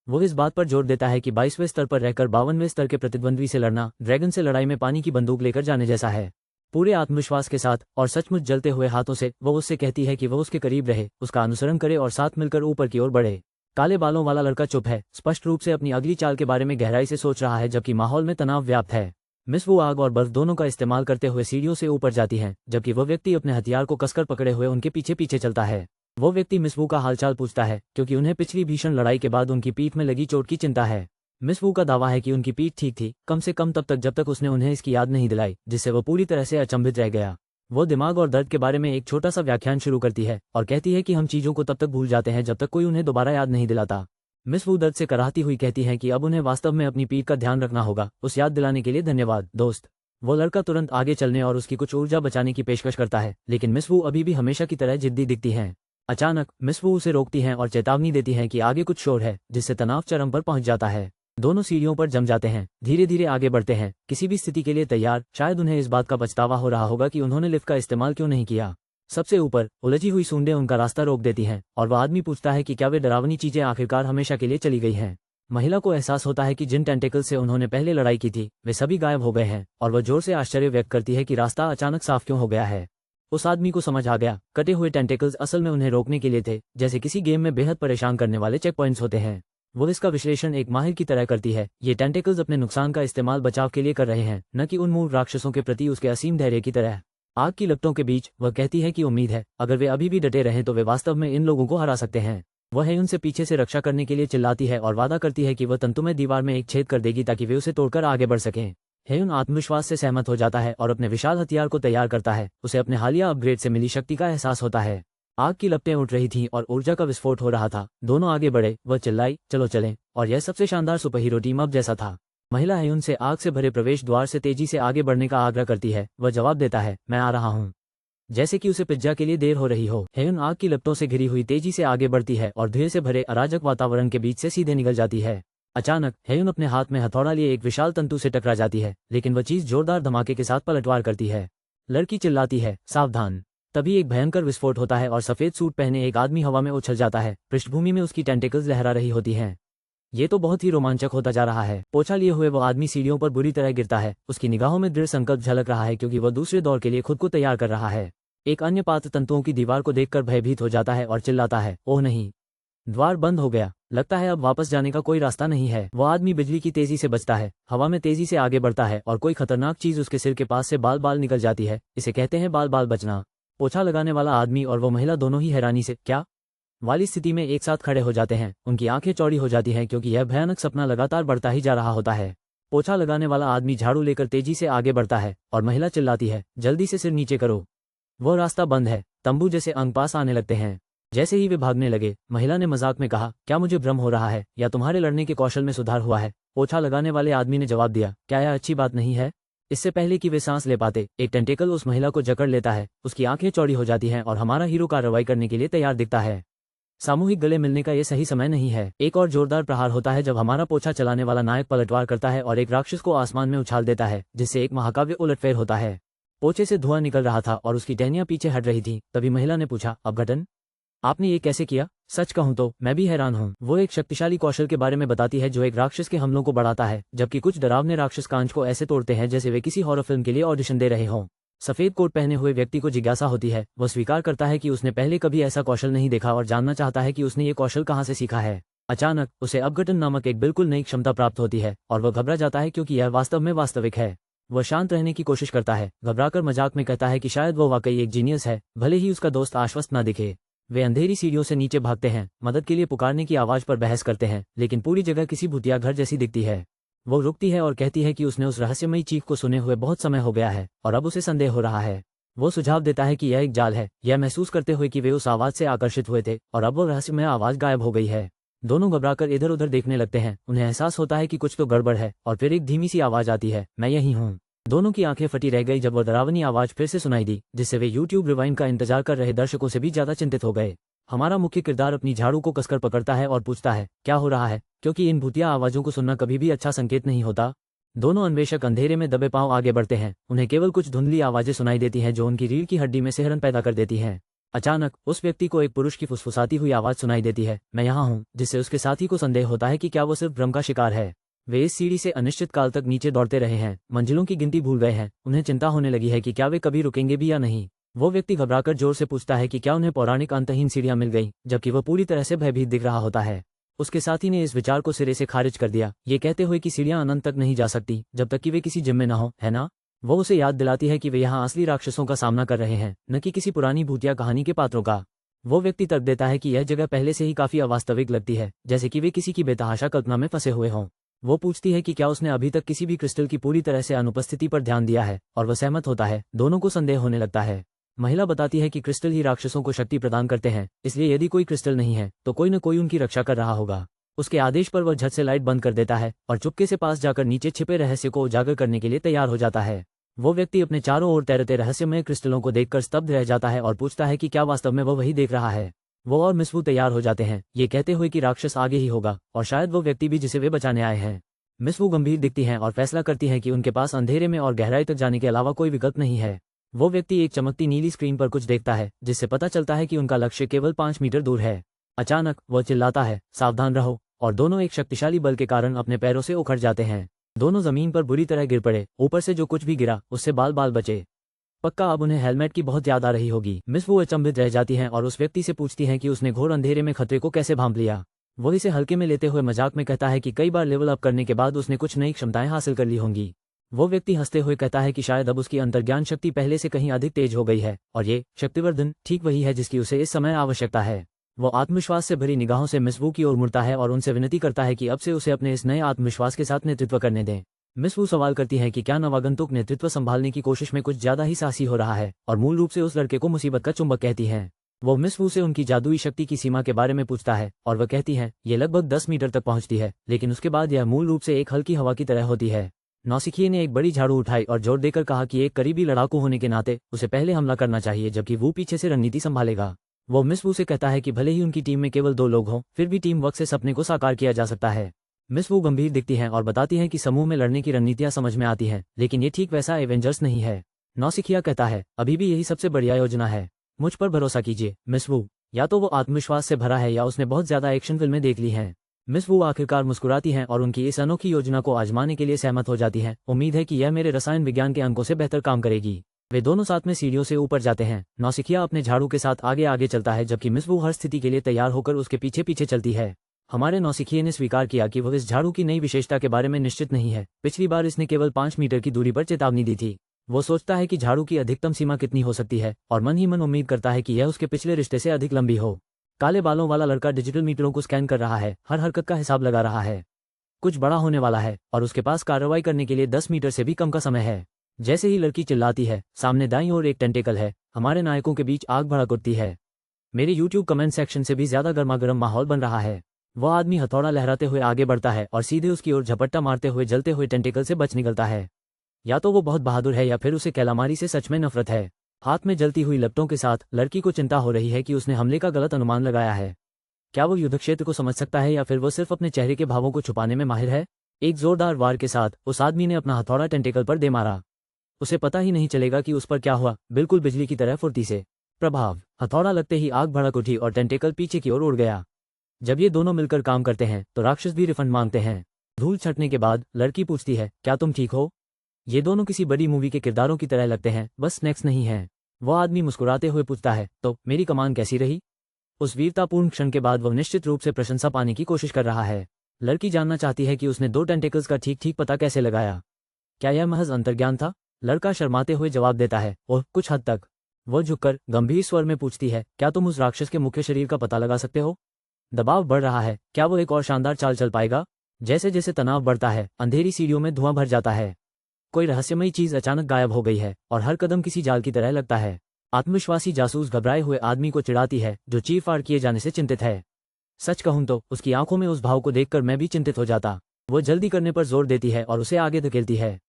वो इस बात पर जोर देता है कि 22वें स्तर पर रहकर 52वें स्तर के प्रतिद्वंद्वी से लड़ना ड्रैगन से लड़ाई में पानी की बंदूक लेकर जाने जैसा है। पूरे आत्मविश्वास के साथ और सचमुच जलते हुए हाथों से वो उससे कहती है कि वो उसके करीब रहे, उसका अनुसरण करे और साथ मिलकर ऊपर की ओर बढ़े। काले बालों वाला लड़का चुप है, स्पष्ट रूप से अपनी अगली चाल के बारे में गहराई से सोच रहा है, जबकि माहौल में तनाव व्याप्त है। मिस वो आग और बर्फ दोनों का इस्तेमाल करते हुए सीढ़ियों से ऊपर जाती हैं, जबकि वो व्यक्ति अपने हथियार को कसकर पकड़े हुए उनके पीछे पीछे चलता है। वो व्यक्ति मिस वू का हालचाल पूछता है, क्योंकि उन्हें पिछली भीषण लड़ाई के बाद उनकी पीठ में लगी चोट की चिंता है। मिस वू का दावा है कि उनकी पीठ ठीक थी, कम से कम तब तक जब तक उसने उन्हें इसकी याद नहीं दिलाई, जिससे वो पूरी तरह से अचंभित रह गया। वो दिमाग और दर्द के बारे में एक छोटा सा व्याख्यान शुरू करती है और कहती है कि हम चीजों को तब तक भूल जाते हैं जब तक कोई उन्हें दोबारा याद नहीं दिलाता। मिस वू दर्द से कराहती हुई कहती है कि अब उन्हें वास्तव में अपनी पीठ का ध्यान रखना होगा। उस याद दिलाने के लिए धन्यवाद दोस्त। वो लड़का तुरंत आगे चलने और उसकी कुछ ऊर्जा बचाने की पेशकश करता है, लेकिन मिस वू अभी भी हमेशा की तरह जिद्दी दिखती हैं। अचानक मिस वू उसे रोकती हैं और चेतावनी देती हैं कि आगे कुछ शोर है, जिससे तनाव चरम पर पहुंच जाता है। दोनों सीढ़ियों पर जम जाते हैं, धीरे धीरे आगे बढ़ते हैं, किसी भी स्थिति के लिए तैयार। शायद उन्हें इस बात का पछतावा हो रहा होगा कि उन्होंने लिफ्ट का इस्तेमाल क्यों नहीं किया। सबसे ऊपर उलझी हुई सूंडें उनका रास्ता रोक देती हैं और वह आदमी पूछता है कि क्या वे डरावनी चीजें आखिरकार हमेशा के लिए चली गई हैं। महिला को एहसास होता है कि जिन टेंटेकल से उन्होंने पहले लड़ाई की थी वे सभी गायब हो गए हैं, और वह जोर से आश्चर्य व्यक्त करती है कि रास्ता अचानक साफ क्यों हो गया है। उस आदमी को समझ आ गया, कटे हुए टेंटेकल्स असल में उन्हें रोकने के लिए थे, जैसे किसी गेम में बेहद परेशान करने वाले चेक पॉइंट्स होते हैं। वो इसका विश्लेषण एक माहिर की तरह करती है। ये टेंटेकल्स अपने नुकसान का इस्तेमाल बचाव के लिए कर रहे हैं, न कि उन मूल राक्षसों के प्रति उसके असीम धैर्य की तरह। आग की लपटों के बीच वह कहती है कि उम्मीद है, अगर वे अभी भी डटे रहें तो वे वास्तव में इन लोगों को हरा सकते हैं। वह है उनसे पीछे से रक्षा करने के लिए चिल्लाती है और वादा करती है कि वह तंतुमय दीवार में एक छेद कर देगी ताकि वे उसे तोड़कर आगे बढ़ सकें। हेयुन आत्मविश्वास से सहमत हो जाता है और अपने विशाल हथियार को तैयार करता है। उसे अपने हालिया अपग्रेड से मिली शक्ति का एहसास होता है। आग की लपटें उठ रही थीं और ऊर्जा का विस्फोट हो रहा था। दोनों आगे बढ़े, वह चिल्लाई, चलो चलें, और यह सबसे शानदार सुपरहीरो टीम अप जैसा था। महिला हेयुन से आग से भरे प्रवेश द्वार से तेजी से आगे बढ़ने का आग्रह करती है। वह जवाब देता है, मैं आ रहा हूँ, जैसे कि उसे पिज्जा के लिए देर हो रही हो। हेयुन आग की लपटों से घिरी हुई तेजी से आगे बढ़ती है और धुएं से भरे अराजक वातावरण के बीच से सीधे निकल जाती है। अचानक हेयुन अपने हाथ में हथौड़ा लिए एक विशाल तंतु से टकरा जाती है, लेकिन वह चीज जोरदार धमाके के साथ पलटवार करती है। लड़की चिल्लाती है, सावधान। तभी एक भयंकर विस्फोट होता है और सफेद सूट पहने एक आदमी हवा में उछल जाता है। पृष्ठभूमि में उसकी टेंटेकल्स लहरा रही होती हैं। ये तो बहुत ही रोमांचक होता जा रहा है। पोछा लिए हुए वो आदमी सीढ़ियों पर बुरी तरह गिरता है। उसकी निगाहों में दृढ़ संकल्प झलक रहा है, क्योंकि वह दूसरे दौर के लिए खुद को तैयार कर रहा है। एक अन्य पात्र तंतुओं की दीवार को देखकर भयभीत हो जाता है और चिल्लाता है, ओह नहीं, द्वार बंद हो गया। लगता है अब वापस जाने का कोई रास्ता नहीं है। वो आदमी बिजली की तेजी से बचता है, हवा में तेजी से आगे बढ़ता है और कोई खतरनाक चीज उसके सिर के पास से बाल बाल निकल जाती है। इसे कहते हैं बाल बाल बचना। पोछा लगाने वाला आदमी और वो महिला दोनों ही हैरानी से क्या वाली स्थिति में एक साथ खड़े हो जाते हैं। उनकी आंखें चौड़ी हो जाती हैं, क्योंकि यह भयानक सपना लगातार बढ़ता ही जा रहा होता है। पोछा लगाने वाला आदमी झाड़ू लेकर तेजी से आगे बढ़ता है और महिला चिल्लाती है, जल्दी से सिर नीचे करो, वो रास्ता बंद है। तंबू जैसे अंग पास आने लगते हैं। जैसे ही वे भागने लगे, महिला ने मजाक में कहा, क्या मुझे भ्रम हो रहा है या तुम्हारे लड़ने के कौशल में सुधार हुआ है? पोछा लगाने वाले आदमी ने जवाब दिया, क्या यह अच्छी बात नहीं है? इससे पहले कि वे सांस ले पाते, एक टेंटेकल उस महिला को जकड़ लेता है, उसकी आंखें चौड़ी हो जाती हैं और हमारा हीरो कार्रवाई करने के लिए तैयार दिखता है। सामूहिक गले मिलने का यह सही समय नहीं है। एक और जोरदार प्रहार होता है जब हमारा पोछा चलाने वाला नायक पलटवार करता है और एक राक्षस को आसमान में उछाल देता है, जिससे एक महाकाव्य उलटफेर होता है। पोछे से धुआं निकल रहा था और उसकी टहनियां पीछे हट रही थी। तभी महिला ने पूछा, अपघटन? आपने ये कैसे किया? सच कहूं तो मैं भी हैरान हूं। वो एक शक्तिशाली कौशल के बारे में बताती है जो एक राक्षस के हमलों को बढ़ाता है, जबकि कुछ डरावने राक्षस कांच को ऐसे तोड़ते हैं जैसे वे किसी हॉरर फिल्म के लिए ऑडिशन दे रहे हों। सफेद कोट पहने हुए व्यक्ति को जिज्ञासा होती है। वह स्वीकार करता है कि उसने पहले कभी ऐसा कौशल नहीं देखा और जानना चाहता है कि उसने ये कौशल कहाँ से सीखा है। अचानक उसे अपघटन नामक एक बिल्कुल नई क्षमता प्राप्त होती है और वह घबरा जाता है क्योंकि यह वास्तव में वास्तविक है। वह शांत रहने की कोशिश करता है, घबराकर मजाक में कहता है कि शायद वो वाकई एक जीनियस है, भले ही उसका दोस्त आश्वस्त न दिखे। वे अंधेरी सीढ़ियों से नीचे भागते हैं, मदद के लिए पुकारने की आवाज पर बहस करते हैं, लेकिन पूरी जगह किसी भूतिया घर जैसी दिखती है। वो रुकती है और कहती है कि उसने उस रहस्यमयी चीख को सुने हुए बहुत समय हो गया है और अब उसे संदेह हो रहा है। वो सुझाव देता है कि यह एक जाल है, यह महसूस करते हुए कि वे उस आवाज से आकर्षित हुए थे और अब वो रहस्यमय आवाज गायब हो गई है। दोनों घबराकर इधर उधर देखने लगते हैं। उन्हें एहसास होता है कि कुछ तो गड़बड़ है और फिर एक धीमी सी आवाज आती है, मैं यही हूँ। दोनों की आंखें फटी रह गई जब वो डरावनी आवाज फिर से सुनाई दी, जिससे वे YouTube रिवाइंड का इंतजार कर रहे दर्शकों से भी ज्यादा चिंतित हो गए। हमारा मुख्य किरदार अपनी झाड़ू को कसकर पकड़ता है और पूछता है, क्या हो रहा है? क्योंकि इन भूतिया आवाजों को सुनना कभी भी अच्छा संकेत नहीं होता। दोनों अन्वेषक अंधेरे में दबे पांव आगे बढ़ते हैं। उन्हें केवल कुछ धुंधली आवाजें सुनाई देती हैं जो उनकी रीढ़ की हड्डी में सिहरन पैदा कर देती हैं। अचानक उस व्यक्ति को एक पुरुष की फुसफुसाती हुई आवाज सुनाई देती है, मैं यहाँ हूँ, जिससे उसके साथी को संदेह होता है कि क्या वो सिर्फ भ्रम का शिकार है। वे इस सीढ़ी से अनिश्चित काल तक नीचे दौड़ते रहे हैं, मंजिलों की गिनती भूल गए हैं। उन्हें चिंता होने लगी है कि क्या वे कभी रुकेंगे भी या नहीं। वो व्यक्ति घबराकर जोर से पूछता है कि क्या उन्हें पौराणिक अंतहीन सीढ़ियां मिल गई, जबकि वह पूरी तरह से भयभीत दिख रहा होता है। उसके साथी ने इस विचार को सिरे से खारिज कर दिया, ये कहते हुए कि सीढ़ियां अनंत तक नहीं जा सकती जब तक कि वे किसी जिम में न हो, है ना? वो उसे याद दिलाती है कि वे यहाँ असली राक्षसों का सामना कर रहे हैं, न कि किसी पुरानी भूतिया कहानी के पात्रों का। वो व्यक्ति तर्क देता है कि यह जगह पहले से ही काफी अवास्तविक लगती है, जैसे कि वे किसी की बेतहाशा कल्पना में फंसे हुए हों। वो पूछती है कि क्या उसने अभी तक किसी भी क्रिस्टल की पूरी तरह से अनुपस्थिति पर ध्यान दिया है, और वह सहमत होता है। दोनों को संदेह होने लगता है। महिला बताती है कि क्रिस्टल ही राक्षसों को शक्ति प्रदान करते हैं, इसलिए यदि कोई क्रिस्टल नहीं है तो कोई न कोई उनकी रक्षा कर रहा होगा। उसके आदेश पर वह झट से लाइट बंद कर देता है और चुपके से पास जाकर नीचे छिपे रहस्य को उजागर करने के लिए तैयार हो जाता है। वो व्यक्ति अपने चारों ओर तैरते रहस्यमय क्रिस्टलों को देखकर स्तब्ध रह जाता है और पूछता है कि क्या वास्तव में वह वही देख रहा है। वो और मिस वू तैयार हो जाते हैं, ये कहते हुए कि राक्षस आगे ही होगा और शायद वो व्यक्ति भी जिसे वे बचाने आए हैं। मिस वू गंभीर दिखती हैं और फैसला करती हैं कि उनके पास अंधेरे में और गहराई तक जाने के अलावा कोई विकल्प नहीं है। वो व्यक्ति एक चमकती नीली स्क्रीन पर कुछ देखता है, जिससे पता चलता है कि उनका लक्ष्य केवल 5 मीटर दूर है। अचानक वह चिल्लाता है, सावधान रहो, और दोनों एक शक्तिशाली बल के कारण अपने पैरों से उखड़ जाते हैं। दोनों जमीन पर बुरी तरह गिर पड़े, ऊपर से जो कुछ भी गिरा उससे बाल बाल बचे। पक्का अब उन्हें हेलमेट की बहुत याद आ रही होगी। मिस वो अचंभित रह जाती हैं और उस व्यक्ति से पूछती हैं कि उसने घोर अंधेरे में खतरे को कैसे भांप लिया। वो इसे हल्के में लेते हुए मजाक में कहता है कि कई बार लेवल अप करने के बाद उसने कुछ नई क्षमताएं हासिल कर ली होंगी। वो व्यक्ति हंसते हुए कहता है कि शायद अब उसकी अंतर्ज्ञान शक्ति पहले से कहीं अधिक तेज हो गई है और ये शक्तिवर्धन ठीक वही है जिसकी उसे इस समय आवश्यकता है। वो आत्मविश्वास से भरी निगाहों से मिस वू की ओर मुड़ता है और उनसे विनती करता है कि अब से उसे अपने इस नए आत्मविश्वास के साथ नेतृत्व करने दें। मिस वू सवाल करती है कि क्या नवागंतुक नेतृत्व संभालने की कोशिश में कुछ ज्यादा ही साहसी हो रहा है, और मूल रूप से उस लड़के को मुसीबत का चुंबक कहती हैं। वो मिस वू से उनकी जादुई शक्ति की सीमा के बारे में पूछता है और वह कहती है ये लगभग 10 मीटर तक पहुंचती है, लेकिन उसके बाद यह मूल रूप से एक हल्की हवा की तरह होती है। नौसिखिए ने एक बड़ी झाड़ू उठाई और जोर देकर कहा कि एक करीबी लड़ाकू होने के नाते उसे पहले हमला करना चाहिए, जबकि वो पीछे से रणनीति संभालेगा। वो मिस वू से कहता है कि भले ही उनकी टीम में केवल 2 लोग हों, फिर भी टीम वर्क से सपने को साकार किया जा सकता है। मिस वू गंभीर दिखती हैं और बताती हैं कि समूह में लड़ने की रणनीतियां समझ में आती हैं, लेकिन ये ठीक वैसा एवेंजर्स नहीं है। नौसिखिया कहता है, अभी भी यही सबसे बढ़िया योजना है, मुझ पर भरोसा कीजिए मिस वू। या तो वो आत्मविश्वास से भरा है या उसने बहुत ज्यादा एक्शन फिल्में देख ली हैं। मिस वू आखिरकार मुस्कुराती हैं और उनकी इस अनोखी योजना को आजमाने के लिए सहमत हो जाती हैं। उम्मीद है कि यह मेरे रसायन विज्ञान के अंकों से बेहतर काम करेगी। वे दोनों साथ में सीढ़ियों से ऊपर जाते हैं। नौसिखिया अपने झाड़ू के साथ आगे आगे चलता है, जबकि मिस वू हर स्थिति के लिए तैयार होकर उसके पीछे पीछे चलती है। हमारे नौसिखिए ने स्वीकार किया कि वह इस झाड़ू की नई विशेषता के बारे में निश्चित नहीं है। पिछली बार इसने केवल 5 मीटर की दूरी पर चेतावनी दी थी। वो सोचता है कि झाड़ू की अधिकतम सीमा कितनी हो सकती है और मन ही मन उम्मीद करता है कि यह उसके पिछले रिश्ते से अधिक लंबी हो। काले बालों वाला लड़का डिजिटल मीटरों को स्कैन कर रहा है, हर हरकत का हिसाब लगा रहा है। कुछ बड़ा होने वाला है और उसके पास कार्रवाई करने के लिए 10 मीटर से भी कम का समय है। जैसे ही लड़की चिल्लाती है, सामने दाईं ओर एक टेंटेकल है। हमारे नायकों के बीच आग भड़क उठती है। मेरे यूट्यूब कमेंट सेक्शन से भी ज्यादा गर्मागर्म माहौल बन रहा है। वह आदमी हथौड़ा लहराते हुए आगे बढ़ता है और सीधे उसकी ओर झपट्टा मारते हुए जलते हुए टेंटेकल से बच निकलता है। या तो वो बहुत बहादुर है या फिर उसे कैलामारी से सच में नफरत है। हाथ में जलती हुई लपटों के साथ लड़की को चिंता हो रही है कि उसने हमले का गलत अनुमान लगाया है। क्या वो युद्ध क्षेत्र को समझ सकता है या फिर वो सिर्फ अपने चेहरे के भावों को छुपाने में माहिर है? एक जोरदार वार के साथ उस आदमी ने अपना हथौड़ा टेंटेकल पर दे मारा। उसे पता ही नहीं चलेगा कि उस पर क्या हुआ, बिल्कुल बिजली की तरह फुर्ती से प्रभाव। हथौड़ा लगते ही आग भड़क उठी और टेंटेकल पीछे की ओर उड़ गया। जब ये दोनों मिलकर काम करते हैं तो राक्षस भी रिफंड मांगते हैं। धूल छटने के बाद लड़की पूछती है, क्या तुम ठीक हो? ये दोनों किसी बड़ी मूवी के किरदारों की तरह लगते हैं, बस स्नैक्स नहीं हैं। वह आदमी मुस्कुराते हुए पूछता है, तो मेरी कमान कैसी रही? उस वीरतापूर्ण क्षण के बाद वह निश्चित रूप से प्रशंसा पाने की कोशिश कर रहा है। लड़की जानना चाहती है कि उसने 2 टेंटेकल्स का ठीक ठीक पता कैसे लगाया। क्या यह महज अंतर्ज्ञान था? लड़का शर्माते हुए जवाब देता है, ओह कुछ हद तक। वह झुककर गंभीर स्वर में पूछती है, क्या तुम उस राक्षस के मुख्य शरीर का पता लगा सकते हो? दबाव बढ़ रहा है, क्या वो एक और शानदार चाल चल पाएगा? जैसे जैसे तनाव बढ़ता है, अंधेरी सीढ़ियों में धुआं भर जाता है। कोई रहस्यमयी चीज अचानक गायब हो गई है और हर कदम किसी जाल की तरह लगता है। आत्मविश्वासी जासूस घबराए हुए आदमी को चिढ़ाती है जो चीर-फाड़ किए जाने से चिंतित है। सच कहूं तो उसकी आंखों में उस भाव को देखकर मैं भी चिंतित हो जाता। वो जल्दी करने पर जोर देती है और उसे आगे धकेलती है।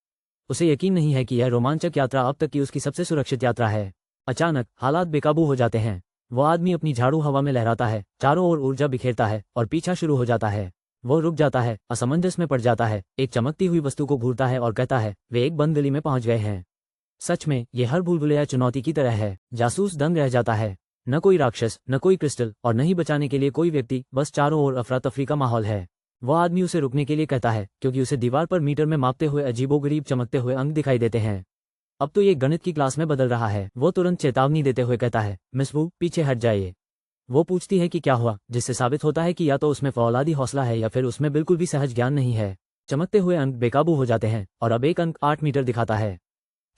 उसे यकीन नहीं है कि यह रोमांचक यात्रा अब तक की उसकी सबसे सुरक्षित यात्रा है। अचानक हालात बेकाबू हो जाते हैं। वो आदमी अपनी झाड़ू हवा में लहराता है, चारों ओर ऊर्जा बिखेरता है और पीछा शुरू हो जाता है। वो रुक जाता है, असमंजस में पड़ जाता है, एक चमकती हुई वस्तु को घूरता है और कहता है, वे एक बंद गली में पहुंच गए हैं। सच में ये हर भूलभुलैया चुनौती की तरह है। जासूस दंग रह जाता है। न कोई राक्षस, न कोई क्रिस्टल और न ही बचाने के लिए कोई व्यक्ति, बस चारों ओर अफरा तफरी का माहौल है। वह आदमी उसे रुकने के लिए कहता है क्योंकि उसे दीवार पर मीटर में मापते हुए अजीबोगरीब चमकते हुए अंक दिखाई देते हैं। अब तो ये गणित की क्लास में बदल रहा है। वो तुरंत चेतावनी देते हुए कहता है, मिस वू पीछे हट जाइए। वो पूछती है कि क्या हुआ, जिससे साबित होता है कि या तो उसमें फौलादी हौसला है या फिर उसमें बिल्कुल भी सहज ज्ञान नहीं है। चमकते हुए अंक बेकाबू हो जाते हैं और अब एक अंक 8 मीटर दिखाता है।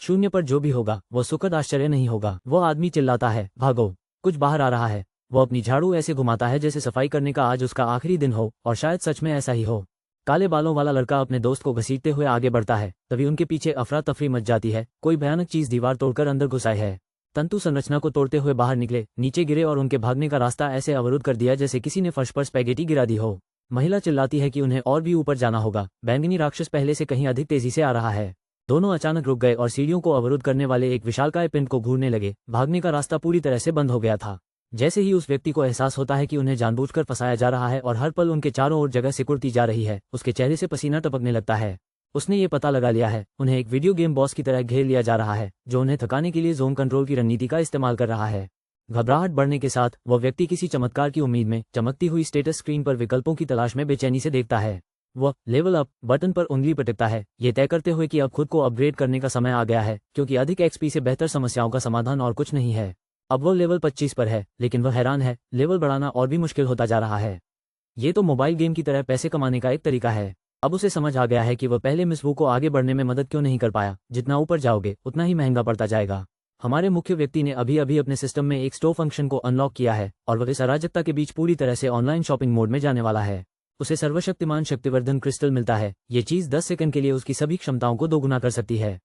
शून्य पर जो भी होगा वो सुखद आश्चर्य नहीं होगा। वो आदमी चिल्लाता है, भागो, कुछ बाहर आ रहा है। वो अपनी झाड़ू ऐसे घुमाता है जैसे सफाई करने का आज उसका आखिरी दिन हो, और शायद सच में ऐसा ही हो। काले बालों वाला लड़का अपने दोस्त को घसीटते हुए आगे बढ़ता है, तभी उनके पीछे अफरा तफरी मच जाती है। कोई भयानक चीज दीवार तोड़कर अंदर घुस आई है। तंतु संरचना को तोड़ते हुए बाहर निकले, नीचे गिरे और उनके भागने का रास्ता ऐसे अवरुद्ध कर दिया जैसे किसी ने फर्श पर स्पैगेटी गिरा दी हो। महिला चिल्लाती है कि उन्हें और भी ऊपर जाना होगा। बैंगनी राक्षस पहले से कहीं अधिक तेजी से आ रहा है। दोनों अचानक रुक गए और सीढ़ियों को अवरुद्ध करने वाले एक विशालकाय पिंड को घूरने लगे। भागने का रास्ता पूरी तरह से बंद हो गया था। जैसे ही उस व्यक्ति को एहसास होता है कि उन्हें जानबूझकर फंसाया जा रहा है और हर पल उनके चारों ओर जगह सिकुड़ती जा रही है, उसके चेहरे से पसीना टपकने लगता है। उसने ये पता लगा लिया है, उन्हें एक वीडियो गेम बॉस की तरह घेर लिया जा रहा है, जो उन्हें थकाने के लिए जोन कंट्रोल की रणनीति का इस्तेमाल कर रहा है। घबराहट बढ़ने के साथ वह व्यक्ति किसी चमत्कार की उम्मीद में चमकती हुई स्टेटस स्क्रीन पर विकल्पों की तलाश में बेचैनी से देखता है। वह लेवल अप बटन पर उंगली पटकता है, ये तय करते हुए कि अब खुद को अपग्रेड करने का समय आ गया है, क्योंकि अधिक एक्सपी से बेहतर समस्याओं का समाधान और कुछ नहीं है। अब वह लेवल 25 पर है, लेकिन वह हैरान है, लेवल बढ़ाना और भी मुश्किल होता जा रहा है। ये तो मोबाइल गेम की तरह पैसे कमाने का एक तरीका है। अब उसे समझ आ गया है कि वह पहले मिस वू को आगे बढ़ने में मदद क्यों नहीं कर पाया। जितना ऊपर जाओगे उतना ही महंगा पड़ता जाएगा। हमारे मुख्य व्यक्ति ने अभी अभी अपने सिस्टम में एक स्टोर फंक्शन को अनलॉक किया है और वह इस अराजकता के बीच पूरी तरह से ऑनलाइन शॉपिंग मोड में जाने वाला है। उसे सर्वशक्तिमान शक्तिवर्धन क्रिस्टल मिलता है। ये चीज 10 सेकंड के लिए उसकी सभी क्षमताओं को दोगुना कर सकती है।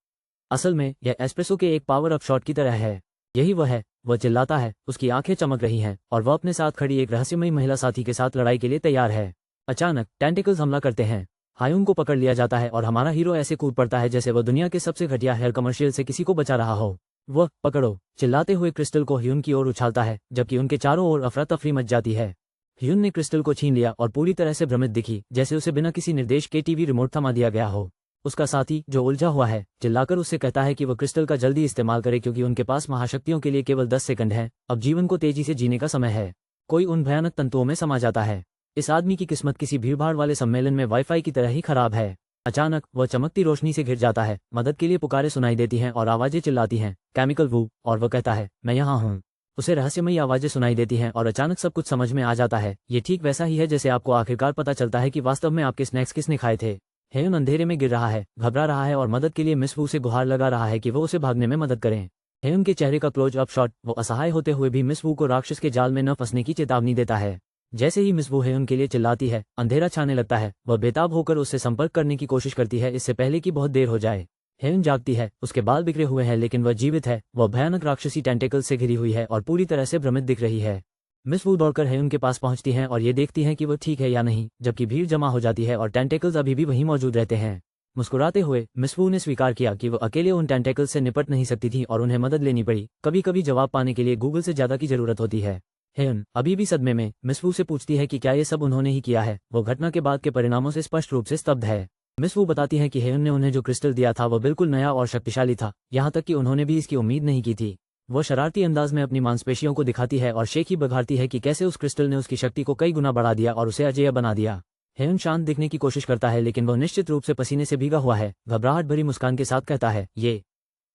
असल में यह एस्प्रेसो के एक पावर अप शॉट की तरह है। यही वह है। वह चिल्लाता है, उसकी आंखें चमक रही हैं और वह अपने साथ खड़ी एक रहस्यमयी महिला साथी के साथ लड़ाई के लिए तैयार है। अचानक टेंटिकल्स हमला करते हैं। हायुन को पकड़ लिया जाता है और हमारा हीरो ऐसे कूद पड़ता है जैसे वह दुनिया के सबसे घटिया हेयर कमर्शियल से किसी को बचा रहा हो। वह पकड़ो चिल्लाते हुए क्रिस्टल को ह्यून की ओर उछालता है, जबकि उनके चारों ओर अफरा तफरी मच जाती है। ह्यून ने क्रिस्टल को छीन लिया और पूरी तरह से भ्रमित दिखी, जैसे उसे बिना किसी निर्देश के टीवी रिमोट थमा दिया गया हो। उसका साथी, जो उलझा हुआ है, चिल्लाकर उससे कहता है कि वह क्रिस्टल का जल्दी इस्तेमाल करे क्योंकि उनके पास महाशक्तियों के लिए केवल 10 सेकंड है। अब जीवन को तेजी से जीने का समय है। कोई उन भयानक तंतुओं में समा जाता है। इस आदमी की किस्मत किसी भीड़भाड़ वाले सम्मेलन में वाईफाई की तरह ही खराब है। अचानक वह चमकती रोशनी से घिर जाता है। मदद के लिए पुकारें सुनाई देती हैं और आवाजें चिल्लाती हैं, केमिकल वू, और वह कहता है, मैं यहाँ हूँ। उसे रहस्यमयी आवाजें सुनाई देती हैं और अचानक सब कुछ समझ में आ जाता है। ये ठीक वैसा ही है जैसे आपको आखिरकार पता चलता है कि वास्तव में आपके स्नैक्स किसने खाए थे। ह्यून अंधेरे में गिर रहा है, घबरा रहा है और मदद के लिए मिस वू से गुहार लगा रहा है कि वो उसे भागने में मदद करें। ह्यून के चेहरे का क्लोज अप शॉट, वो असहाय होते हुए भी मिस वू को राक्षस के जाल में न फंसने की चेतावनी देता है। जैसे ही मिस वू हेयुन के लिए चिल्लाती है, अंधेरा छाने लगता है। वह बेताब होकर उससे संपर्क करने की कोशिश करती है, इससे पहले कि बहुत देर हो जाए। हेयुन जागती है, उसके बाल बिखरे हुए हैं लेकिन वह जीवित है। वह भयानक राक्षसी टेंटेकल्स से घिरी हुई है और पूरी तरह से भ्रमित दिख रही है। मिस वू दौड़कर हेयुन के पास पहुंचती हैं और ये देखती हैं कि वो ठीक है या नहीं, जबकि भीड़ जमा हो जाती है और टेंटेकल्स अभी भी वहीं मौजूद रहते हैं। मुस्कुराते हुए मिस वू ने स्वीकार किया कि वो अकेले उन टेंटेकल्स से निपट नहीं सकती थी और उन्हें मदद लेनी पड़ी। कभी कभी जवाब पाने के लिए गूगल से ज्यादा की जरूरत होती है। हेयुन अभी भी सदमे में मिस वू से पूछती है कि क्या ये सब उन्होंने ही किया है। वो घटना के बाद के परिणामों से स्पष्ट रूप से स्तब्ध है। मिस वू बताती है कि हेयुन ने उन्हें जो क्रिस्टल दिया था वो बिल्कुल नया और शक्तिशाली था, यहाँ तक कि उन्होंने भी इसकी उम्मीद नहीं की थी। वो शरारती अंदाज में अपनी मांसपेशियों को दिखाती है और शेख ही बघारती है कि कैसे उस क्रिस्टल ने उसकी शक्ति को कई गुना बढ़ा दिया और उसे अजेय बना दिया। हेयुन शांत दिखने की कोशिश करता है लेकिन वह निश्चित रूप से पसीने से भीगा हुआ है। घबराहट भरी मुस्कान के साथ कहता है, ये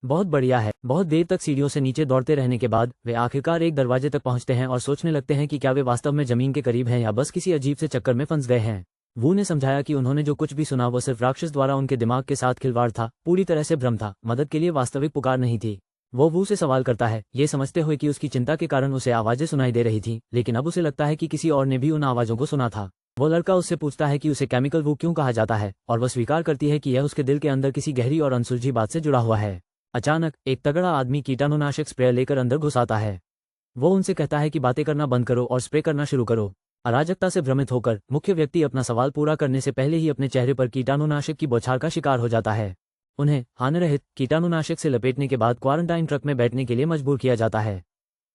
बहुत बढ़िया है। बहुत देर तक सीढ़ियों से नीचे दौड़ते रहने के बाद वे आखिरकार एक दरवाजे तक पहुंचते हैं और सोचने लगते हैं कि क्या वे वास्तव में जमीन के करीब हैं या बस किसी अजीब से चक्कर में फंस गए हैं। वू ने समझाया कि उन्होंने जो कुछ भी सुना वो सिर्फ राक्षस द्वारा उनके दिमाग के साथ खिलवाड़ था, पूरी तरह से भ्रम था, मदद के लिए वास्तविक पुकार नहीं थी। वो वू से सवाल करता है, ये समझते हुए कि उसकी चिंता के कारण उसे आवाजें सुनाई दे रही थीं, लेकिन अब उसे लगता है कि किसी और ने भी उन आवाजों को सुना था। वो लड़का उससे पूछता है कि उसे केमिकल वू क्यों कहा जाता है और वह स्वीकार करती है कि यह उसके दिल के अंदर किसी गहरी और अनसुलझी बात से जुड़ा हुआ है। अचानक एक तगड़ा आदमी कीटाणुनाशक स्प्रे लेकर अंदर घुस आता है। वो उनसे कहता है कि बातें करना बंद करो और स्प्रे करना शुरू करो। अराजकता से भ्रमित होकर मुख्य व्यक्ति अपना सवाल पूरा करने से पहले ही अपने चेहरे पर कीटाणुनाशक की बौछार का शिकार हो जाता है। उन्हें हानिरहित कीटाणुनाशक से लपेटने के बाद क्वारंटाइन ट्रक में बैठने के लिए मजबूर किया जाता है।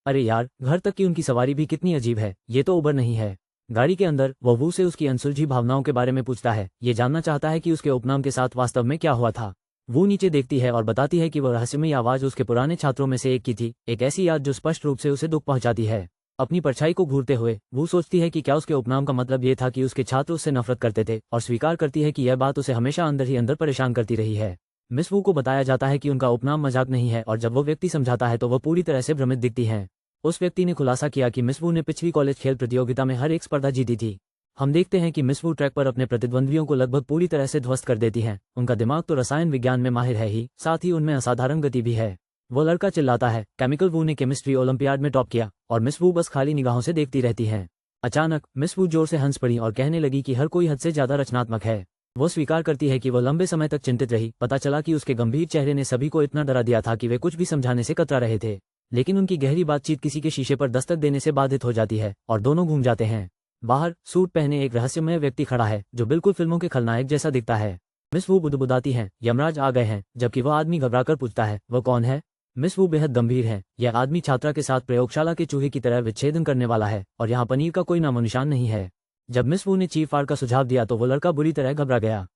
अरे यार, घर तक की उनकी सवारी भी कितनी अजीब है, ये तो उबर नहीं है। गाड़ी के अंदर वो वू से उसकी अनसुलझी भावनाओं के बारे में पूछता है। ये जानना चाहता है कि उसके उपनाम के साथ वास्तव में क्या हुआ था। वो नीचे देखती है और बताती है कि वह रहस्यमयी आवाज उसके पुराने छात्रों में से एक की थी, एक ऐसी याद जो स्पष्ट रूप से उसे दुख पहुंचाती है। अपनी परछाई को घूरते हुए वो सोचती है कि क्या उसके उपनाम का मतलब ये था कि उसके छात्र उससे नफरत करते थे, और स्वीकार करती है कि यह बात उसे हमेशा अंदर ही अंदर परेशान करती रही है। मिस वू को बताया जाता है कि उनका उपनाम मजाक नहीं है और जब वो व्यक्ति समझाता है तो वह पूरी तरह से भ्रमित दिखती है। उस व्यक्ति ने खुलासा किया कि मिस वू ने पिछली कॉलेज खेल प्रतियोगिता में हर एक स्पर्धा जीती थी। हम देखते हैं कि मिस वू ट्रैक पर अपने प्रतिद्वंद्वियों को लगभग पूरी तरह से ध्वस्त कर देती हैं। उनका दिमाग तो रसायन विज्ञान में माहिर है ही, साथ ही उनमें असाधारण गति भी है। वो लड़का चिल्लाता है, केमिकल वू ने केमिस्ट्री ओलंपियाड में टॉप किया, और मिस वू बस खाली निगाहों से देखती रहती हैं। अचानक मिस वू जोर से हंस पड़ी और कहने लगी कि हर कोई हद से ज्यादा रचनात्मक है। वो स्वीकार करती है कि वो लंबे समय तक चिंतित रही। पता चला कि उसके गंभीर चेहरे ने सभी को इतना डरा दिया था कि वे कुछ भी समझाने से कतरा रहे थे। लेकिन उनकी गहरी बातचीत किसी के शीशे पर दस्तक देने से बाधित हो जाती है और दोनों घूम जाते हैं। बाहर सूट पहने एक रहस्यमय व्यक्ति खड़ा है जो बिल्कुल फिल्मों के खलनायक जैसा दिखता है। मिस वू बुदबुदाती हैं, यमराज आ गए हैं, जबकि वह आदमी घबराकर पूछता है, वह कौन है? मिस वू बेहद गंभीर है। यह आदमी छात्रा के साथ प्रयोगशाला के चूहे की तरह विच्छेदन करने वाला है और यहाँ पनीर का कोई नामो निशान नहीं है। जब मिस वू ने चीफ आर का सुझाव दिया तो वो लड़का बुरी तरह घबरा गया।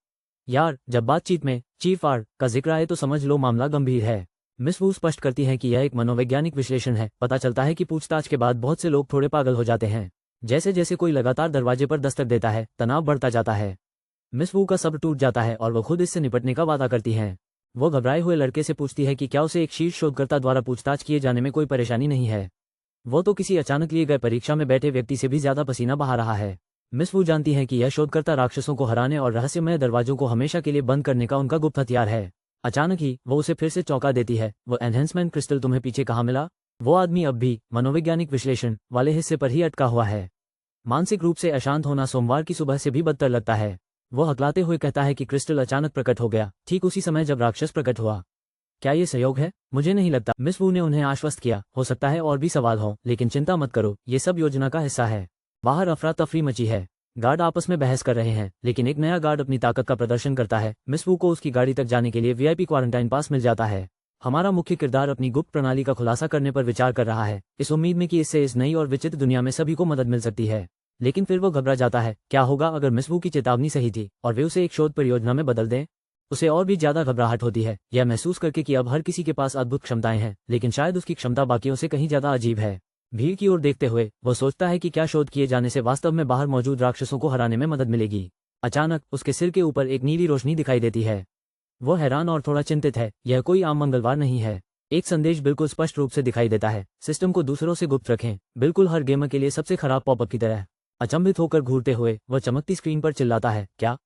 यार, जब बातचीत में चीफ आर का जिक्र आए तो समझ लो मामला गंभीर है। मिस वू स्पष्ट करती है कि यह एक मनोवैज्ञानिक विश्लेषण है। पता चलता है कि पूछताछ के बाद बहुत से लोग थोड़े पागल हो जाते हैं। जैसे जैसे कोई लगातार दरवाजे पर दस्तक देता है, तनाव बढ़ता जाता है। मिस वू का सब्र टूट जाता है और वो खुद इससे निपटने का वादा करती हैं। वो घबराए हुए लड़के से पूछती है कि क्या उसे एक शीर्ष शोधकर्ता द्वारा पूछताछ किए जाने में कोई परेशानी नहीं है। वो तो किसी अचानक लिए गए परीक्षा में बैठे व्यक्ति से भी ज्यादा पसीना बहा रहा है। मिस वू जानती है कि यह शोधकर्ता राक्षसों को हराने और रहस्यमय दरवाजों को हमेशा के लिए बंद करने का उनका गुप्त हथियार है। अचानक ही वो उसे फिर से चौंका देती है, वो एनहेंसमेंट क्रिस्टल तुम्हें पीछे कहाँ मिला? वो आदमी अब भी मनोवैज्ञानिक विश्लेषण वाले हिस्से पर ही अटका हुआ है। मानसिक रूप से अशांत होना सोमवार की सुबह से भी बदतर लगता है। वो हकलाते हुए कहता है कि क्रिस्टल अचानक प्रकट हो गया, ठीक उसी समय जब राक्षस प्रकट हुआ। क्या ये संयोग है? मुझे नहीं लगता। मिस वू ने उन्हें आश्वस्त किया, हो सकता है और भी सवाल हो, लेकिन चिंता मत करो, ये सब योजना का हिस्सा है। बाहर अफरा तफरी मची है। गार्ड आपस में बहस कर रहे हैं, लेकिन एक नया गार्ड अपनी ताकत का प्रदर्शन करता है। मिस वू को उसकी गाड़ी तक जाने के लिए वीआईपी क्वारंटाइन पास मिल जाता है। हमारा मुख्य किरदार अपनी गुप्त प्रणाली का खुलासा करने पर विचार कर रहा है, इस उम्मीद में कि इससे इस नई और विचित्र दुनिया में सभी को मदद मिल सकती है। लेकिन फिर वो घबरा जाता है। क्या होगा अगर मिस वू की चेतावनी सही थी और वे उसे एक शोध परियोजना में बदल दें? उसे और भी ज्यादा घबराहट होती है, यह महसूस करके कि अब हर किसी के पास अद्भुत क्षमताएं हैं, लेकिन शायद उसकी क्षमता बाकियों से कहीं ज्यादा अजीब है। भीड़ की ओर देखते हुए वो सोचता है कि क्या शोध किए जाने से वास्तव में बाहर मौजूद राक्षसों को हराने में मदद मिलेगी। अचानक उसके सिर के ऊपर एक नीली रोशनी दिखाई देती है। वो हैरान और थोड़ा चिंतित है, यह कोई आम मंगलवार नहीं है। एक संदेश बिल्कुल स्पष्ट रूप से दिखाई देता है, सिस्टम को दूसरों से गुप्त रखें, बिल्कुल हर गेमर के लिए सबसे खराब पॉपअप की तरह। अचंभित होकर घूरते हुए वह चमकती स्क्रीन पर चिल्लाता है, क्या?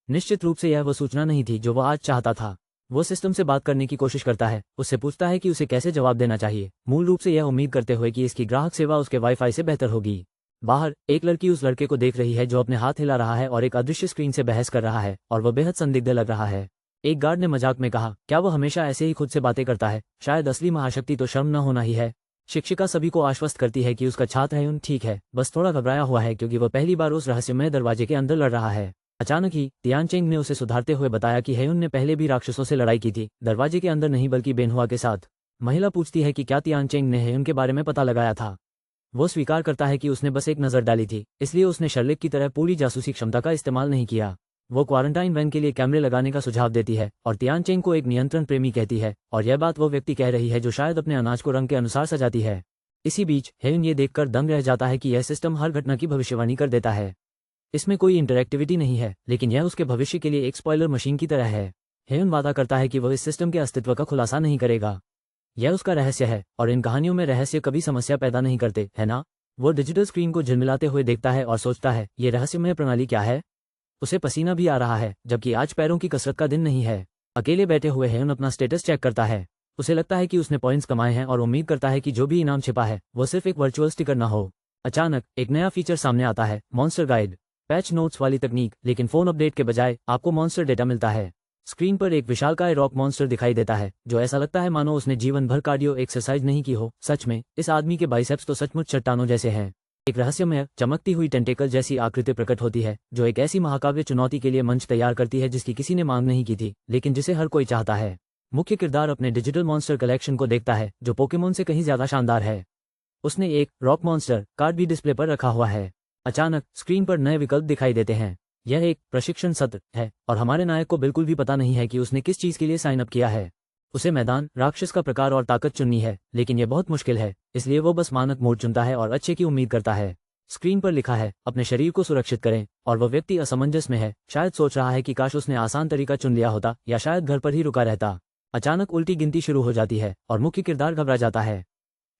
निश्चित रूप से यह वो सूचना नहीं थी जो वह आज चाहता था। वो सिस्टम से बात करने की कोशिश करता है, उससे पूछता है कि उसे कैसे जवाब देना चाहिए, मूल रूप से यह उम्मीद करते हुए कि इसकी ग्राहक सेवा उसके वाईफाई से बेहतर होगी। बाहर एक लड़की उस लड़के को देख रही है जो अपने हाथ हिला रहा है और एक अदृश्य स्क्रीन से बहस कर रहा है, और वह बेहद संदिग्ध लग रहा है। एक गार्ड ने मजाक में कहा, क्या वो हमेशा ऐसे ही खुद से बातें करता है? शायद असली महाशक्ति तो शर्म न होना ही है। शिक्षिका सभी को आश्वस्त करती है कि उसका छात्र है ठीक है, बस थोड़ा घबराया हुआ है क्योंकि वह पहली बार उस रहस्यमय दरवाजे के अंदर लड़ रहा है। अचानक ही तियानचेंग ने उसे सुधारते हुए बताया कि हेयुन ने पहले भी राक्षसों से लड़ाई की थी, दरवाजे के अंदर नहीं बल्कि बेनहुआ के साथ। महिला पूछती है कि क्या तियानचेंग ने हेयुन के बारे में पता लगाया था। वो स्वीकार करता है कि उसने बस एक नज़र डाली थी, इसलिए उसने शर्लिक की तरह पूरी जासूसी क्षमता का इस्तेमाल नहीं किया। वो क्वारंटाइन वैन के लिए कैमरे लगाने का सुझाव देती है और तियानचेंग को एक नियंत्रण प्रेमी कहती है, और यह बात वो व्यक्ति कह रही है जो शायद अपने अनाज को रंग के अनुसार सजाती है। इसी बीच हेयुन ये देखकर दंग रह जाता है कि यह सिस्टम हर घटना की भविष्यवाणी कर देता है। इसमें कोई इंटरैक्टिविटी नहीं है, लेकिन यह उसके भविष्य के लिए एक स्पॉइलर मशीन की तरह है। हेयुन वादा करता है कि वह इस सिस्टम के अस्तित्व का खुलासा नहीं करेगा। यह उसका रहस्य है, और इन कहानियों में रहस्य कभी समस्या पैदा नहीं करते, है ना? वो डिजिटल स्क्रीन को झिलमिलाते हुए देखता है और सोचता है, ये रहस्यमय प्रणाली क्या है? उसे पसीना भी आ रहा है, जबकि आज पैरों की कसरत का दिन नहीं है। अकेले बैठे हुए हेयुन अपना स्टेटस चेक करता है। उसे लगता है कि उसने पॉइंट्स कमाए हैं और उम्मीद करता है कि जो भी इनाम छिपा है वो सिर्फ एक वर्चुअल स्टिकर ना हो। अचानक एक नया फीचर सामने आता है, मॉन्स्टर गाइड। पैच नोट्स वाली तकनीक, लेकिन फोन अपडेट के बजाय आपको मॉन्स्टर डेटा मिलता है। स्क्रीन पर एक विशालकाय रॉक मॉन्स्टर दिखाई देता है जो ऐसा लगता है मानो उसने जीवन भर कार्डियो एक्सरसाइज नहीं की हो। सच में इस आदमी के बाइसेप्स तो सचमुच चट्टानों जैसे हैं। एक रहस्यमय चमकती हुई टेंटेकल जैसी आकृति प्रकट होती है जो एक ऐसी महाकाव्य चुनौती के लिए मंच तैयार करती है जिसकी किसी ने मांग नहीं की थी, लेकिन जिसे हर कोई चाहता है। मुख्य किरदार अपने डिजिटल मॉन्स्टर कलेक्शन को देखता है जो पोकेमोन से कहीं ज्यादा शानदार है। उसने एक रॉक मॉन्स्टर कार्ड भी डिस्प्ले पर रखा हुआ है। अचानक स्क्रीन पर नए विकल्प दिखाई देते हैं। यह एक प्रशिक्षण सत्र है और हमारे नायक को बिल्कुल भी पता नहीं है कि उसने किस चीज के लिए साइन अप किया है। उसे मैदान, राक्षस का प्रकार और ताकत चुननी है, लेकिन यह बहुत मुश्किल है, इसलिए वो बस मानक मोड चुनता है और अच्छे की उम्मीद करता है। स्क्रीन पर लिखा है, अपने शरीर को सुरक्षित करें, और वह व्यक्ति असमंजस में है। शायद सोच रहा है कि काश उसने आसान तरीका चुन लिया होता, या शायद घर पर ही रुका रहता। अचानक उल्टी गिनती शुरू हो जाती है और मुख्य किरदार घबरा जाता है।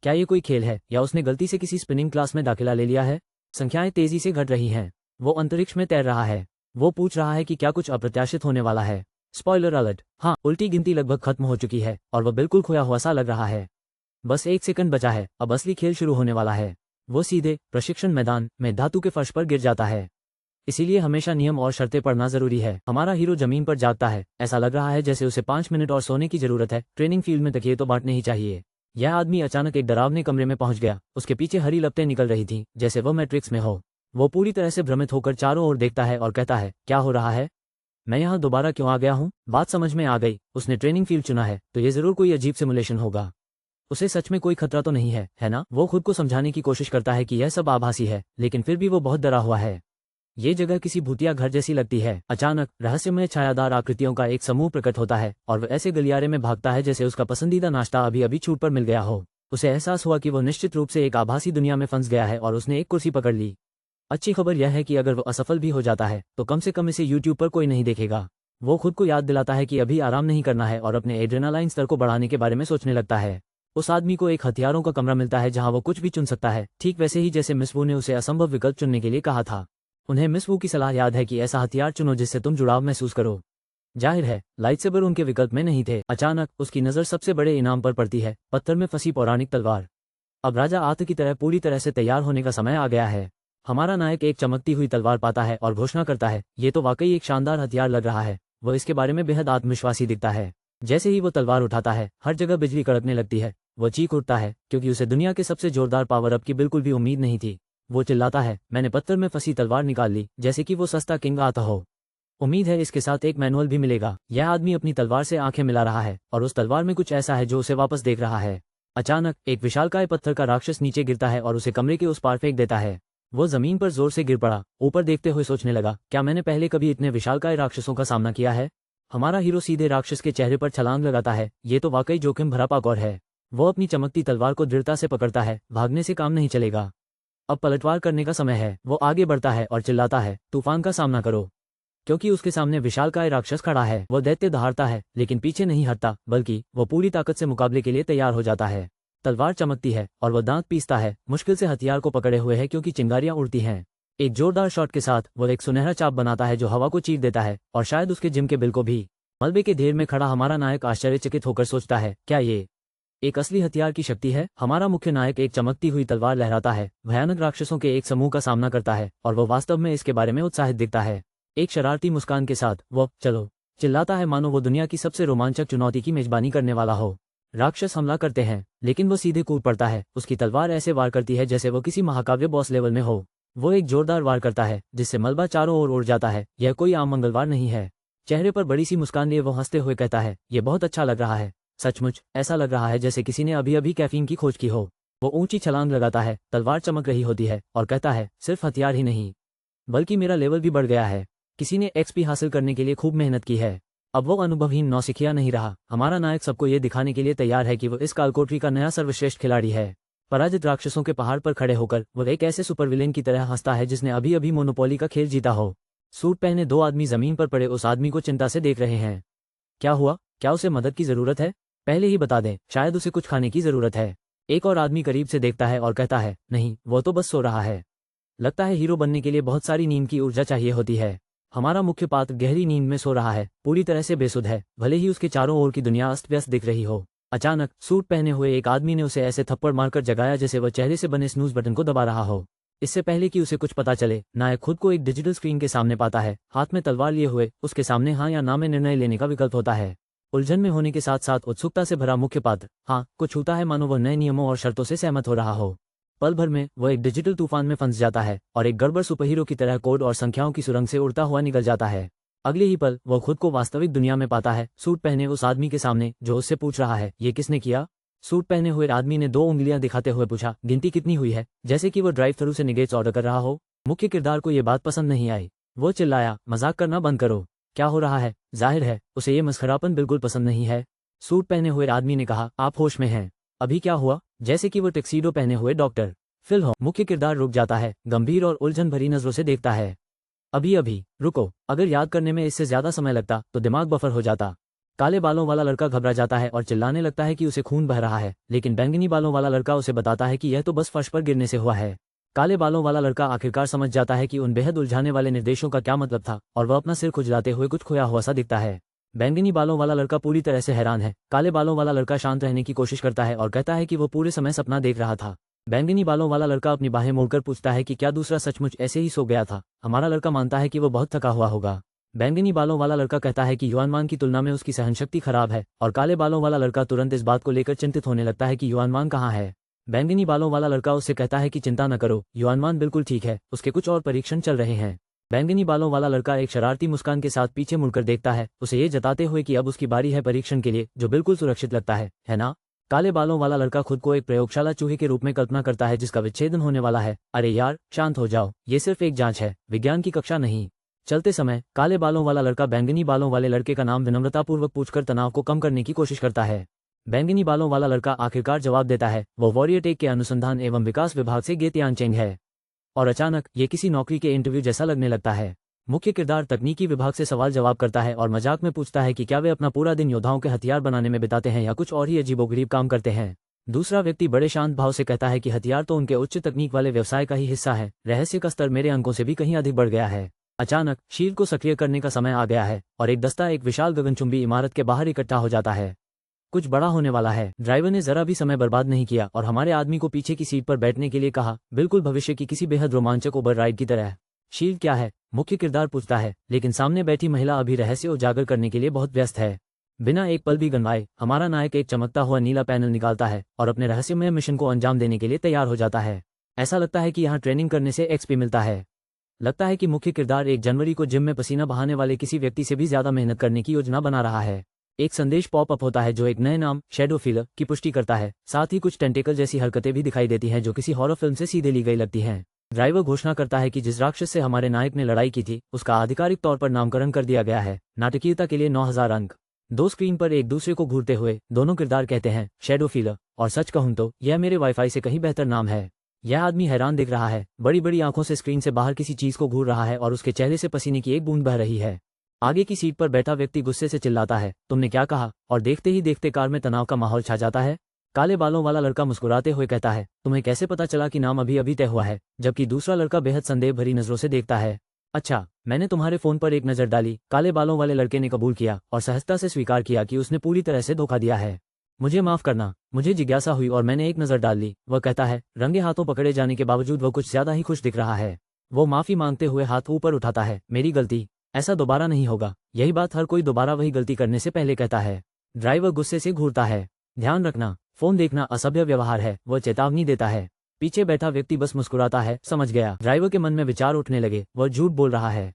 क्या ये कोई खेल है या उसने गलती से किसी स्पिनिंग क्लास में दाखिला ले लिया है? संख्याएं तेजी से घट रही हैं। वो अंतरिक्ष में तैर रहा है। वो पूछ रहा है कि क्या कुछ अप्रत्याशित होने वाला है। स्पॉइलर अलर्ट, हाँ, उल्टी गिनती लगभग खत्म हो चुकी है और वह बिल्कुल खोया हुआ सा लग रहा है। बस 1 सेकंड बचा है, अब असली खेल शुरू होने वाला है। वो सीधे प्रशिक्षण मैदान में धातु के फर्श पर गिर जाता है। इसीलिए हमेशा नियम और शर्तें पढ़ना जरूरी है। हमारा हीरो जमीन पर जागता है। ऐसा लग रहा है जैसे उसे 5 मिनट और सोने की जरूरत है। ट्रेनिंग फील्ड में तकिए तो बांटने ही चाहिए। यह आदमी अचानक एक डरावने कमरे में पहुंच गया। उसके पीछे हरी लपटें निकल रही थीं, जैसे वह मैट्रिक्स में हो। वो पूरी तरह से भ्रमित होकर चारों ओर देखता है और कहता है, क्या हो रहा है? मैं यहाँ दोबारा क्यों आ गया हूँ? बात समझ में आ गई। उसने ट्रेनिंग फील्ड चुना है तो ये जरूर कोई अजीब सिमुलेशन होगा। उसे सच में कोई खतरा तो नहीं है, है ना? वो खुद को समझाने की कोशिश करता है कि यह सब आभासी है, लेकिन फिर भी वो बहुत डरा हुआ है। ये जगह किसी भूतिया घर जैसी लगती है। अचानक रहस्यमय छायादार आकृतियों का एक समूह प्रकट होता है और वह ऐसे गलियारे में भागता है जैसे उसका पसंदीदा नाश्ता अभी अभी छूट पर मिल गया हो। उसे एहसास हुआ कि वो निश्चित रूप से एक आभासी दुनिया में फंस गया है और उसने एक कुर्सी पकड़ ली। अच्छी खबर यह है कि अगर वो असफल भी हो जाता है तो कम से कम इसे यूट्यूब पर कोई नहीं देखेगा। वो खुद को याद दिलाता है कि अभी आराम नहीं करना है और अपने एड्रेनालाइन स्तर को बढ़ाने के बारे में सोचने लगता है। उस आदमी को एक हथियारों का कमरा मिलता है जहां वो कुछ भी चुन सकता है, ठीक वैसे ही जैसे मिस वू ने उसे असंभव विकल्प चुनने के लिए कहा था। उन्हें मिस वू की सलाह याद है कि ऐसा हथियार चुनो जिससे तुम जुड़ाव महसूस करो। जाहिर है लाइटसेबर उनके विकल्प में नहीं थे। अचानक उसकी नजर सबसे बड़े इनाम पर पड़ती है, पत्थर में फंसी पौराणिक तलवार। अब राजा आत की तरह पूरी तरह से तैयार होने का समय आ गया है। हमारा नायक एक चमकती हुई तलवार पाता है और घोषणा करता है, ये तो वाकई एक शानदार हथियार लग रहा है। वह इसके बारे में बेहद आत्मविश्वासी दिखता है। जैसे ही वो तलवार उठाता है हर जगह बिजली कड़कने लगती है। वह चीख उठता है क्योंकि उसे दुनिया के सबसे जोरदार पावर अप की बिल्कुल भी उम्मीद नहीं थी। वो चिल्लाता है, मैंने पत्थर में फंसी तलवार निकाल ली, जैसे कि वो सस्ता किंग आता हो। उम्मीद है इसके साथ एक मैनुअल भी मिलेगा। यह आदमी अपनी तलवार से आंखें मिला रहा है और उस तलवार में कुछ ऐसा है जो उसे वापस देख रहा है। अचानक एक विशालकाय पत्थर का राक्षस नीचे गिरता है और उसे कमरे के उस पार फेंक देता है। वो जमीन पर जोर से गिर पड़ा। ऊपर देखते हुए सोचने लगा, क्या मैंने पहले कभी इतने विशालकाय राक्षसों का सामना किया है? हमारा हीरो सीधे राक्षस के चेहरे पर छलांग लगाता है। ये तो वाकई जोखिम भरा पाकौर है। वो अपनी चमकती तलवार को दृढ़ता से पकड़ता है। भागने से काम नहीं चलेगा, अब पलटवार करने का समय है। वो आगे बढ़ता है और चिल्लाता है, तूफान का सामना करो, क्योंकि उसके सामने विशालकाय राक्षस खड़ा है। वो दैत्य दहाड़ता है लेकिन पीछे नहीं हटता, बल्कि वो पूरी ताकत से मुकाबले के लिए तैयार हो जाता है। तलवार चमकती है और वह दांत पीसता है, मुश्किल से हथियार को पकड़े हुए है क्योंकि चिंगारियां उड़ती हैं। एक जोरदार शॉट के साथ वो एक सुनहरा चाप बनाता है जो हवा को चीर देता है और शायद उसके जिम के बिल को भी। मलबे के ढेर में खड़ा हमारा नायक आश्चर्यचकित होकर सोचता है, क्या ये एक असली हथियार की शक्ति है। हमारा मुख्य नायक एक चमकती हुई तलवार लहराता है, भयानक राक्षसों के एक समूह का सामना करता है और वो वास्तव में इसके बारे में उत्साहित दिखता है। एक शरारती मुस्कान के साथ वो चलो चिल्लाता है, मानो वो दुनिया की सबसे रोमांचक चुनौती की मेजबानी करने वाला हो। राक्षस हमला करते हैं, लेकिन वो सीधे कूद पड़ता है। उसकी तलवार ऐसे वार करती है जैसे वो किसी महाकाव्य बॉस लेवल में हो। वो एक जोरदार वार करता है जिससे मलबा चारों ओर उड़ जाता है। यह कोई आम मंगलवार नहीं है। चेहरे पर बड़ी सी मुस्कान लिए वो हंसते हुए कहता है, ये बहुत अच्छा लग रहा है। सचमुच ऐसा लग रहा है जैसे किसी ने अभी अभी कैफीन की खोज की हो। वो ऊंची छलांग लगाता है, तलवार चमक रही होती है और कहता है, सिर्फ हथियार ही नहीं बल्कि मेरा लेवल भी बढ़ गया है। किसी ने एक्सपी हासिल करने के लिए खूब मेहनत की है। अब वो अनुभवहीन नौसिखिया नहीं रहा। हमारा नायक सबको ये दिखाने के लिए तैयार है कि वो इस कालकोठरी का नया सर्वश्रेष्ठ खिलाड़ी है। पराजित राक्षसों के पहाड़ पर खड़े होकर वो एक ऐसे सुपर विलेन की तरह हंसता है जिसने अभी अभी मोनोपोली का खेल जीता हो। सूट पहने दो आदमी जमीन पर पड़े उस आदमी को चिंता से देख रहे हैं। क्या हुआ? क्या उसे मदद की जरूरत है? पहले ही बता दें, शायद उसे कुछ खाने की जरूरत है। एक और आदमी करीब से देखता है और कहता है, नहीं, वो तो बस सो रहा है। लगता है हीरो बनने के लिए बहुत सारी नींद की ऊर्जा चाहिए होती है। हमारा मुख्य पात्र गहरी नींद में सो रहा है, पूरी तरह से बेसुध है, भले ही उसके चारों ओर की दुनिया अस्त व्यस्त दिख रही हो। अचानक सूट पहने हुए एक आदमी ने उसे ऐसे थप्पड़ मारकर जगाया जैसे वह चेहरे से बने स्नूज बटन को दबा रहा हो। इससे पहले कि उसे कुछ पता चले, नायक खुद को एक डिजिटल स्क्रीन के सामने पाता है। हाथ में तलवार लिए हुए उसके सामने हाँ या ना में निर्णय लेने का विकल्प होता है। उलझन में होने के साथ साथ उत्सुकता से भरा मुख्य पात्र हाँ को छूता है, मानो वह नए नियमों और शर्तों से सहमत हो रहा हो। पल भर में वह एक डिजिटल तूफान में फंस जाता है और एक गड़बड़ सुपरहीरो की तरह कोड और संख्याओं की सुरंग से उड़ता हुआ निकल जाता है। अगले ही पल वह खुद को वास्तविक दुनिया में पाता है, सूट पहने उस आदमी के सामने जो उससे पूछ रहा है, ये किसने किया? सूट पहने हुए आदमी ने 2 उंगलियां दिखाते हुए पूछा, गिनती कितनी हुई है? जैसे कि वो ड्राइव थ्रू से निगेट्स ऑर्डर कर रहा हो। मुख्य किरदार को ये बात पसंद नहीं आई। वो चिल्लाया, मजाक करना बंद करो। क्या हो रहा है? जाहिर है उसे ये मस्खरापन बिल्कुल पसंद नहीं है। सूट पहने हुए आदमी ने कहा, आप होश में हैं? अभी क्या हुआ? जैसे कि वो टैक्सीडो पहने हुए डॉक्टर फिल हो। मुख्य किरदार रुक जाता है, गंभीर और उलझन भरी नजरों से देखता है। अभी रुको, अगर याद करने में इससे ज्यादा समय लगता तो दिमाग बफर हो जाता। काले बालों वाला लड़का घबरा जाता है और चिल्लाने लगता है कि उसे खून बह रहा है, लेकिन बैंगनी बालों वाला लड़का उसे बताता है कि यह तो बस फर्श पर गिरने से हुआ है। काले बालों वाला लड़का आखिरकार समझ जाता है कि उन बेहद उलझाने वाले निर्देशों का क्या मतलब था और वह अपना सिर खुजलाते हुए कुछ खोया हुआ सा दिखता है। बैंगनी बालों वाला लड़का पूरी तरह से हैरान है। काले बालों वाला लड़का शांत रहने की कोशिश करता है और कहता है कि वो पूरे समय सपना देख रहा था। बैंगनी बालों वाला लड़का अपनी बाहें मोड़कर पूछता है कि क्या दूसरा सचमुच ऐसे ही सो गया था? हमारा लड़का मानता है कि वो बहुत थका हुआ होगा। बैंगनी बालों वाला लड़का कहता है कि युआनमान की तुलना में उसकी सहनशक्ति खराब है और काले बालों वाला लड़का तुरंत इस बात को लेकर चिंतित होने लगता है कि युआनमान कहाँ है। बैंगनी बालों वाला लड़का उससे कहता है कि चिंता न करो, युआनमान बिल्कुल ठीक है, उसके कुछ और परीक्षण चल रहे हैं। बैंगनी बालों वाला लड़का एक शरारती मुस्कान के साथ पीछे मुड़कर देखता है, उसे ये जताते हुए कि अब उसकी बारी है परीक्षण के लिए, जो बिल्कुल सुरक्षित लगता है ना? काले बालों वाला लड़का खुद को एक प्रयोगशाला चूहे के रूप में कल्पना करता है जिसका विच्छेदन होने वाला है। अरे यार, शांत हो जाओ, ये सिर्फ एक जांच है, विज्ञान की कक्षा नहीं। चलते समय काले बालों वाला लड़का बैंगनी बालों वाले लड़के का नाम विनम्रतापूर्वक पूछकर तनाव को कम करने की कोशिश करता है। बैंगनी बालों वाला लड़का आखिरकार जवाब देता है, वो वॉरियर टेक के अनुसंधान एवं विकास विभाग से गेतियान चेंग है। और अचानक ये किसी नौकरी के इंटरव्यू जैसा लगने लगता है। मुख्य किरदार तकनीकी विभाग से सवाल जवाब करता है और मजाक में पूछता है कि क्या वे अपना पूरा दिन योद्धाओं के हथियार बनाने में बिताते हैं या कुछ और ही अजीबोगरीब काम करते हैं। दूसरा व्यक्ति बड़े शांत भाव से कहता है कि हथियार तो उनके उच्च तकनीक वाले व्यवसाय का ही हिस्सा है, रहस्य का स्तर मेरे अंकों से भी कहीं अधिक बढ़ गया है। अचानक शील्ड को सक्रिय करने का समय आ गया है और एक दस्ता एक विशाल गगनचुंबी इमारत के बाहर इकट्ठा हो जाता है। कुछ बड़ा होने वाला है। ड्राइवर ने जरा भी समय बर्बाद नहीं किया और हमारे आदमी को पीछे की सीट पर बैठने के लिए कहा, बिल्कुल भविष्य की किसी बेहद रोमांचक ओवर राइड की तरह। शील्ड क्या है? मुख्य किरदार पूछता है, लेकिन सामने बैठी महिला अभी रहस्य उजागर करने के लिए बहुत व्यस्त है। बिना एक पल भी गंवाए हमारा नायक एक चमकता हुआ नीला पैनल निकालता है और अपने रहस्यमय मिशन को अंजाम देने के लिए तैयार हो जाता है। ऐसा लगता है कि यहाँ ट्रेनिंग करने से एक्सपी मिलता है। लगता है कि मुख्य किरदार 1 जनवरी को जिम में पसीना बहाने वाले किसी व्यक्ति से भी ज्यादा मेहनत करने की योजना बना रहा है। एक संदेश पॉप अप होता है जो एक नए नाम शैडो फिलर की पुष्टि करता है। साथ ही कुछ टेंटेकल जैसी हरकतें भी दिखाई देती हैं जो किसी हॉरर फिल्म से सीधे ली गई लगती हैं। ड्राइवर घोषणा करता है कि जिस राक्षस से हमारे नायक ने लड़ाई की थी उसका आधिकारिक तौर पर नामकरण कर दिया गया है। नाटकीयता के लिए 9000 अंक। 2 स्क्रीन पर एक दूसरे को घूरते हुए दोनों किरदार कहते हैं, शैडो फिलर, और सच कहूं तो यह मेरे वाईफाई से कहीं बेहतर नाम है। यह आदमी हैरान दिख रहा है, बड़ी बड़ी आंखों से स्क्रीन से बाहर किसी चीज को घूर रहा है और उसके चेहरे से पसीने की एक बूंद बह रही है। आगे की सीट पर बैठा व्यक्ति गुस्से से चिल्लाता है, तुमने क्या कहा? और देखते ही देखते कार में तनाव का माहौल छा जाता है। काले बालों वाला लड़का मुस्कुराते हुए कहता है, तुम्हें कैसे पता चला कि नाम अभी अभी तय हुआ है? जबकि दूसरा लड़का बेहद संदेह भरी नजरों से देखता है। अच्छा, मैंने तुम्हारे फोन पर एक नजर डाली। काले बालों वाले लड़के ने कबूल किया और सहजता से स्वीकार किया कि उसने पूरी तरह से धोखा दिया है। मुझे माफ करना। मुझे जिज्ञासा हुई और मैंने एक नज़र डाल ली। वह कहता है, रंगे हाथों पकड़े जाने के बावजूद वह कुछ ज्यादा ही खुश दिख रहा है। वो माफी मांगते हुए हाथ ऊपर उठाता है। मेरी गलती, ऐसा दोबारा नहीं होगा। यही बात हर कोई दोबारा वही गलती करने से पहले कहता है। ड्राइवर गुस्से से घूरता है। ध्यान रखना, फोन देखना असभ्य व्यवहार है। वह चेतावनी देता है। पीछे बैठा व्यक्ति बस मुस्कुराता है। समझ गया। ड्राइवर के मन में विचार उठने लगे। वह झूठ बोल रहा है।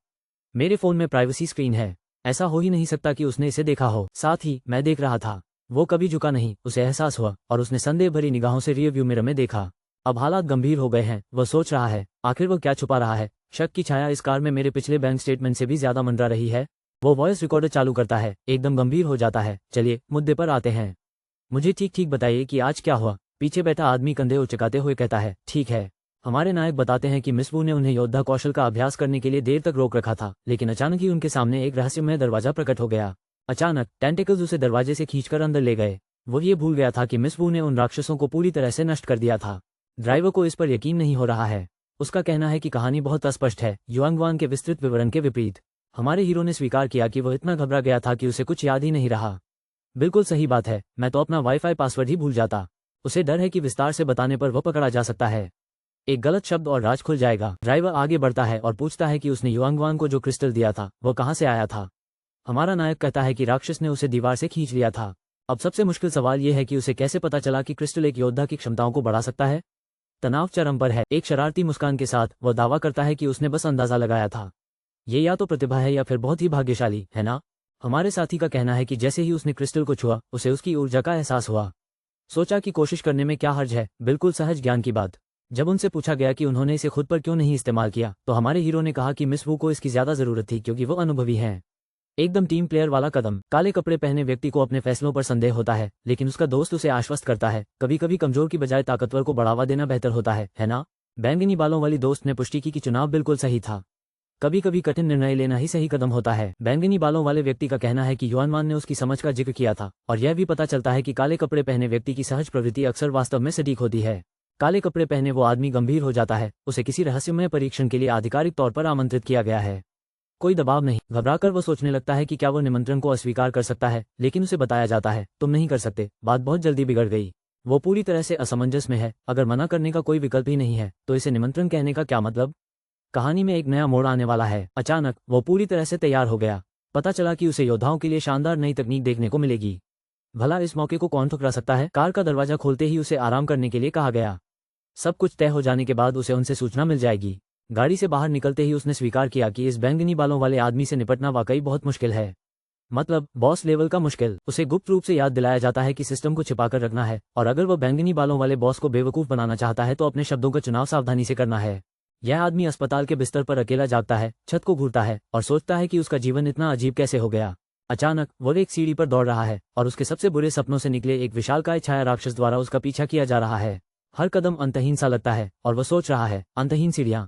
मेरे फोन में प्राइवेसी स्क्रीन है। ऐसा हो ही नहीं सकता कि उसने इसे देखा हो। साथ ही मैं देख रहा था। वो कभी झुका नहीं। उसे एहसास हुआ और उसने संदेह भरी निगाहों से रियर व्यू मिरर में देखा। अब हालात गंभीर हो गए हैं। वह सोच रहा है, आखिर वह क्या छुपा रहा है। शक की छाया इस कार में मेरे पिछले बैंक स्टेटमेंट से भी ज्यादा मंडरा रही है। वो वॉइस रिकॉर्डर चालू करता है। एकदम गंभीर हो जाता है। चलिए मुद्दे पर आते हैं। मुझे ठीक ठीक बताइए कि आज क्या हुआ। पीछे बैठा आदमी कंधे उचकाते हुए कहता है। ठीक है। हमारे नायक बताते हैं कि मिस वू ने उन्हें योद्धा कौशल का अभ्यास करने के लिए देर तक रोक रखा था, लेकिन अचानक ही उनके सामने एक रहस्यमय दरवाजा प्रकट हो गया। अचानक टेंटेकल्स उसे दरवाजे से खींचकर अंदर ले गए। वो ये भूल गया था कि मिस वू ने उन राक्षसों को पूरी तरह से नष्ट कर दिया था। ड्राइवर को इस पर यकीन नहीं हो रहा है। उसका कहना है कि कहानी बहुत अस्पष्ट है, युआंगवान के विस्तृत विवरण के विपरीत। हमारे हीरो ने स्वीकार किया कि वह इतना घबरा गया था कि उसे कुछ याद ही नहीं रहा। बिल्कुल सही बात है। मैं तो अपना वाईफाई पासवर्ड ही भूल जाता। उसे डर है कि विस्तार से बताने पर वह पकड़ा जा सकता है। एक गलत शब्द और राज खुल जाएगा। ड्राइवर आगे बढ़ता है और पूछता है कि उसने युआंगवान को जो क्रिस्टल दिया था वह कहाँ से आया था। हमारा नायक कहता है कि राक्षस ने उसे दीवार से खींच लिया था। अब सबसे मुश्किल सवाल यह है कि उसे कैसे पता चला कि क्रिस्टल एक योद्धा की क्षमताओं को बढ़ा सकता है। तनाव चरम पर है। एक शरारती मुस्कान के साथ वह दावा करता है कि उसने बस अंदाजा लगाया था। ये या तो प्रतिभा है या फिर बहुत ही भाग्यशाली, है ना। हमारे साथी का कहना है कि जैसे ही उसने क्रिस्टल को छुआ उसे उसकी ऊर्जा का एहसास हुआ। सोचा कि कोशिश करने में क्या हर्ज है, बिल्कुल सहज ज्ञान की बात। जब उनसे पूछा गया कि उन्होंने इसे खुद पर क्यों नहीं इस्तेमाल किया, तो हमारे हीरो ने कहा कि मिस वू को इसकी ज्यादा जरूरत थी क्योंकि वो अनुभवी हैं। एकदम टीम प्लेयर वाला कदम। काले कपड़े पहने व्यक्ति को अपने फैसलों पर संदेह होता है, लेकिन उसका दोस्त उसे आश्वस्त करता है। कभी कभी कमजोर की बजाय ताकतवर को बढ़ावा देना बेहतर होता है ना। बैंगनी बालों वाली दोस्त ने पुष्टि की कि चुनाव बिल्कुल सही था। कभी कभी कठिन निर्णय लेना ही सही कदम होता है। बैंगनी बालों वाले व्यक्ति का कहना है कि युआनमान ने उसकी समझ का जिक्र किया था, और यह भी पता चलता है कि काले कपड़े पहने व्यक्ति की सहज प्रवृत्ति अक्सर वास्तव में सटीक होती है। काले कपड़े पहने वो आदमी गंभीर हो जाता है। उसे किसी रहस्यमय परीक्षण के लिए आधिकारिक तौर पर आमंत्रित किया गया है। कोई दबाव नहीं। घबराकर वो सोचने लगता है कि क्या वो निमंत्रण को अस्वीकार कर सकता है, लेकिन उसे बताया जाता है तुम नहीं कर सकते। बात बहुत जल्दी बिगड़ गई। वो पूरी तरह से असमंजस में है। अगर मना करने का कोई विकल्प ही नहीं है तो इसे निमंत्रण कहने का क्या मतलब। कहानी में एक नया मोड़ आने वाला है। अचानक वो पूरी तरह से तैयार हो गया। पता चला कि उसे योद्धाओं के लिए शानदार नई तकनीक देखने को मिलेगी। भला इस मौके को कौन ठुकरा सकता है। कार का दरवाजा खोलते ही उसे आराम करने के लिए कहा गया। सब कुछ तय हो जाने के बाद उसे उनसे सूचना मिल जाएगी। गाड़ी से बाहर निकलते ही उसने स्वीकार किया कि इस बैंगनी बालों वाले आदमी से निपटना वाकई बहुत मुश्किल है। मतलब बॉस लेवल का मुश्किल। उसे गुप्त रूप से याद दिलाया जाता है कि सिस्टम को छिपाकर रखना है, और अगर वह बैंगनी बालों वाले बॉस को बेवकूफ बनाना चाहता है तो अपने शब्दों का चुनाव सावधानी से करना है। यह आदमी अस्पताल के बिस्तर पर अकेला जागता है, छत को घूरता है और सोचता है कि उसका जीवन इतना अजीब कैसे हो गया। अचानक वो एक सीढ़ी पर दौड़ रहा है और उसके सबसे बुरे सपनों से निकले एक विशालकाय छाया राक्षस द्वारा उसका पीछा किया जा रहा है। हर कदम अंतहीन सा लगता है और वह सोच रहा है, अंतहीन सीढ़ियां,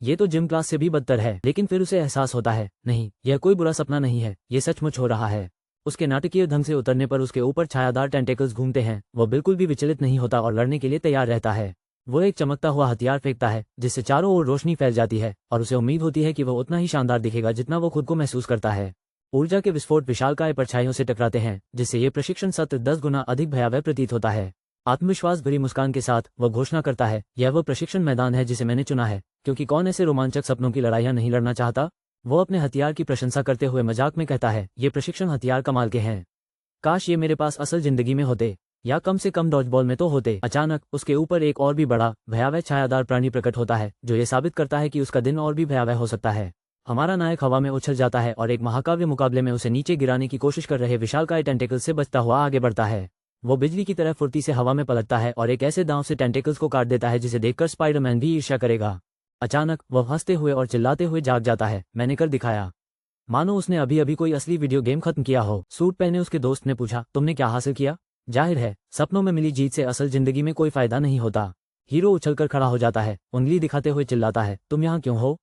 ये तो जिम क्लास से भी बदतर है। लेकिन फिर उसे एहसास होता है, नहीं, यह कोई बुरा सपना नहीं है, ये सचमुच हो रहा है। उसके नाटकीय ढंग से उतरने पर उसके ऊपर छायादार टेंटेकल्स घूमते हैं। वह बिल्कुल भी विचलित नहीं होता और लड़ने के लिए तैयार रहता है। वो एक चमकता हुआ हथियार फेंकता है जिससे चारों ओर रोशनी फैल जाती है, और उसे उम्मीद होती है कि वह उतना ही शानदार दिखेगा जितना वो खुद को महसूस करता है। ऊर्जा के विस्फोट विशालकाय परछाइयों से टकराते हैं, जिससे ये प्रशिक्षण सत्र 10 गुना अधिक भयावह प्रतीत होता है। आत्मविश्वास भरी मुस्कान के साथ वह घोषणा करता है, यह वह प्रशिक्षण मैदान है जिसे मैंने चुना है, क्योंकि कौन ऐसे रोमांचक सपनों की लड़ाइयां नहीं लड़ना चाहता। वो अपने हथियार की प्रशंसा करते हुए मजाक में कहता है, ये प्रशिक्षण हथियार कमाल के हैं। काश ये मेरे पास असल जिंदगी में होते, या कम से कम डॉजबॉल में तो होते। अचानक उसके ऊपर एक और भी बड़ा भयावह छायादार प्राणी प्रकट होता है, जो ये साबित करता है कि उसका दिन और भी भयावह हो सकता है। हमारा नायक हवा में उछल जाता है और एक महाकाव्य मुकाबले में उसे नीचे गिराने की कोशिश कर रहे विशालकाय टेंटेकल से बचता हुआ आगे बढ़ता है। वो बिजली की तरह फुर्ती से हवा में पलटता है और एक ऐसे दांव से टेंटेकल्स को काट देता है जिसे देखकर स्पाइडरमैन भी ईर्ष्या करेगा। अचानक वह हंसते हुए और चिल्लाते हुए जाग जाता है, मैंने कर दिखाया। मानो उसने अभी अभी कोई असली वीडियो गेम खत्म किया हो। सूट पहने उसके दोस्त ने पूछा, तुमने क्या हासिल किया। जाहिर है, सपनों में मिली जीत से असल जिंदगी में कोई फायदा नहीं होता। हीरो उछलकर खड़ा हो जाता है, उंगली दिखाते हुए चिल्लाता है, तुम यहाँ क्यों हो।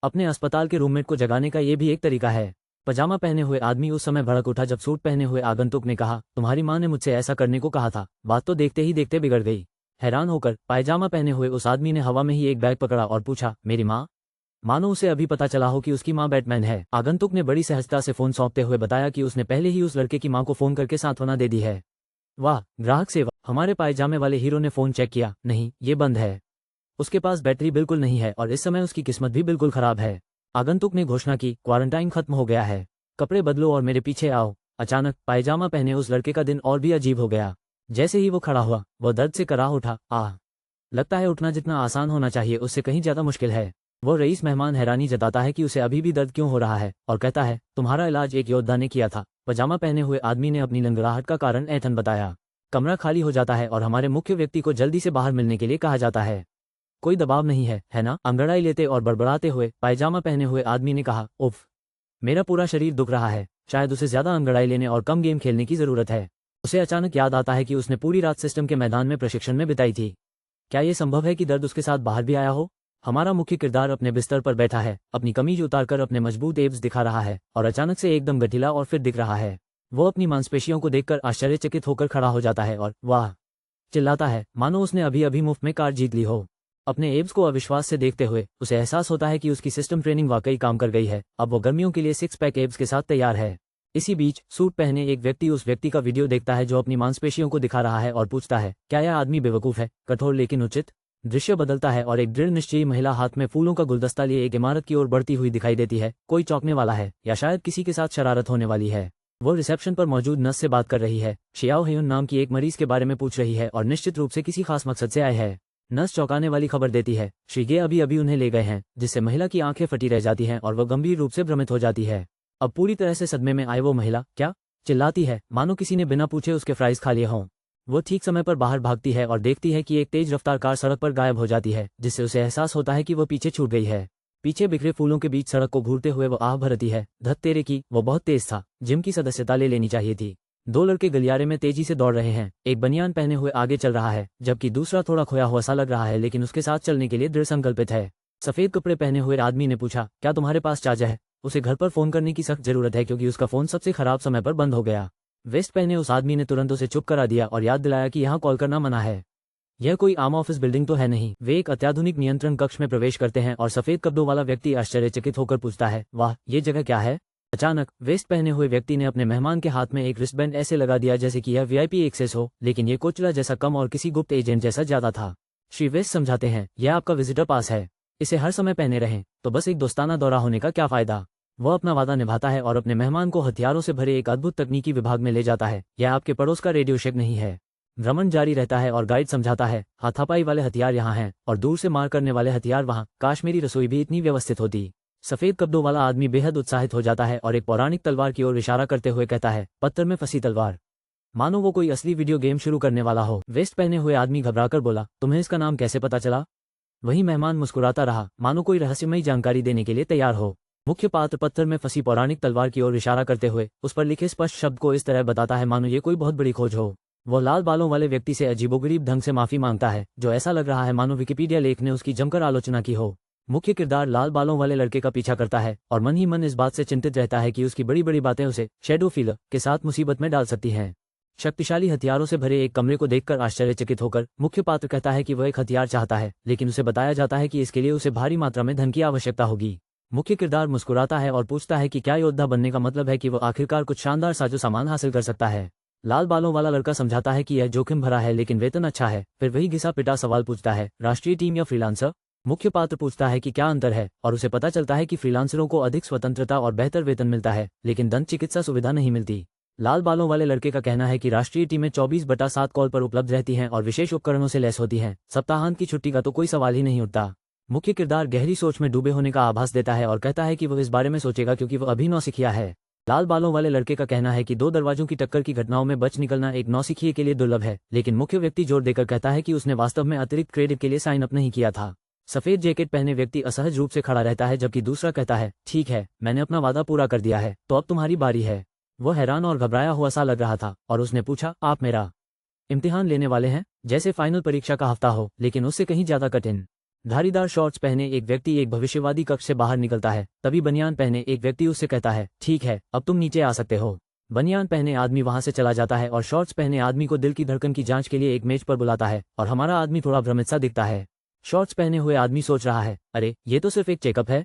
अपने अस्पताल के रूममेट को जगाने का ये भी एक तरीका है। पजामा पहने हुए आदमी उस समय भड़क उठा जब सूट पहने हुए आगंतुक ने कहा, तुम्हारी माँ ने मुझसे ऐसा करने को कहा था। बात तो देखते ही देखते बिगड़ गई। हैरान होकर पायजामा पहने हुए उस आदमी ने हवा में ही एक बैग पकड़ा और पूछा, मेरी माँ। मानो उसे अभी पता चला हो कि उसकी माँ बैटमैन है। आगंतुक ने बड़ी सहजता से फोन सौंपते हुए बताया कि उसने पहले ही उस लड़के की माँ को फोन करके सांत्वना दे दी है। वाह, ग्राहक सेवा। हमारे पायजामे वाले हीरो ने फोन चेक किया, नहीं, ये बंद है। उसके पास बैटरी बिल्कुल नहीं है और इस समय उसकी किस्मत भी बिल्कुल खराब है। आगंतुक ने घोषणा की, क्वारंटाइन खत्म हो गया है, कपड़े बदलो और मेरे पीछे आओ। अचानक पायजामा पहने उस लड़के का दिन और भी अजीब हो गया। जैसे ही वो खड़ा हुआ, वह दर्द से कराह उठा। आह, लगता है उठना जितना आसान होना चाहिए उससे कहीं ज्यादा मुश्किल है। वो रईस मेहमान हैरानी जताता है कि उसे अभी भी दर्द क्यों हो रहा है और कहता है, तुम्हारा इलाज एक योद्धा ने किया था। पजामा पहने हुए आदमी ने अपनी लंगड़ाहट का कारण ऐठन बताया। कमरा खाली हो जाता है और हमारे मुख्य व्यक्ति को जल्दी से बाहर मिलने के लिए कहा जाता है। कोई दबाव नहीं है ना? अंगड़ाई लेते और बड़बड़ाते हुए पायजामा पहने हुए आदमी ने कहा, उफ, मेरा पूरा शरीर दुख रहा है। शायद उसे ज्यादा अंगड़ाई लेने और कम गेम खेलने की जरूरत है। उसे अचानक याद आता है कि उसने पूरी रात सिस्टम के मैदान में प्रशिक्षण में बिताई थी। क्या ये संभव है कि दर्द उसके साथ बाहर भी आया हो? हमारा मुख्य किरदार अपने बिस्तर पर बैठा है, अपनी कमीज उतारकर अपने मजबूत एब्स दिखा रहा है और अचानक से एकदम गठीला और फिट दिख रहा है। वो अपनी मांसपेशियों को देखकर आश्चर्यचकित होकर खड़ा हो जाता है और वाह चिल्लाता है, मानो उसने अभी अभी मुफ्त में कार जीत ली हो। अपने एब्स को अविश्वास से देखते हुए उसे एहसास होता है कि उसकी सिस्टम ट्रेनिंग वाकई काम कर गई है। अब वो गर्मियों के लिए 6 पैक एब्स के साथ तैयार है। इसी बीच सूट पहने एक व्यक्ति उस व्यक्ति का वीडियो देखता है जो अपनी मांसपेशियों को दिखा रहा है और पूछता है, क्या यह आदमी बेवकूफ है? कठोर लेकिन उचित। दृश्य बदलता है और एक दृढ़ निश्चयी महिला हाथ में फूलों का गुलदस्ता लिए एक इमारत की ओर बढ़ती हुई दिखाई देती है। कोई चौंकने वाला है या शायद किसी के साथ शरारत होने वाली है। वो रिसेप्शन पर मौजूद नर्स से बात कर रही है, शियाओ हेयुन नाम की एक मरीज के बारे में पूछ रही है और निश्चित रूप से किसी खास मकसद से आए है। नर्स चौंकाने वाली खबर देती है, श्रीगे अभी अभी उन्हें ले गए हैं, जिससे महिला की आंखें फटी रह जाती हैं और वह गंभीर रूप से भ्रमित हो जाती है। अब पूरी तरह से सदमे में आए वो महिला क्या चिल्लाती है, मानो किसी ने बिना पूछे उसके फ्राइज खा लिए हों। वो ठीक समय पर बाहर भागती है और देखती है कि एक तेज रफ्तार कार सड़क पर गायब हो जाती है, जिससे उसे एहसास होता है कि वो पीछे छूट गई है। पीछे बिखरे फूलों के बीच सड़क को घूरते हुए वो आह भरती है, धत तेरे की, वो बहुत तेज था, जिम की सदस्यता ले लेनी चाहिए थी। 2 लड़के गलियारे में तेजी से दौड़ रहे हैं। एक बनियान पहने हुए आगे चल रहा है, जबकि दूसरा थोड़ा खोया हुआ सा लग रहा है लेकिन उसके साथ चलने के लिए दृढ़ संकल्पित है। सफेद कपड़े पहने हुए आदमी ने पूछा, क्या तुम्हारे पास चार्जर है? उसे घर पर फोन करने की सख्त जरूरत है क्योंकि उसका फोन सबसे खराब समय पर बंद हो गया। वेस्ट पहने उस आदमी ने तुरंत उसे चुप करा दिया और याद दिलाया कि यहाँ कॉल करना मना है। यह कोई आम ऑफिस बिल्डिंग तो है नहीं। वे एक अत्याधुनिक नियंत्रण कक्ष में प्रवेश करते हैं और सफेद कपड़ों वाला व्यक्ति आश्चर्यचकित होकर पूछता है, वाह, ये जगह क्या है? अचानक वेस्ट पहने हुए व्यक्ति ने अपने मेहमान के हाथ में एक रिस्टबैंड ऐसे लगा दिया जैसे कि यह वीआईपी एक्सेस हो, लेकिन ये कोचला जैसा कम और किसी गुप्त एजेंट जैसा ज्यादा था। श्री वेस्ट समझाते हैं, यह आपका विजिटर पास है, इसे हर समय पहने रहें, तो बस एक दोस्ताना दौरा होने का क्या फायदा। वह अपना वादा निभाता है और अपने मेहमान को हथियारों से भरे एक अद्भुत तकनीकी विभाग में ले जाता है। यह आपके पड़ोस का रेडियो शेक नहीं है। भ्रमण जारी रहता है और गाइड समझाता है, हाथापाई वाले हथियार यहाँ हैं और दूर से मार करने वाले हथियार वहाँ। काश मेरी रसोई भी इतनी व्यवस्थित होती। सफेद कपड़ों वाला आदमी बेहद उत्साहित हो जाता है और एक पौराणिक तलवार की ओर इशारा करते हुए कहता है, पत्थर में फंसी तलवार। मानो वो कोई असली वीडियो गेम शुरू करने वाला हो। वेस्ट पहने हुए आदमी घबराकर बोला, तुम्हें इसका नाम कैसे पता चला? वही मेहमान मुस्कुराता रहा, मानो कोई रहस्यमयी जानकारी देने के लिए तैयार हो। मुख्य पात्र पत्थर में फंसी पौराणिक तलवार की ओर इशारा करते हुए उस पर लिखे स्पष्ट शब्द को इस तरह बताता है मानो ये कोई बहुत बड़ी खोज हो। वो लाल बालों वाले व्यक्ति से अजीबोगरीब ढंग से माफी मांगता है, जो ऐसा लग रहा है मानो विकिपीडिया लेख ने उसकी जमकर आलोचना की हो। मुख्य किरदार लाल बालों वाले लड़के का पीछा करता है और मन ही मन इस बात से चिंतित रहता है कि उसकी बड़ी बड़ी बातें उसे शैडो फिलर के साथ मुसीबत में डाल सकती हैं। शक्तिशाली हथियारों से भरे एक कमरे को देखकर आश्चर्यचकित होकर मुख्य पात्र कहता है कि वह एक हथियार चाहता है, लेकिन उसे बताया जाता है कि इसके लिए उसे भारी मात्रा में धन की आवश्यकता होगी। मुख्य किरदार मुस्कुराता है और पूछता है कि क्या योद्धा बनने का मतलब है कि वह आखिरकार कुछ शानदार साजो सामान हासिल कर सकता है। लाल बालों वाला लड़का समझाता है कि यह जोखिम भरा है लेकिन वेतन अच्छा है। फिर वही घिसा पिटा सवाल पूछता है, राष्ट्रीय टीम या फ्रीलांसर? मुख्य पात्र पूछता है कि क्या अंतर है और उसे पता चलता है कि फ्रीलांसरों को अधिक स्वतंत्रता और बेहतर वेतन मिलता है, लेकिन दंत चिकित्सा सुविधा नहीं मिलती। लाल बालों वाले लड़के का कहना है कि राष्ट्रीय टीमें 24/7 कॉल पर उपलब्ध रहती हैं और विशेष उपकरणों से लैस होती हैं। सप्ताहांत की छुट्टी का तो कोई सवाल ही नहीं उठता। मुख्य किरदार गहरी सोच में डूबे होने का आभास देता है और कहता है कि वह इस बारे में सोचेगा क्योंकि वह अभी नौसिखिया है। लाल बालों वाले लड़के का कहना है कि 2 दरवाजों की टक्कर की घटनाओं में बच निकलना एक नौसिखिए के लिए दुर्लभ है, लेकिन मुख्य व्यक्ति जोर देकर कहता है कि उसने वास्तव में अतिरिक्त क्रेडिट के लिए साइन अप नहीं किया था। सफेद जैकेट पहने व्यक्ति असहज रूप से खड़ा रहता है जबकि दूसरा कहता है, ठीक है, मैंने अपना वादा पूरा कर दिया है, तो अब तुम्हारी बारी है। वह हैरान और घबराया हुआ सा लग रहा था और उसने पूछा, आप मेरा इम्तिहान लेने वाले हैं? जैसे फाइनल परीक्षा का हफ्ता हो, लेकिन उससे कहीं ज्यादा कठिन। धारीदार शॉर्ट्स पहने एक व्यक्ति एक भविष्यवादी कक्ष से बाहर निकलता है। तभी बनियान पहने एक व्यक्ति उससे कहता है, ठीक है, अब तुम नीचे आ सकते हो। बनियान पहने आदमी वहां से चला जाता है और शॉर्ट्स पहने आदमी को दिल की धड़कन की जांच के लिए एक मेज पर बुलाता है और हमारा आदमी थोड़ा भ्रमित सा दिखता है। शॉर्ट्स पहने हुए आदमी सोच रहा है, अरे ये तो सिर्फ एक चेकअप है,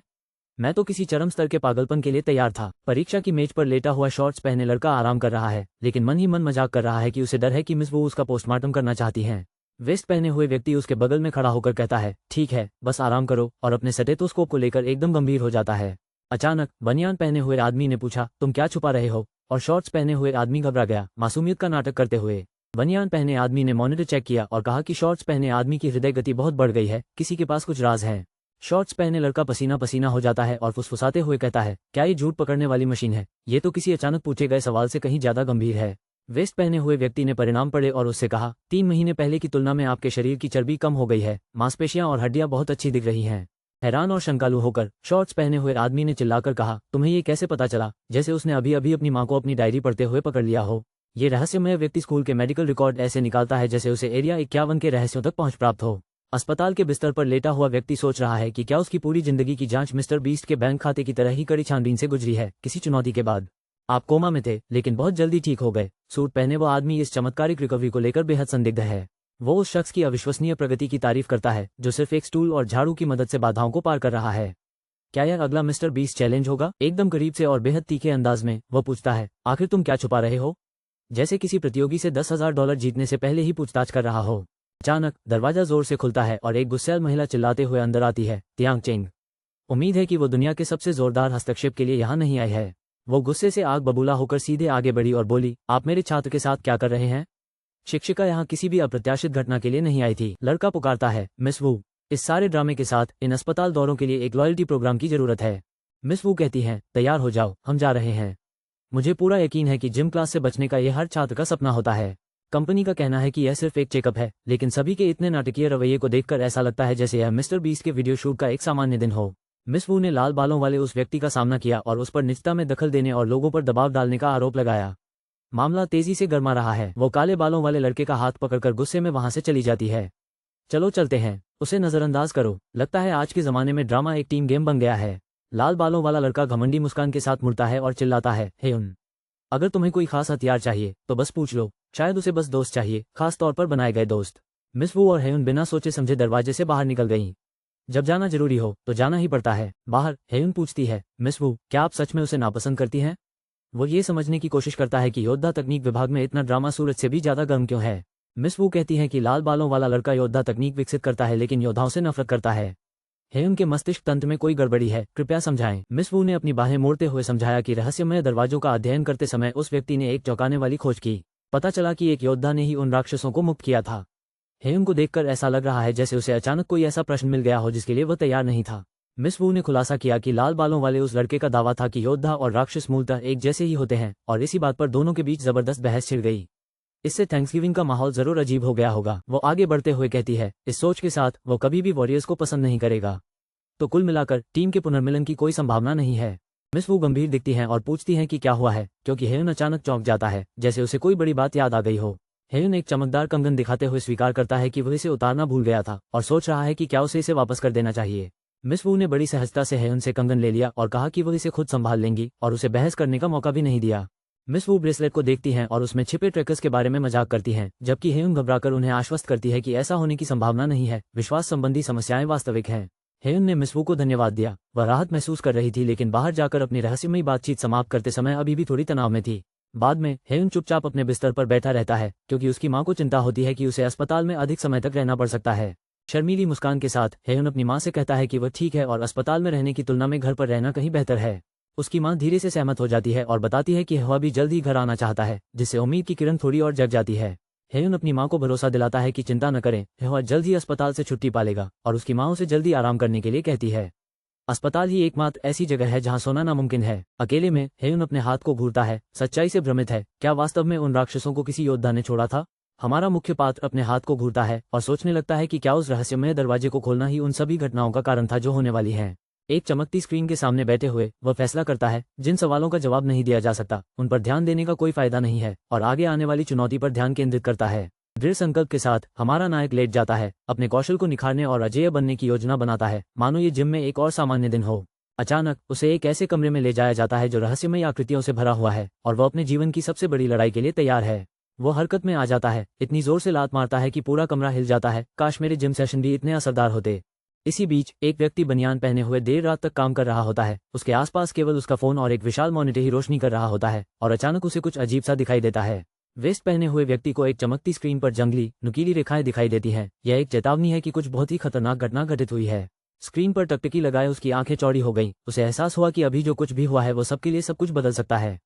मैं तो किसी चरम स्तर के पागलपन के लिए तैयार था। परीक्षा की मेज पर लेटा हुआ शॉर्ट्स पहने लड़का आराम कर रहा है, लेकिन मन ही मन मजाक कर रहा है कि उसे डर है कि मिस वू उसका पोस्टमार्टम करना चाहती हैं। वेस्ट पहने हुए व्यक्ति उसके बगल में खड़ा होकर कहता है, ठीक है, बस आराम करो, और अपने स्टेथोस्कोप को लेकर एकदम गंभीर हो जाता है। अचानक बनियान पहने हुए आदमी ने पूछा, तुम क्या छुपा रहे हो? और शॉर्ट्स पहने हुए आदमी घबरा गया, मासूमियत का नाटक करते हुए। बनियान पहने आदमी ने मॉनिटर चेक किया और कहा कि शॉर्ट्स पहने आदमी की हृदय गति बहुत बढ़ गई है, किसी के पास कुछ राज है। शॉर्ट्स पहने लड़का पसीना पसीना हो जाता है और फुसफुसाते हुए कहता है, क्या ये झूठ पकड़ने वाली मशीन है? ये तो किसी अचानक पूछे गए सवाल से कहीं ज्यादा गंभीर है। वेस्ट पहने हुए व्यक्ति ने परिणाम पढ़े और उससे कहा, 3 महीने पहले की तुलना में आपके शरीर की चर्बी कम हो गई है, मांसपेशियां और हड्डियां बहुत अच्छी दिख रही हैं। हैरान और शंकालु होकर शॉर्ट्स पहने हुए आदमी ने चिल्लाकर कहा, तुम्हें ये कैसे पता चला? जैसे उसने अभी अभी अपनी मां को अपनी डायरी पढ़ते हुए पकड़ लिया हो। ये रहस्यमय व्यक्ति स्कूल के मेडिकल रिकॉर्ड ऐसे निकालता है जैसे उसे एरिया 51 के रहस्यों तक पहुंच प्राप्त हो। अस्पताल के बिस्तर पर लेटा हुआ व्यक्ति सोच रहा है कि क्या उसकी पूरी जिंदगी की जांच मिस्टर बीस्ट के बैंक खाते की तरह ही कड़ी छानबीन से गुजरी है। किसी चुनौती के बाद आप कोमा में थे, लेकिन बहुत जल्दी ठीक हो गए। सूट पहने वो आदमी इस चमत्कारिक रिकवरी को लेकर बेहद संदिग्ध है। वो उस शख्स की अविश्वसनीय प्रगति की तारीफ करता है जो सिर्फ एक स्टूल और झाड़ू की मदद से बाधाओं को पार कर रहा है। क्या यह अगला मिस्टर बीस्ट चैलेंज होगा? एकदम करीब से और बेहद तीखे अंदाज में वो पूछता है, आखिर तुम क्या छुपा रहे हो? जैसे किसी प्रतियोगी से $10,000 जीतने से पहले ही पूछताछ कर रहा हो। अचानक दरवाजा जोर से खुलता है और एक गुस्सैल महिला चिल्लाते हुए अंदर आती है, तियांग चेंग। उम्मीद है कि वो दुनिया के सबसे जोरदार हस्तक्षेप के लिए यहाँ नहीं आई है। वो गुस्से से आग बबूला होकर सीधे आगे बढ़ी और बोली, आप मेरे छात्र के साथ क्या कर रहे हैं? शिक्षिका यहाँ किसी भी अप्रत्याशित घटना के लिए नहीं आई थी। लड़का पुकारता है, मिस वू, इस सारे ड्रामे के साथ इन अस्पताल दौरों के लिए एक लॉयल्टी प्रोग्राम की जरूरत है। मिस वू कहती हैं, तैयार हो जाओ, हम जा रहे हैं। मुझे पूरा यकीन है कि जिम क्लास से बचने का यह हर छात्र का सपना होता है। कंपनी का कहना है कि यह सिर्फ एक चेकअप है, लेकिन सभी के इतने नाटकीय रवैये को देखकर ऐसा लगता है जैसे यह मिस्टर बीस्ट के वीडियो शूट का एक सामान्य दिन हो। मिस वू ने लाल बालों वाले उस व्यक्ति का सामना किया और उस पर निजता में दखल देने और लोगों पर दबाव डालने का आरोप लगाया। मामला तेजी से गर्मा रहा है। वो काले बालों वाले लड़के का हाथ पकड़कर गुस्से में वहां से चली जाती है। चलो चलते हैं, उसे नजरअंदाज करो। लगता है आज के जमाने में ड्रामा एक टीम गेम बन गया है। लाल बालों वाला लड़का घमंडी मुस्कान के साथ मुड़ता है और चिल्लाता है, हेयुन, अगर तुम्हें कोई खास हथियार चाहिए तो बस पूछ लो। शायद उसे बस दोस्त चाहिए, खास तौर पर बनाए गए दोस्त। मिस वू और हेयुन बिना सोचे समझे दरवाजे से बाहर निकल गईं। जब जाना जरूरी हो तो जाना ही पड़ता है। बाहर हेयुन पूछती है, मिस वू, क्या आप सच में उसे नापसंद करती हैं? वो ये समझने की कोशिश करता है कि योद्धा तकनीक विभाग में इतना ड्रामा सूरज से भी ज्यादा गर्म क्यों है। मिस वू कहती है कि लाल बालों वाला लड़का योद्धा तकनीक विकसित करता है लेकिन योद्धाओं से नफरत करता है। हेयुन के मस्तिष्क तंत्र में कोई गड़बड़ी है, कृपया समझाएं। मिस वू ने अपनी बाहें मोड़ते हुए समझाया कि रहस्यमय दरवाजों का अध्ययन करते समय उस व्यक्ति ने एक चौंकाने वाली खोज की। पता चला कि एक योद्धा ने ही उन राक्षसों को मुक्त किया था। हेयुन को देखकर ऐसा लग रहा है जैसे उसे अचानक कोई ऐसा प्रश्न मिल गया हो जिसके लिए वह तैयार नहीं था। मिस वू ने खुलासा किया कि लाल बालों वाले उस लड़के का दावा था कि योद्धा और राक्षस मूलतः एक जैसे ही होते हैं, और इसी बात पर दोनों के बीच जबरदस्त बहस छिड़ गई। इससे थैंक्सगिविंग का माहौल जरूर अजीब हो गया होगा। वो आगे बढ़ते हुए कहती है, इस सोच के साथ वो कभी भी वॉरियर्स को पसंद नहीं करेगा। तो कुल मिलाकर टीम के पुनर्मिलन की कोई संभावना नहीं है। मिस वू गंभीर दिखती हैं और पूछती हैं कि क्या हुआ है, क्योंकि हेयुन अचानक चौंक जाता है जैसे उसे कोई बड़ी बात याद आ गई हो। हेयुन एक चमकदार कंगन दिखाते हुए स्वीकार करता है कि वह इसे उतारना भूल गया था और सोच रहा है कि क्या उसे इसे वापस कर देना चाहिए। मिस वू ने बड़ी सहजता से हेयुन से कंगन ले लिया और कहा कि वह इसे खुद संभाल लेंगी, और उसे बहस करने का मौका भी नहीं दिया। मिस वू ब्रेसलेट को देखती हैं और उसमें छिपे ट्रैकर्स के बारे में मजाक करती हैं, जबकि हेयुन घबराकर उन्हें आश्वस्त करती है कि ऐसा होने की संभावना नहीं है, विश्वास संबंधी समस्याएं वास्तविक हैं। हेयुन ने मिस वू को धन्यवाद दिया। वह राहत महसूस कर रही थी, लेकिन बाहर जाकर अपनी रहस्यमयी बातचीत समाप्त करते समय अभी भी थोड़ी तनाव में थी। बाद में हेयुन चुपचाप अपने बिस्तर पर बैठा रहता है, क्योंकि उसकी मां को चिंता होती है कि उसे अस्पताल में अधिक समय तक रहना पड़ सकता है। शर्मीली मुस्कान के साथ हेयुन अपनी मां से कहता है कि वह ठीक है और अस्पताल में रहने की तुलना में घर पर रहना कहीं बेहतर है। उसकी मां धीरे से सहमत हो जाती है और बताती है कि हवा भी जल्द ही घर आना चाहता है, जिससे उम्मीद की किरण थोड़ी और जग जाती है। हेयुन अपनी मां को भरोसा दिलाता है कि चिंता न करें, हवा जल्द ही अस्पताल से छुट्टी पा लेगा, और उसकी मां उसे जल्दी आराम करने के लिए कहती है। अस्पताल ही एकमात्र ऐसी जगह है जहां सोना नामुमकिन है। अकेले में हेयुन अपने हाथ को घूरता है, सच्चाई से भ्रमित है। क्या वास्तव में उन राक्षसों को किसी योद्धा ने छोड़ा था? हमारा मुख्य पात्र अपने हाथ को घूरता है और सोचने लगता है कि क्या उस रहस्यमय दरवाजे को खोलना ही उन सभी घटनाओं का कारण था जो होने वाली हैं। एक चमकती स्क्रीन के सामने बैठे हुए वह फैसला करता है, जिन सवालों का जवाब नहीं दिया जा सकता उन पर ध्यान देने का कोई फायदा नहीं है, और आगे आने वाली चुनौती पर ध्यान केंद्रित करता है। दृढ़ संकल्प के साथ हमारा नायक लेट जाता है, अपने कौशल को निखारने और अजेय बनने की योजना बनाता है, मानो ये जिम में एक और सामान्य दिन हो। अचानक उसे एक ऐसे कमरे में ले जाया जाता है जो रहस्यमय आकृतियों से भरा हुआ है, और वह अपने जीवन की सबसे बड़ी लड़ाई के लिए तैयार है। वो हरकत में आ जाता है, इतनी जोर से लात मारता है कि पूरा कमरा हिल जाता है। काश मेरे जिम सेशन भी इतने असरदार होते। इसी बीच एक व्यक्ति बनियान पहने हुए देर रात तक काम कर रहा होता है। उसके आसपास केवल उसका फोन और एक विशाल मॉनिटर ही रोशनी कर रहा होता है और अचानक उसे कुछ अजीब सा दिखाई देता है। वेस्ट पहने हुए व्यक्ति को एक चमकती स्क्रीन पर जंगली नुकीली रेखाएं दिखाई देती हैं। यह एक चेतावनी है कि कुछ बहुत ही खतरनाक घटना घटित हुई है। स्क्रीन पर टकटकी लगाए उसकी आंखें चौड़ी हो गईं। उसे एहसास हुआ कि अभी जो कुछ भी हुआ है वो सबके लिए सब कुछ बदल सकता है।